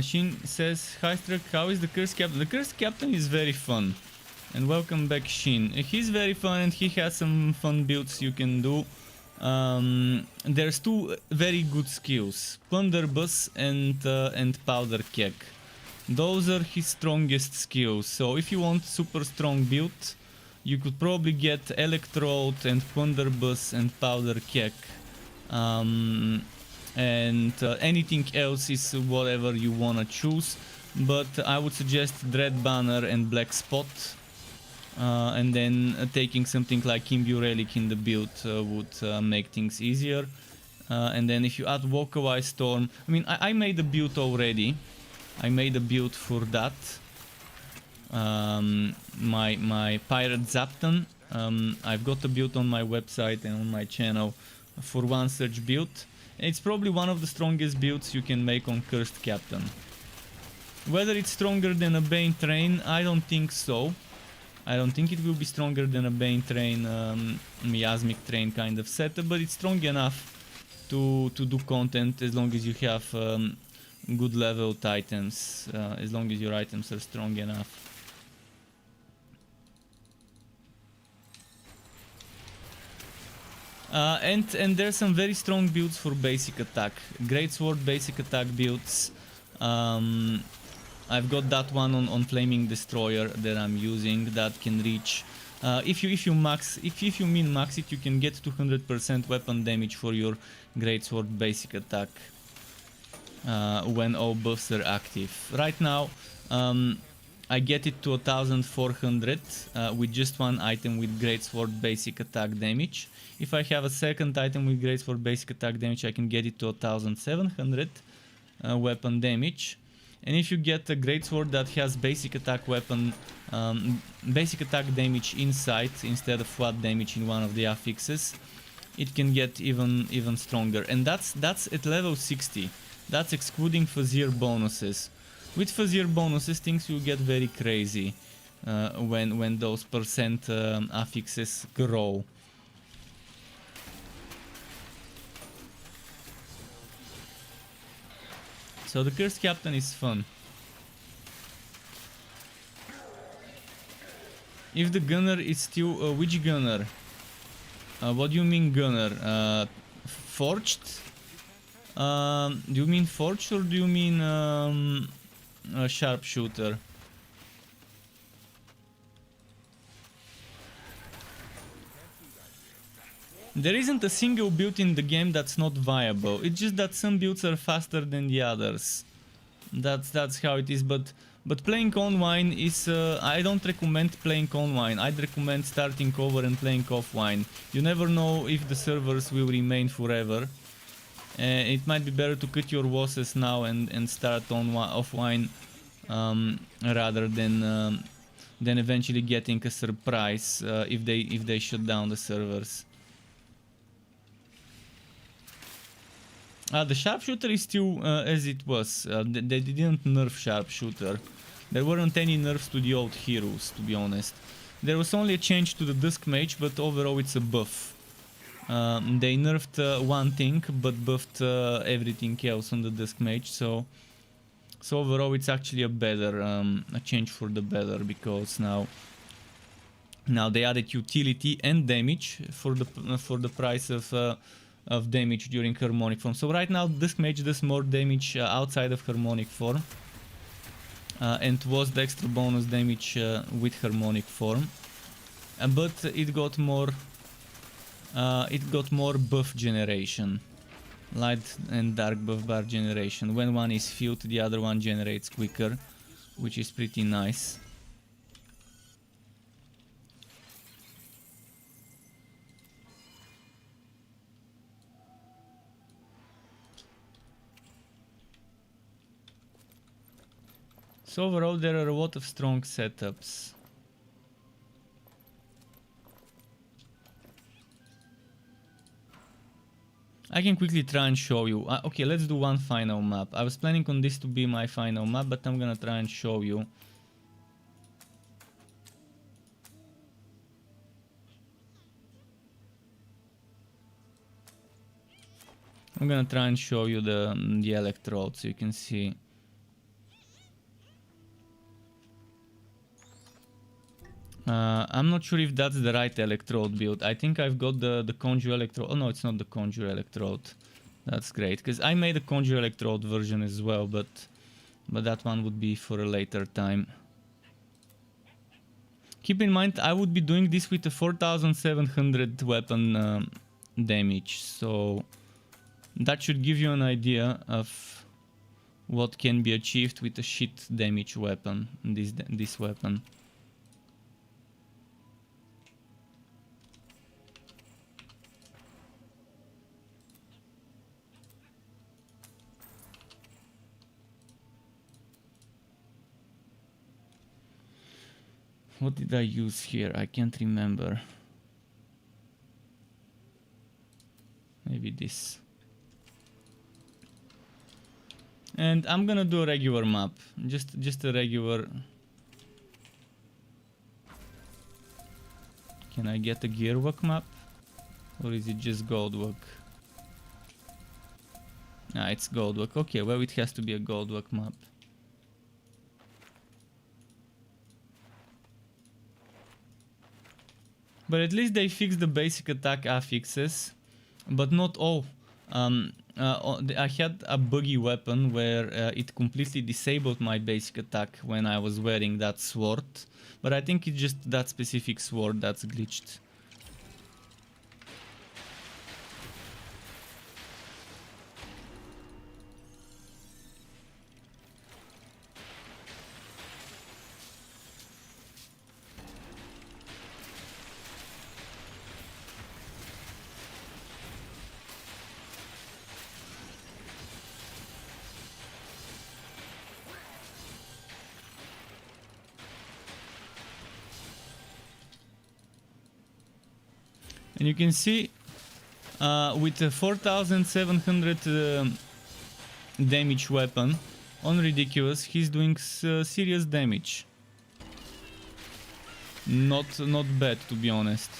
Shin says, hi Struck, how is the Cursed Captain? The Cursed Captain is very fun. And welcome back, Shin. He's very fun and he has some fun builds you can do. There's two very good skills, Plunderbuss and Powder Keg. Those are his strongest skills, so if you want super strong build, you could probably get Electrode and Plunderbuss and Powder Keg. Anything else is whatever you wanna choose, but I would suggest Dread Banner and Black Spot, and then taking something like Imbu Relic in the build would make things easier. And then if you add Walkaway Storm, I mean, I made a build already. I made a build for that. My Pirate Zapton. I've got a build on my website and on my channel for one such build. It's probably one of the strongest builds you can make on Cursed Captain. Whether it's stronger than a Bane Train, I don't think so. I don't think it will be stronger than a Bane Train, Miasmic Train kind of setup, but it's strong enough to do content as long as you have good leveled items, as long as your items are strong enough. And there's some very strong builds for basic attack. Greatsword basic attack builds. I've got that one on Flaming Destroyer that I'm using that can reach. If you min max it, you can get 200% weapon damage for your Greatsword basic attack when all buffs are active. Right now, I get it to 1400 with just one item with Greatsword basic attack damage. If I have a second item with Greatsword basic attack damage, I can get it to 1700 weapon damage. And if you get a Greatsword that has basic attack weapon, basic attack damage inside instead of flat damage in one of the affixes, it can get even stronger. And that's at level 60. That's excluding Fazir bonuses. With Fazir bonuses, things will get very crazy when those percent affixes grow. So the Cursed Captain is fun. If the gunner is still... which gunner? What do you mean gunner? Forged? Do you mean forged or do you mean a sharpshooter? There isn't a single build in the game that's not viable. It's just that some builds are faster than the others. That's how it is. But playing online is... I don't recommend playing online. I'd recommend starting over and playing offline. You never know if the servers will remain forever. It might be better to cut your losses now and start offline rather than eventually getting a surprise if they shut down the servers. The sharpshooter is still as it was. They didn't nerf sharpshooter. There weren't any nerfs to the old heroes, to be honest. There was only a change to the Dusk Mage, but overall it's a buff. They nerfed one thing, but buffed everything else on the Dusk Mage, so overall it's actually a better, a change for the better, because now they added utility and damage for the price of damage during harmonic form. So right now Dusk Mage does more damage outside of harmonic form, and was the extra bonus damage with harmonic form, but it got more buff generation, light and dark buff bar generation. When one is filled, the other one generates quicker, which is pretty nice. So overall there are a lot of strong setups. I can quickly try and show you. Okay, let's do one final map. I was planning on this to be my final map, but I'm gonna try and show you. I'm gonna try and show you the electrode so you can see. I'm not sure if that's the right electrode build. I think I've got the conjure electrode. Oh no, it's not the conjure electrode. That's great, because I made a conjure electrode version as well, but that one would be for a later time. Keep in mind, I would be doing this with a 4700 weapon damage, so that should give you an idea of what can be achieved with a shit damage weapon, this weapon. What did I use here? I can't remember. Maybe this. And I'm gonna do a regular map. Just a regular. Can I get a gearwork map? Or is it just goldwork? Ah, it's goldwork. Okay, well it has to be a goldwork map. But at least they fixed the basic attack affixes, but not all. I had a buggy weapon where it completely disabled my basic attack when I was wearing that sword, but I think it's just that specific sword that's glitched. And you can see with a 4700 damage weapon on Ridiculous, he's doing serious damage. Not bad, to be honest.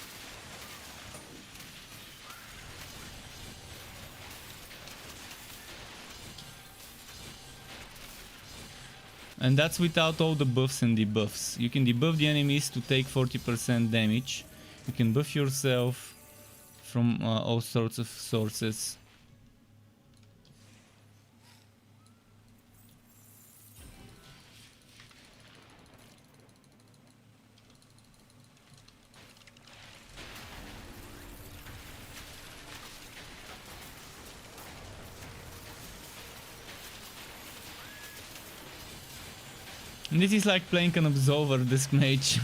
And that's without all the buffs and debuffs. You can debuff the enemies to take 40% damage. You can buff yourself from all sorts of sources. And this is like playing an Absolver Disc Mage.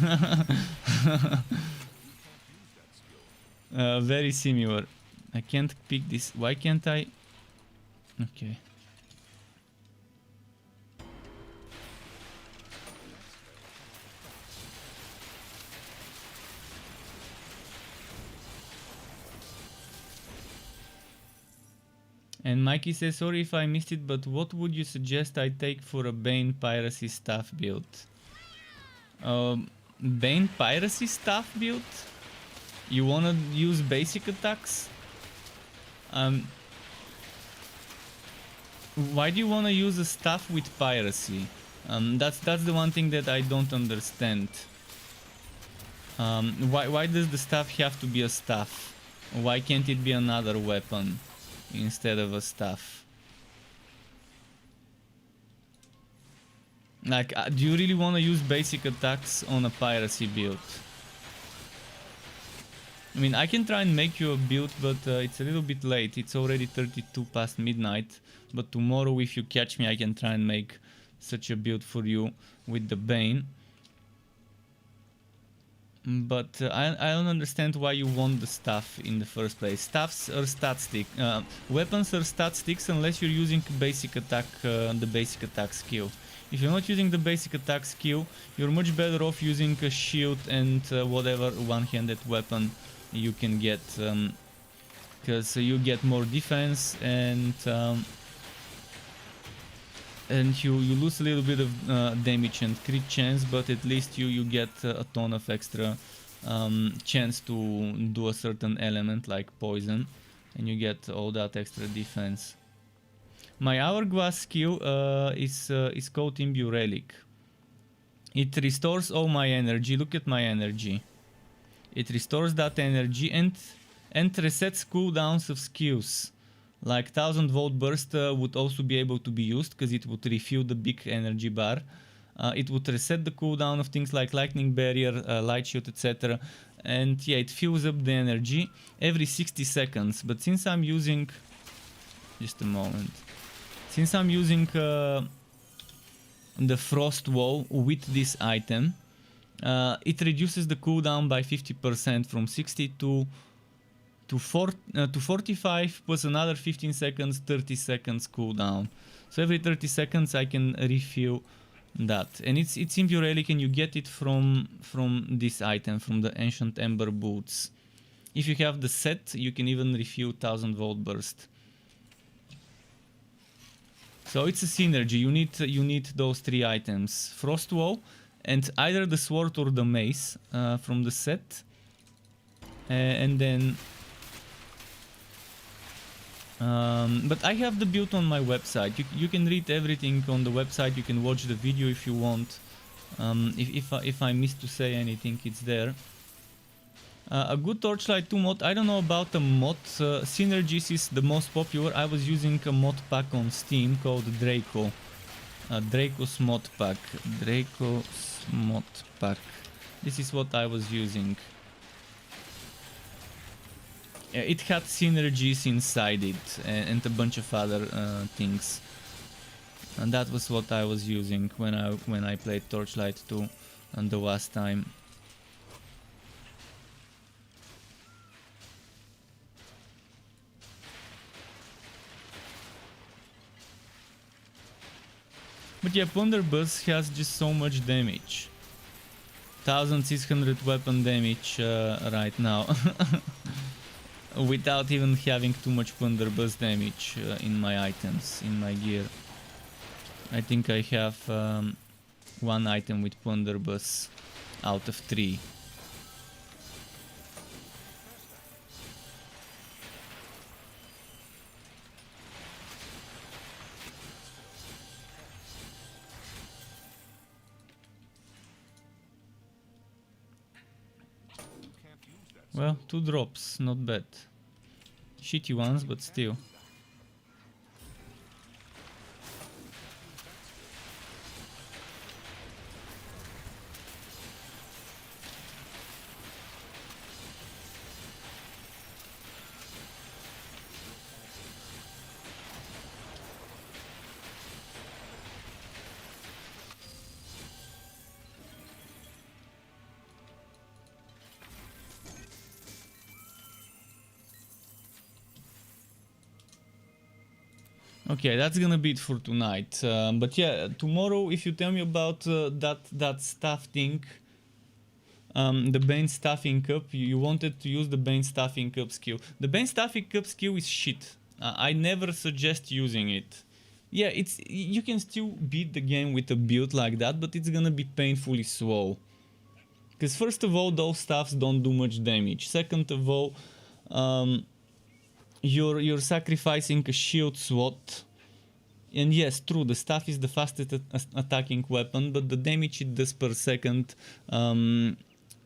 Very similar. I can't pick this. Why can't I? Okay. And Mikey says, sorry if I missed it, but what would you suggest I take for a Bane Piracy Staff build? Bane Piracy Staff build? You wanna use basic attacks? Why do you wanna use a staff with piracy? That's the one thing that I don't understand. Why does the staff have to be a staff? Why can't it be another weapon instead of a staff? Like, do you really want to use basic attacks on a piracy build? I mean, I can try and make you a build, but it's a little bit late. It's already 32 past midnight. But tomorrow, if you catch me, I can try and make such a build for you with the Bane. But I don't understand why you want the staff in the first place. Staffs are stat stick. Weapons are stat sticks unless you're using basic attack, the basic attack skill. If you're not using the basic attack skill, you're much better off using a shield and whatever one-handed weapon you can get, because you get more defense and you lose a little bit of damage and crit chance, but at least you get a ton of extra chance to do a certain element like poison, and you get all that extra defense. My hourglass skill is called Imbue Relic. It restores all my energy. Look at my energy. It restores that energy and resets cooldowns of skills. Like 1000 volt burst would also be able to be used because it would refill the big energy bar. It would reset the cooldown of things like lightning barrier, light shield, etc. And yeah, it fills up the energy every 60 seconds. But since I'm using... Just a moment. Since I'm using the frost wall with this item, it reduces the cooldown by 50% from 60 to 45 plus another 15 seconds, 30 seconds cooldown. So every 30 seconds I can refill that. And it's Imbue Relic, and you get it from this item, from the Ancient Ember Boots. If you have the set, you can even refill 1000 volt burst. So it's a synergy. You need those three items: Frost Wall and either the sword or the mace from the set, and then. But I have the build on my website. You can read everything on the website. You can watch the video if you want. If I missed to say anything, it's there. A good Torchlight 2 mod. I don't know about the mod. Synergies is the most popular. I was using a mod pack on Steam called Draco. Draco's mod pack. Draco's mod pack. This is what I was using. It had synergies inside it and a bunch of other things. And that was what I was using when I played Torchlight 2 the last time. But yeah, Blunderbuss has just so much damage. 1600 weapon damage right now. Without even having too much Blunderbuss damage in my items, in my gear. I think I have one item with Blunderbuss out of 3. Well, 2 drops, not bad. Shitty ones, but still. Okay, that's gonna be it for tonight. But yeah, tomorrow, if you tell me about that staff thing, the Bane Staffing Cup, you wanted to use the Bane Staffing Cup skill. The Bane Staffing Cup skill is shit. I never suggest using it. Yeah, you can still beat the game with a build like that, but it's gonna be painfully slow. Because first of all, those stuffs don't do much damage. Second of all, you're sacrificing a shield slot. And yes, true, the staff is the fastest attacking weapon, but the damage it does per second,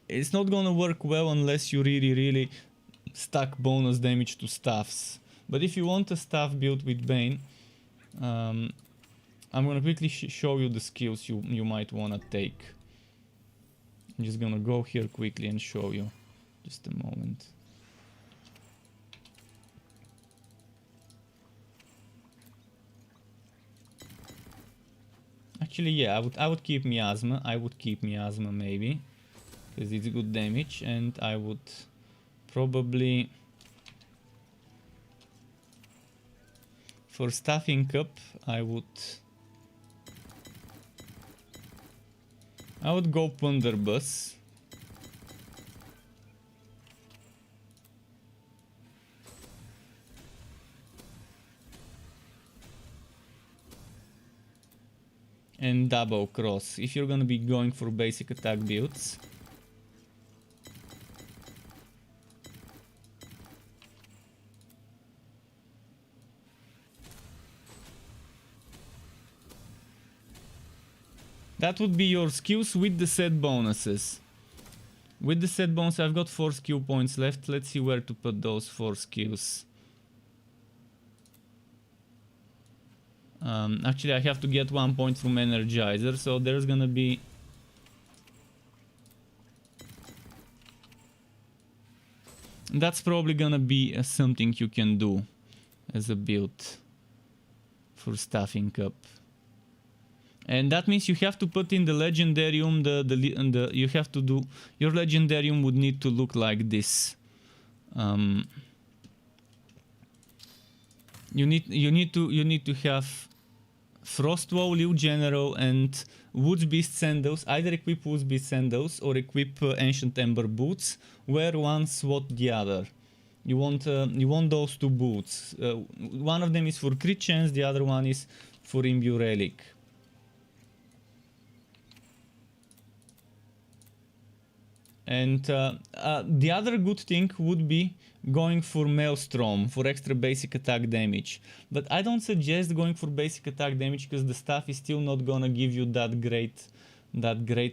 it's not gonna work well unless you really stack bonus damage to staffs. But if you want a staff build with Bane, I'm gonna quickly show you the skills you might wanna take. I'm just gonna go here quickly and show you. Just a moment. Actually, yeah, I would keep Miasma. I would keep Miasma maybe, because it's good damage, and I would probably, for staffing up, I would go Plunderbuss. And double cross if you're gonna be going for basic attack builds. That would be your skills with the set bonuses. With the set bonus, I've got 4 skill points left. Let's see where to put those 4 skills. Actually, I have to get 1 point from Energizer, so there's gonna be... That's probably gonna be something you can do as a build for staffing up. And that means you have to put in the legendarium, you have to do... Your legendarium would need to look like this. You need to have Frostwow, Liu General, and Woods Beast Sandals. Either equip Woods Beast Sandals or equip Ancient Ember Boots. Wear one, swat the other. You want those 2 boots. One of them is for crit chance, the other one is for Imbue Relic. And the other good thing would be going for Maelstrom for extra basic attack damage. But I don't suggest going for basic attack damage because the staff is still not gonna give you that great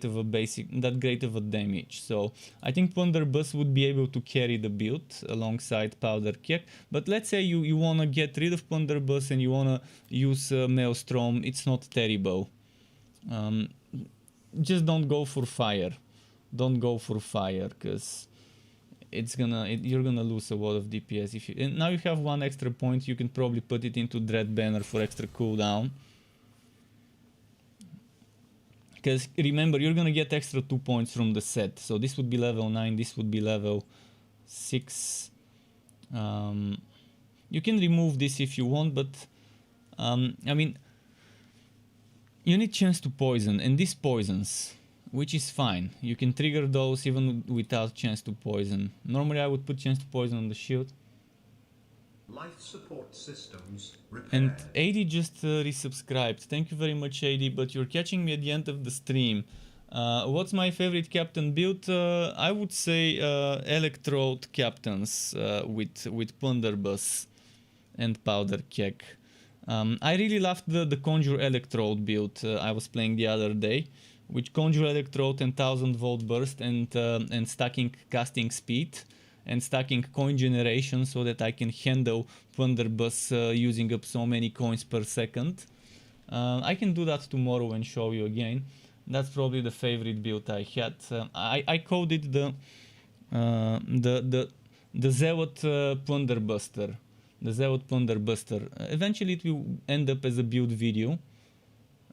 of a damage. So I think Plunderbuss would be able to carry the build alongside Powder Keg. But let's say you wanna get rid of Plunderbuss and you wanna use Maelstrom, it's not terrible. Just don't go for fire. Don't go for fire, because you're gonna lose a lot of DPS. And now you have 1 extra point, you can probably put it into Dread Banner for extra cooldown. Because remember, you're gonna get extra 2 points from the set. So this would be level 9, this would be level 6. You can remove this if you want, but I mean, you need chance to poison, and this poisons. Which is fine. You can trigger those even without chance to poison. Normally I would put chance to poison on the shield. Life support systems repaired. And AD just resubscribed. Thank you very much, AD, but you're catching me at the end of the stream. What's my favorite captain build? I would say Electrode captains with Plunderbuss and Powder Keg. I really loved the Conjure Electrode build I was playing the other day. With Conjure Electrode and 1000 volt burst and stacking casting speed and stacking coin generation so that I can handle Plunderbuss using up so many coins per second. I can do that tomorrow and show you again. That's probably the favorite build I had. I coded the Zealot Plunderbuster. The Zealot Plunderbuster. Eventually it will end up as a build video.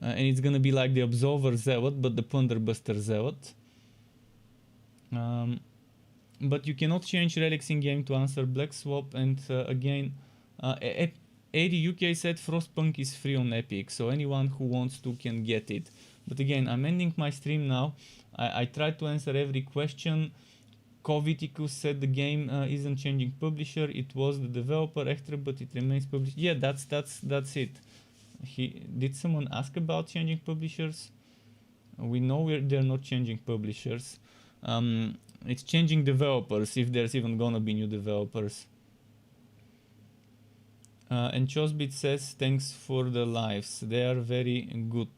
And it's gonna be like the Absolver Zealot, but the Plunderbuster Zealot. But you cannot change relics in game to answer Black Swap, and again, 80 UK said Frostpunk is free on Epic, so anyone who wants to can get it. But again, I'm ending my stream now. I tried to answer every question. Covitikus said the game isn't changing publisher. It was the developer actor, but it remains published. Yeah, that's it. Did someone ask about changing publishers? We know they're not changing publishers. It's changing developers, if there's even gonna be new developers. And Chosbit says, thanks for the lives. They are very good.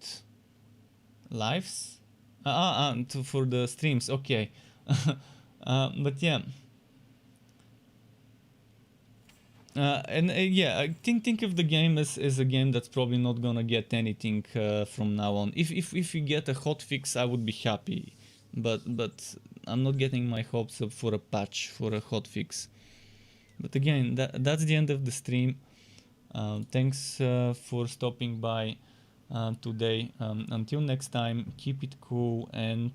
Lives? For the streams, okay. But yeah. Yeah, I think of the game as a game that's probably not gonna get anything from now on. If you get a hotfix, I would be happy. But I'm not getting my hopes up for a patch, for a hotfix. But again, that's the end of the stream. Thanks for stopping by today. Until next time, keep it cool and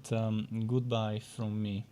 goodbye from me.